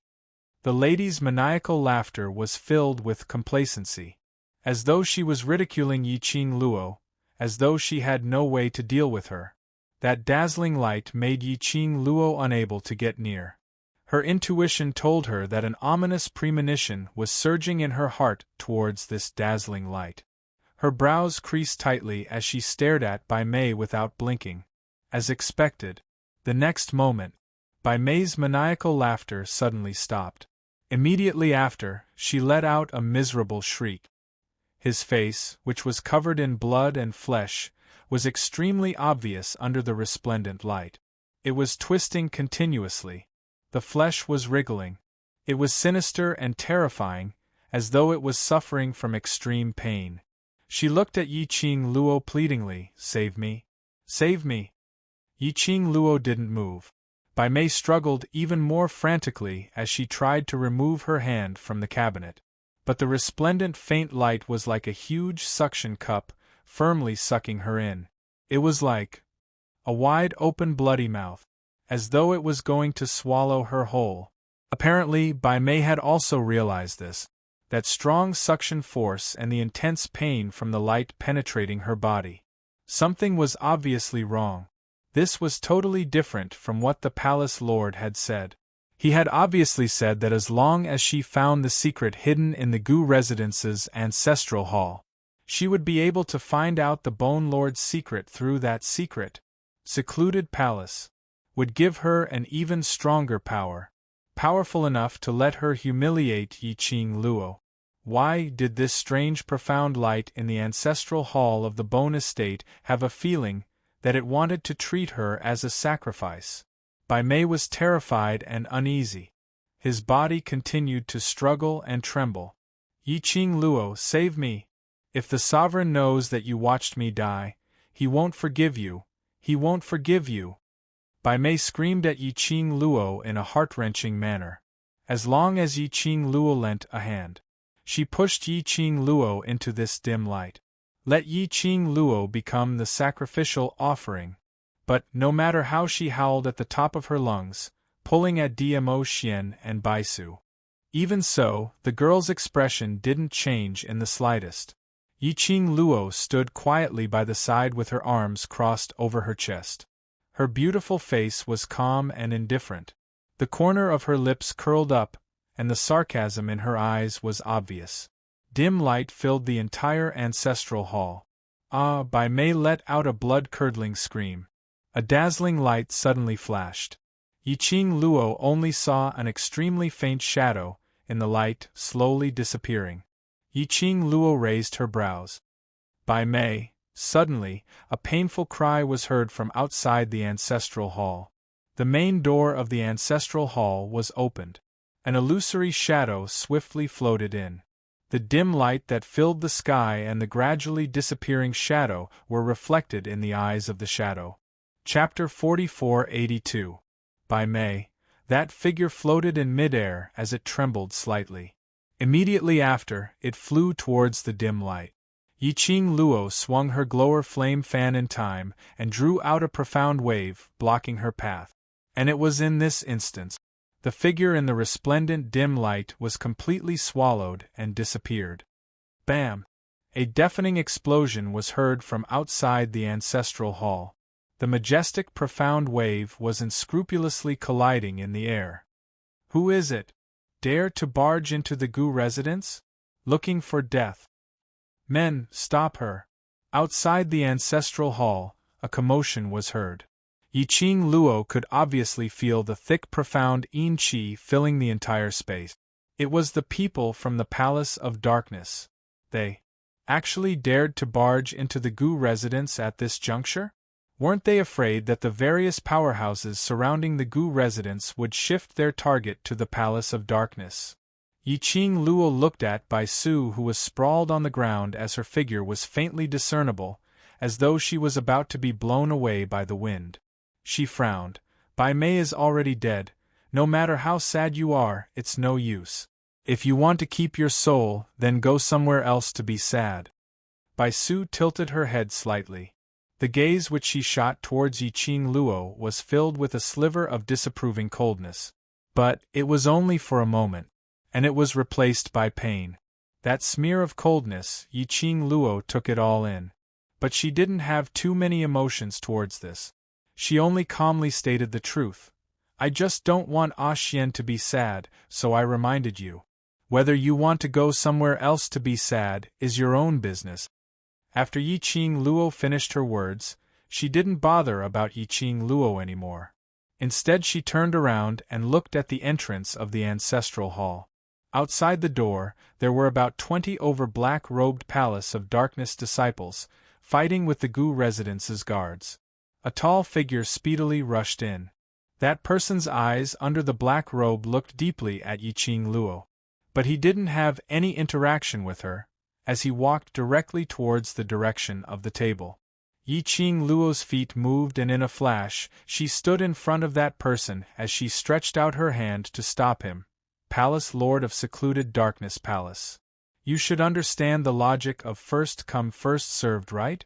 The lady's maniacal laughter was filled with complacency. As though she was ridiculing Yiqing Luo, as though she had no way to deal with her. That dazzling light made Yiqing Luo unable to get near. Her intuition told her that an ominous premonition was surging in her heart towards this dazzling light. Her brows creased tightly as she stared at Bai Mei without blinking. As expected, the next moment, Bai Mei's maniacal laughter suddenly stopped. Immediately after, she let out a miserable shriek. His face, which was covered in blood and flesh, was extremely obvious under the resplendent light. It was twisting continuously. The flesh was wriggling. It was sinister and terrifying, as though it was suffering from extreme pain. She looked at Yiqing Luo pleadingly. "Save me! Save me!" Yiqing Luo didn't move. Bai Mei struggled even more frantically as she tried to remove her hand from the cabinet. But the resplendent faint light was like a huge suction cup, firmly sucking her in. It was like a wide open bloody mouth, as though it was going to swallow her whole. Apparently, Bai Mei had also realized this, that strong suction force and the intense pain from the light penetrating her body. Something was obviously wrong. This was totally different from what the palace lord had said. He had obviously said that as long as she found the secret hidden in the Gu residence's ancestral hall, she would be able to find out the Bone Lord's secret through that secret, secluded palace, would give her an even stronger power, powerful enough to let her humiliate Yiqing Luo. Why did this strange profound light in the ancestral hall of the Bone Estate have a feeling that it wanted to treat her as a sacrifice? Bai Mei was terrified and uneasy. His body continued to struggle and tremble. "Yiqing Luo, save me! If the sovereign knows that you watched me die, he won't forgive you, he won't forgive you!" Bai Mei screamed at Yiqing Luo in a heart-wrenching manner. As long as Yiqing Luo lent a hand, she pushed Yiqing Luo into this dim light. Let Yiqing Luo become the sacrificial offering. But, no matter how she howled at the top of her lungs, pulling at Dmo Xian and Baisu, even so, the girl's expression didn't change in the slightest. Yiqing Luo stood quietly by the side with her arms crossed over her chest. Her beautiful face was calm and indifferent. The corner of her lips curled up, and the sarcasm in her eyes was obvious. Dim light filled the entire ancestral hall. "Ah!" Bai Mei let out a blood-curdling scream. A dazzling light suddenly flashed. Yiqing Luo only saw an extremely faint shadow in the light, slowly disappearing. Yiqing Luo raised her brows. "Bai Mei!" Suddenly, a painful cry was heard from outside the ancestral hall. The main door of the ancestral hall was opened. An illusory shadow swiftly floated in. The dim light that filled the sky and the gradually disappearing shadow were reflected in the eyes of the shadow. Chapter 4482. Bai Mei. That figure floated in midair as it trembled slightly. Immediately after, it flew towards the dim light. Yiqing Luo swung her glower flame fan in time and drew out a profound wave, blocking her path. And it was in this instant The figure in the resplendent dim light was completely swallowed and disappeared. Bam! A deafening explosion was heard from outside the ancestral hall. The majestic profound wave was unscrupulously colliding in the air. Who is it? Dare to barge into the Gu residence? Looking for death. Men, stop her. Outside the ancestral hall, a commotion was heard. Yiqing Luo could obviously feel the thick profound yin qi filling the entire space. It was the people from the Palace of Darkness. They actually dared to barge into the Gu residence at this juncture? Weren't they afraid that the various powerhouses surrounding the Gu residence would shift their target to the Palace of Darkness? Yiqing Luo looked at Bai Su, who was sprawled on the ground as her figure was faintly discernible, as though she was about to be blown away by the wind. She frowned. Bai Mei is already dead. No matter how sad you are, it's no use. If you want to keep your soul, then go somewhere else to be sad. Bai Su tilted her head slightly. The gaze which she shot towards Yiqing Luo was filled with a sliver of disapproving coldness. But it was only for a moment, and it was replaced by pain. That smear of coldness, Yiqing Luo took it all in. But she didn't have too many emotions towards this. She only calmly stated the truth. I just don't want Ah Xian to be sad, so I reminded you. Whether you want to go somewhere else to be sad is your own business. After Yiqing Luo finished her words, she didn't bother about Yiqing Luo anymore. Instead she turned around and looked at the entrance of the ancestral hall. Outside the door, there were about 20 black-robed Palace of Darkness disciples, fighting with the Gu residence's guards. A tall figure speedily rushed in. That person's eyes under the black robe looked deeply at Yiqing Luo. But he didn't have any interaction with her, as he walked directly towards the direction of the table. Yiqing Luo's feet moved, and in a flash, she stood in front of that person as she stretched out her hand to stop him. Palace Lord of Secluded Darkness Palace. You should understand the logic of first come first served, right?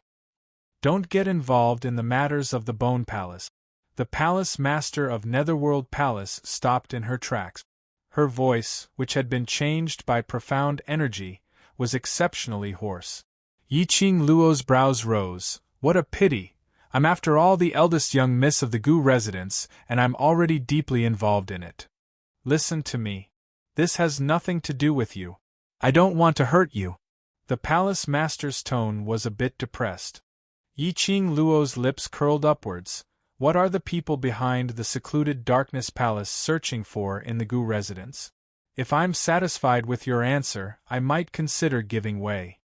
Don't get involved in the matters of the Bone Palace. The Palace Master of Netherworld Palace stopped in her tracks. Her voice, which had been changed by profound energy, was exceptionally hoarse. Yiqing Luo's brows rose. What a pity! I'm after all the eldest young miss of the Gu residence, and I'm already deeply involved in it. Listen to me. This has nothing to do with you. I don't want to hurt you. The Palace Master's tone was a bit depressed. Yiqing Luo's lips curled upwards. What are the people behind the Secluded Darkness Palace searching for in the Gu residence? If I'm satisfied with your answer, I might consider giving way.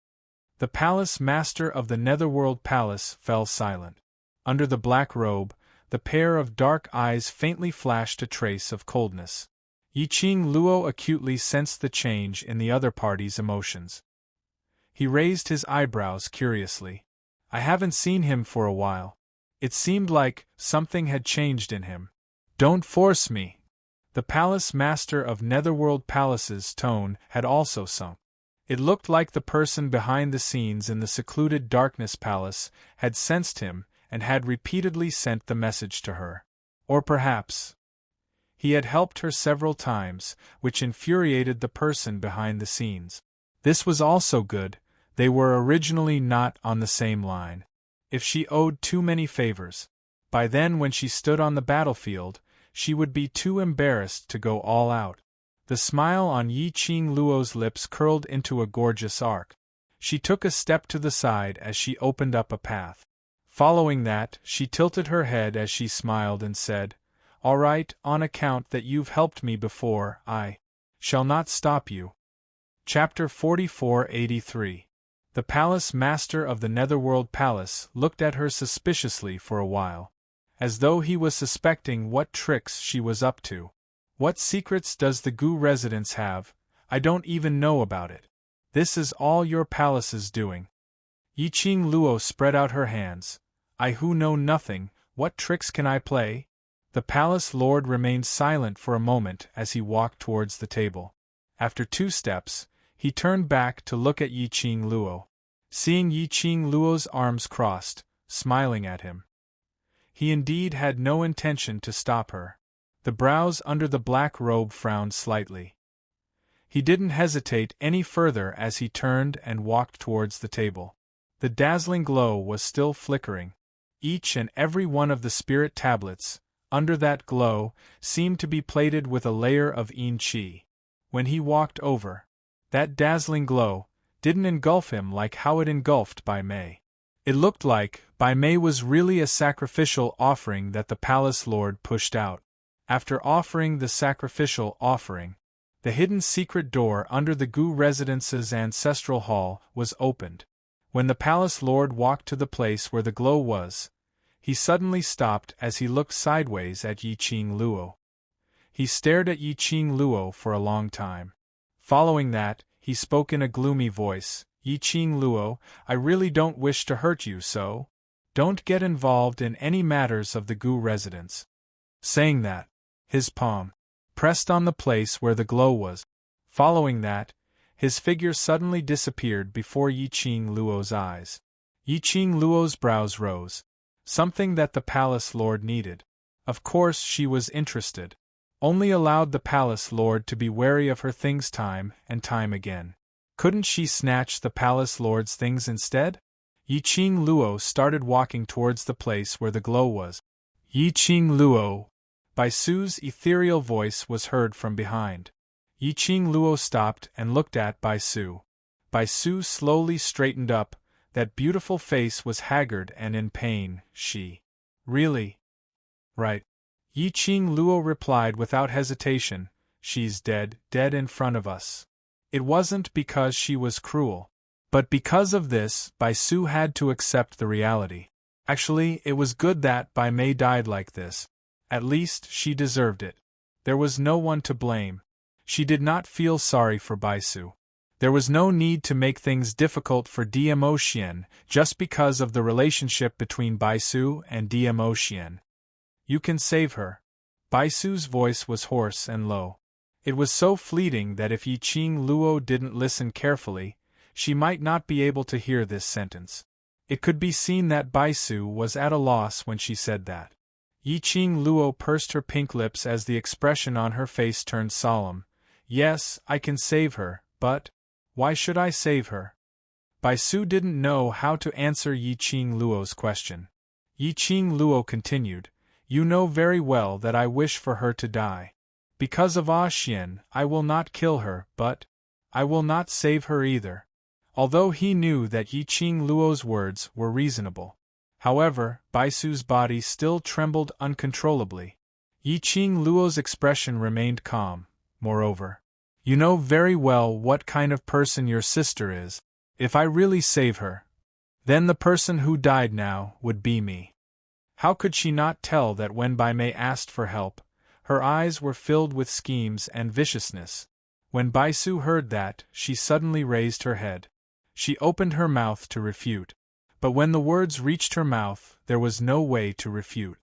The Palace Master of the Netherworld Palace fell silent. Under the black robe, the pair of dark eyes faintly flashed a trace of coldness. Yiqing Luo acutely sensed the change in the other party's emotions. He raised his eyebrows curiously. I haven't seen him for a while. It seemed like something had changed in him. Don't force me. The Palace Master of Netherworld Palace's tone had also sunk. It looked like the person behind the scenes in the Secluded Darkness Palace had sensed him and had repeatedly sent the message to her. Or perhaps he had helped her several times, which infuriated the person behind the scenes. This was also good. They were originally not on the same line. If she owed too many favors, by then when she stood on the battlefield, she would be too embarrassed to go all out. The smile on Yiqing Luo's lips curled into a gorgeous arc. She took a step to the side as she opened up a path. Following that, she tilted her head as she smiled and said, "All right, on account that you've helped me before, I shall not stop you." Chapter 4483. The Palace Master of the Netherworld Palace looked at her suspiciously for a while, as though he was suspecting what tricks she was up to. What secrets does the Gu residence have? I don't even know about it. This is all your palace's doing. Yiqing Luo spread out her hands. I who know nothing, what tricks can I play? The palace lord remained silent for a moment as he walked towards the table. After 2 steps, he turned back to look at Yiqing Luo. Seeing Yiqing Luo's arms crossed, smiling at him, he indeed had no intention to stop her. The brows under the black robe frowned slightly. He didn't hesitate any further as he turned and walked towards the table. The dazzling glow was still flickering. Each and every one of the spirit tablets, under that glow, seemed to be plated with a layer of yin qi. When he walked over, that dazzling glow didn't engulf him like how it engulfed Bai Mei. It looked like Bai Mei was really a sacrificial offering that the palace lord pushed out. After offering the sacrificial offering, the hidden secret door under the Gu residence's ancestral hall was opened. When the palace lord walked to the place where the glow was, he suddenly stopped as he looked sideways at Yiqing Luo. He stared at Yiqing Luo for a long time. Following that, he spoke in a gloomy voice, "Yiqing Luo, I really don't wish to hurt you, so don't get involved in any matters of the Gu residence." Saying that, his palm pressed on the place where the glow was. Following that, his figure suddenly disappeared before Yiqing Luo's eyes. Yiqing Luo's brows rose. Something that the palace lord needed. Of course she was interested. Only allowed the palace lord to be wary of her things time and time again. Couldn't she snatch the palace lord's things instead? Yiqing Luo started walking towards the place where the glow was. "Yiqing Luo!" Bai Su's ethereal voice was heard from behind. Yiqing Luo stopped and looked at Bai Su. Bai Su slowly straightened up. That beautiful face was haggard and in pain. "She really? Right." Yiqing Luo replied without hesitation, "She's dead, dead in front of us." It wasn't because she was cruel. But because of this, Bai Su had to accept the reality. Actually, it was good that Bai Mei died like this. At least, she deserved it. There was no one to blame. She did not feel sorry for Bai Su. There was no need to make things difficult for DMO Xian just because of the relationship between Bai Su and DMO Xian. "You can save her." Bai Su's voice was hoarse and low. It was so fleeting that if Yiqing Luo didn't listen carefully, she might not be able to hear this sentence. It could be seen that Bai Su was at a loss when she said that. Yiqing Luo pursed her pink lips as the expression on her face turned solemn. "Yes, I can save her, but why should I save her?" Bai Su didn't know how to answer Yiqing Luo's question. Yiqing Luo continued, "You know very well that I wish for her to die. Because of Ah Xian, I will not kill her, but I will not save her either." Although he knew that Yiqing Luo's words were reasonable. However, Bai Su's body still trembled uncontrollably. Yiqing Luo's expression remained calm. "Moreover, you know very well what kind of person your sister is. If I really save her, then the person who died now would be me." How could she not tell that when Bai Mei asked for help, her eyes were filled with schemes and viciousness? When Bai Su heard that, she suddenly raised her head. She opened her mouth to refute. But when the words reached her mouth, there was no way to refute.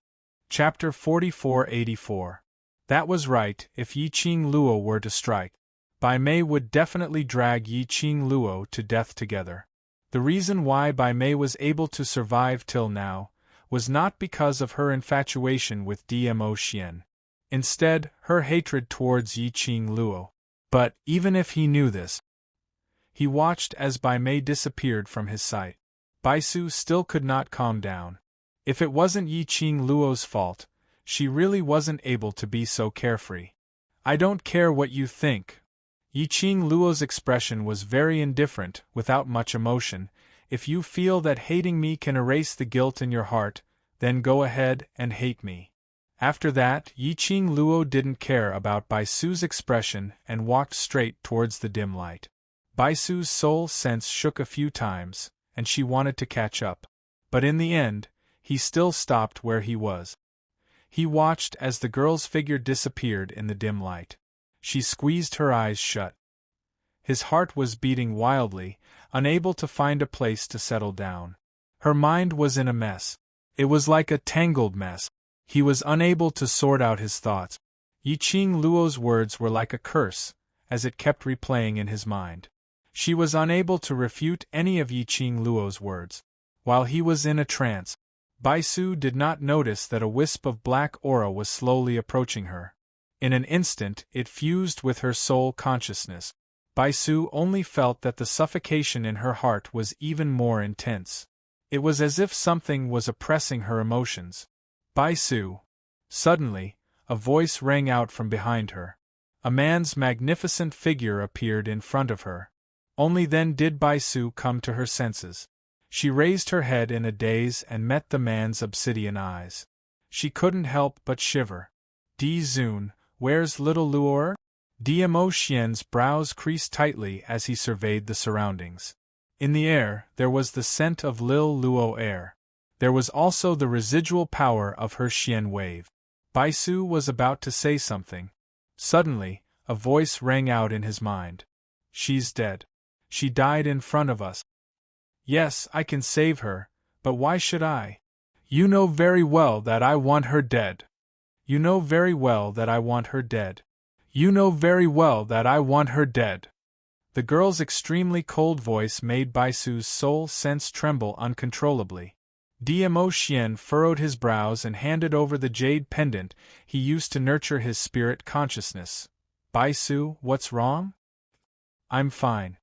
Chapter 4484. That was right. If Yiqing Luo were to strike, Bai Mei would definitely drag Yiqing Luo to death together. The reason why Bai Mei was able to survive till now was not because of her infatuation with DMO Xian. Instead, her hatred towards Yiqing Luo. But, even if he knew this, he watched as Bai Mei disappeared from his sight. Bai Su still could not calm down. If it wasn't Yiqing Luo's fault, she really wasn't able to be so carefree. "I don't care what you think." Yiqing Luo's expression was very indifferent, without much emotion. "If you feel that hating me can erase the guilt in your heart, then go ahead and hate me." After that, Yiqing Luo didn't care about Bai Su's expression and walked straight towards the dim light. Bai Su's soul sense shook a few times, and she wanted to catch up. But in the end, he still stopped where he was. He watched as the girl's figure disappeared in the dim light. She squeezed her eyes shut. His heart was beating wildly, unable to find a place to settle down. Her mind was in a mess. It was like a tangled mess. He was unable to sort out his thoughts. Yiqing Luo's words were like a curse, as it kept replaying in his mind. She was unable to refute any of Yiqing Luo's words. While he was in a trance, Bai Su did not notice that a wisp of black aura was slowly approaching her. In an instant, it fused with her soul consciousness. Baisu only felt that the suffocation in her heart was even more intense. It was as if something was oppressing her emotions. Baisu. Suddenly, a voice rang out from behind her. A man's magnificent figure appeared in front of her. Only then did Baisu come to her senses. She raised her head in a daze and met the man's obsidian eyes. She couldn't help but shiver. Di Zun, where's little Luor? Dmo Xian's brows creased tightly as he surveyed the surroundings. In the air, there was the scent of Lil Luo air. There was also the residual power of her Xian wave. Baisu was about to say something. Suddenly, a voice rang out in his mind. She's dead. She died in front of us. Yes, I can save her, but why should I? You know very well that I want her dead. You know very well that I want her dead. You know very well that I want her dead. The girl's extremely cold voice made Baisu's soul sense tremble uncontrollably. Dmo Xian furrowed his brows and handed over the jade pendant he used to nurture his spirit consciousness. Baisu, what's wrong? I'm fine.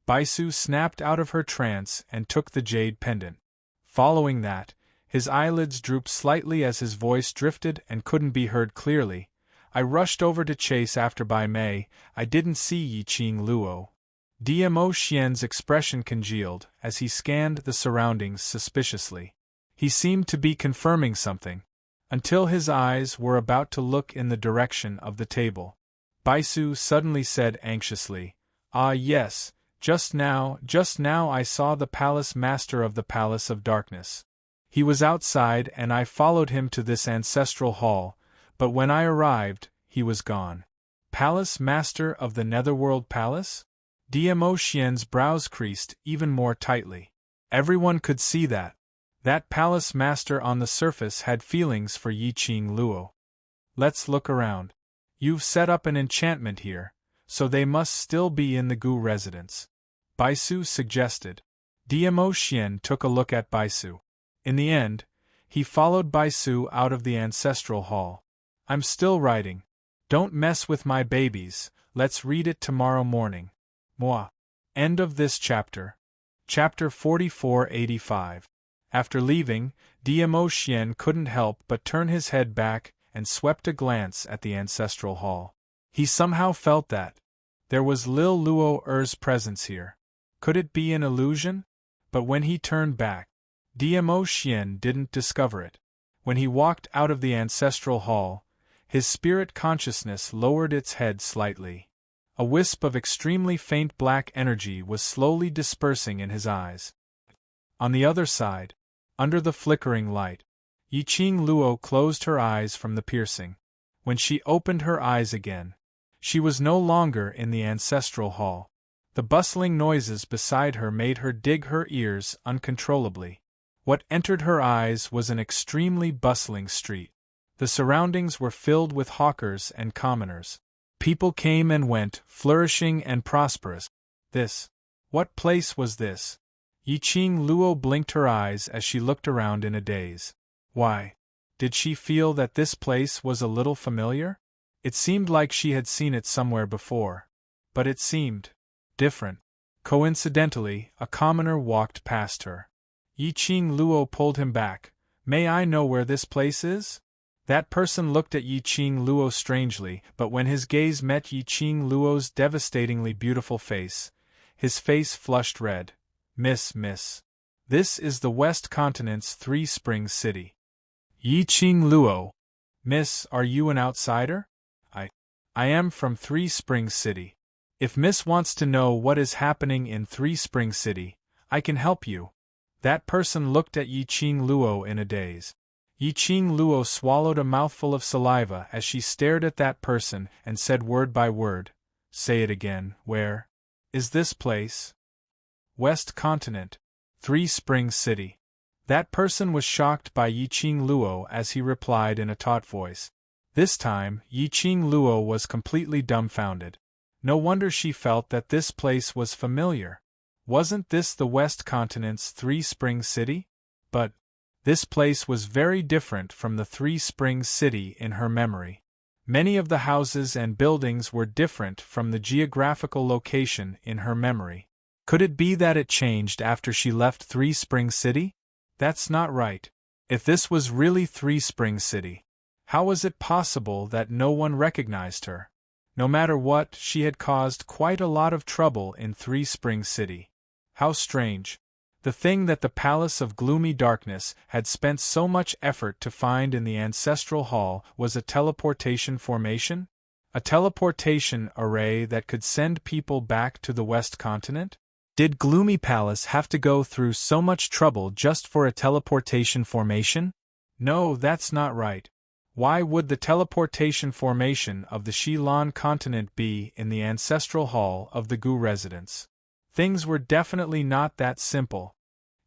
Baisu snapped out of her trance and took the jade pendant. Following that, his eyelids drooped slightly as his voice drifted and couldn't be heard clearly. I rushed over to chase after Bai Mei. I didn't see Yiqing Luo. Dmo Xian's expression congealed as he scanned the surroundings suspiciously. He seemed to be confirming something, until his eyes were about to look in the direction of the table. Baisu suddenly said anxiously, "Ah yes, just now I saw the palace master of the Palace of Darkness. He was outside and I followed him to this ancestral hall, but when I arrived, he was gone." Palace master of the Netherworld Palace? Dmo Xian's brows creased even more tightly. Everyone could see that. That palace master on the surface had feelings for Yiqing Luo. Let's look around. You've set up an enchantment here, so they must still be in the Gu residence. Baisu suggested. Dmo Xian took a look at Baisu. In the end, he followed Baisu out of the ancestral hall. I'm still writing. Don't mess with my babies, let's read it tomorrow morning. Moi. End of this chapter. Chapter 4485. After leaving, Dmo Xian couldn't help but turn his head back and swept a glance at the ancestral hall. He somehow felt that there was Lil Luo Er's presence here. Could it be an illusion? But when he turned back, Dmo Xian didn't discover it. When he walked out of the ancestral hall, his spirit consciousness lowered its head slightly. A wisp of extremely faint black energy was slowly dispersing in his eyes. On the other side, under the flickering light, Yiqing Luo closed her eyes from the piercing. When she opened her eyes again, she was no longer in the ancestral hall. The bustling noises beside her made her dig her ears uncontrollably. What entered her eyes was an extremely bustling street. The surroundings were filled with hawkers and commoners. People came and went, flourishing and prosperous. What place was this? Yiqing Luo blinked her eyes as she looked around in a daze. Why? Did she feel that this place was a little familiar? It seemed like she had seen it somewhere before. But it seemed different. Coincidentally, a commoner walked past her. Yiqing Luo pulled him back. May I know where this place is? That person looked at Yiqing Luo strangely, but when his gaze met Yiqing Luo's devastatingly beautiful face, his face flushed red. Miss. This is the West Continent's Three Springs City. Yiqing Luo. Miss, are you an outsider? I am from Three Springs City. If Miss wants to know what is happening in Three Springs City, I can help you. That person looked at Yiqing Luo in a daze. Yiqing Luo swallowed a mouthful of saliva as she stared at that person and said word by word, "Say it again, where is this place?" West Continent, Three Springs City. That person was shocked by Yiqing Luo as he replied in a taut voice. This time, Yiqing Luo was completely dumbfounded. No wonder she felt that this place was familiar. Wasn't this the West Continent's Three Springs City? But this place was very different from the Three Springs City in her memory. Many of the houses and buildings were different from the geographical location in her memory. Could it be that it changed after she left Three Spring City? That's not right. If this was really Three Spring City, how was it possible that no one recognized her? No matter what, she had caused quite a lot of trouble in Three Spring City. How strange. The thing that the Palace of Gloomy Darkness had spent so much effort to find in the Ancestral Hall was a teleportation formation? A teleportation array that could send people back to the West Continent? Did Gloomy Palace have to go through so much trouble just for a teleportation formation? No, that's not right. Why would the teleportation formation of the Shilon continent be in the Ancestral Hall of the Gu residence? Things were definitely not that simple.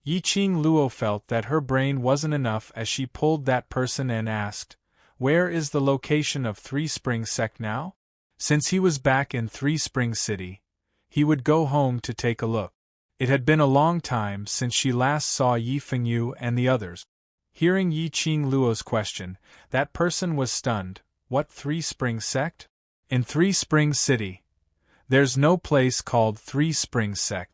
Yiqing Luo felt that her brain wasn't enough as she pulled that person and asked, "Where is the location of Three Springs Sect now?" Since he was back in Three Springs City, he would go home to take a look. It had been a long time since she last saw Yi Fengyu and the others. Hearing Yiqing Luo's question, that person was stunned. What Three Springs Sect? In Three Springs City. There's no place called Three Springs Sect.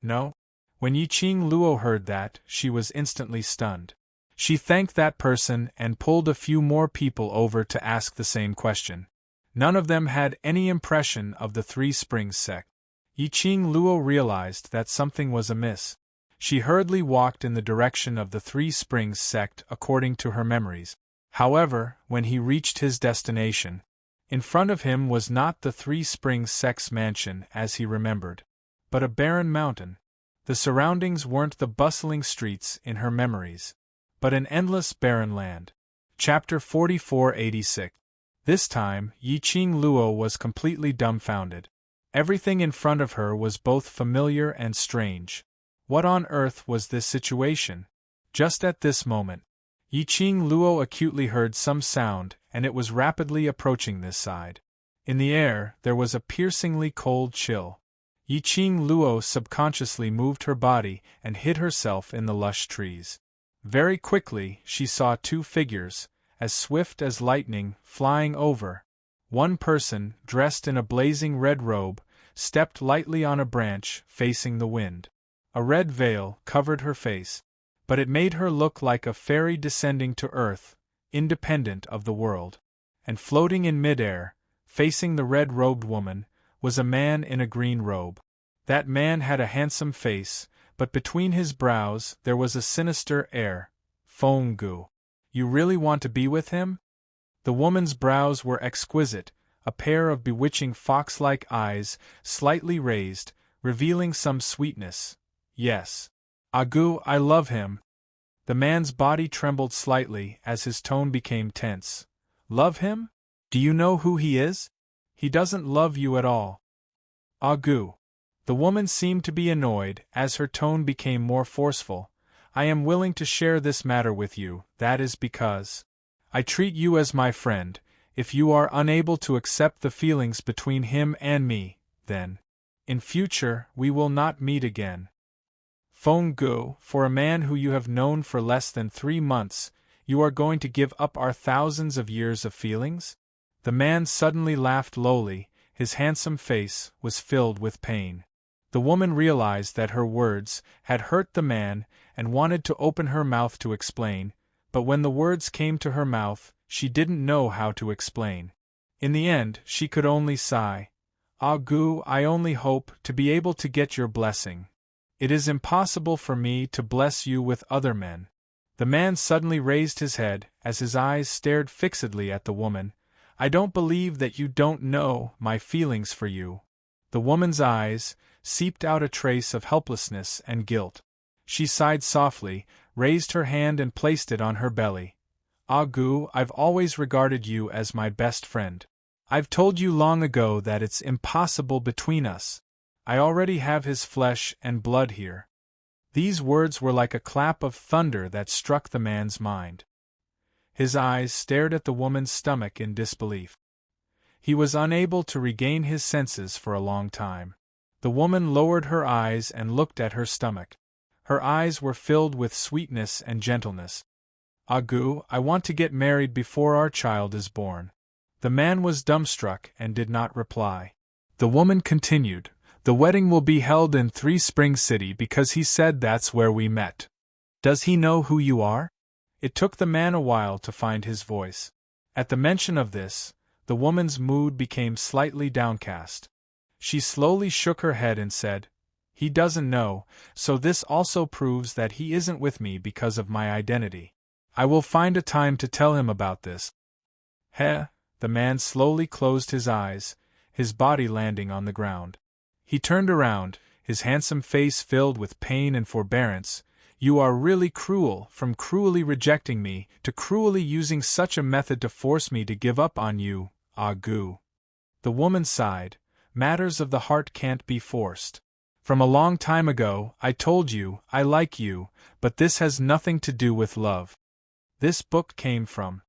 No? When Yiqing Luo heard that, she was instantly stunned. She thanked that person and pulled a few more people over to ask the same question. None of them had any impression of the Three Springs Sect. Yiqing Luo realized that something was amiss. She hurriedly walked in the direction of the Three Springs Sect according to her memories. However, when he reached his destination, in front of him was not the Three Springs Sect's mansion as he remembered, but a barren mountain. The surroundings weren't the bustling streets in her memories, but an endless barren land. Chapter 4486. This time, Yiqing Luo was completely dumbfounded. Everything in front of her was both familiar and strange. What on earth was this situation? Just at this moment, Yiqing Luo acutely heard some sound, and it was rapidly approaching this side. In the air, there was a piercingly cold chill. Yiqing Luo subconsciously moved her body and hid herself in the lush trees. Very quickly, she saw two figures, as swift as lightning, flying over. One person, dressed in a blazing red robe, stepped lightly on a branch, facing the wind. A red veil covered her face, but it made her look like a fairy descending to earth, independent of the world. And floating in midair, facing the red-robed woman, was a man in a green robe. That man had a handsome face, but between his brows there was a sinister air. Feng Gu. You really want to be with him? The woman's brows were exquisite, a pair of bewitching fox-like eyes, slightly raised, revealing some sweetness. Yes. Agu, I love him. The man's body trembled slightly as his tone became tense. Love him? Do you know who he is? He doesn't love you at all. Agu. The woman seemed to be annoyed as her tone became more forceful. I am willing to share this matter with you, that is because I treat you as my friend. If you are unable to accept the feelings between him and me, then, in future, we will not meet again. Feng Gu, for a man who you have known for less than 3 months, you are going to give up our thousands of years of feelings? The man suddenly laughed lowly, his handsome face was filled with pain. The woman realized that her words had hurt the man and wanted to open her mouth to explain, but when the words came to her mouth, she didn't know how to explain. In the end, she could only sigh. Agu, I only hope to be able to get your blessing. It is impossible for me to bless you with other men. The man suddenly raised his head as his eyes stared fixedly at the woman. I don't believe that you don't know my feelings for you. The woman's eyes seeped out a trace of helplessness and guilt. She sighed softly, raised her hand and placed it on her belly. Agu, I've always regarded you as my best friend. I've told you long ago that it's impossible between us. I already have his flesh and blood here. These words were like a clap of thunder that struck the man's mind. His eyes stared at the woman's stomach in disbelief. He was unable to regain his senses for a long time. The woman lowered her eyes and looked at her stomach. Her eyes were filled with sweetness and gentleness. Agu, I want to get married before our child is born. The man was dumbstruck and did not reply. The woman continued, "The wedding will be held in 3 Spring City because he said that's where we met. Does he know who you are?" It took the man a while to find his voice. At the mention of this, the woman's mood became slightly downcast. She slowly shook her head and said, "He doesn't know, so this also proves that he isn't with me because of my identity. I will find a time to tell him about this." Heh! The man slowly closed his eyes, his body landing on the ground. He turned around, his handsome face filled with pain and forbearance. "You are really cruel, from cruelly rejecting me, to cruelly using such a method to force me to give up on you, ah goo." The woman sighed. "Matters of the heart can't be forced. From a long time ago, I told you, I like you, but this has nothing to do with love." This book came from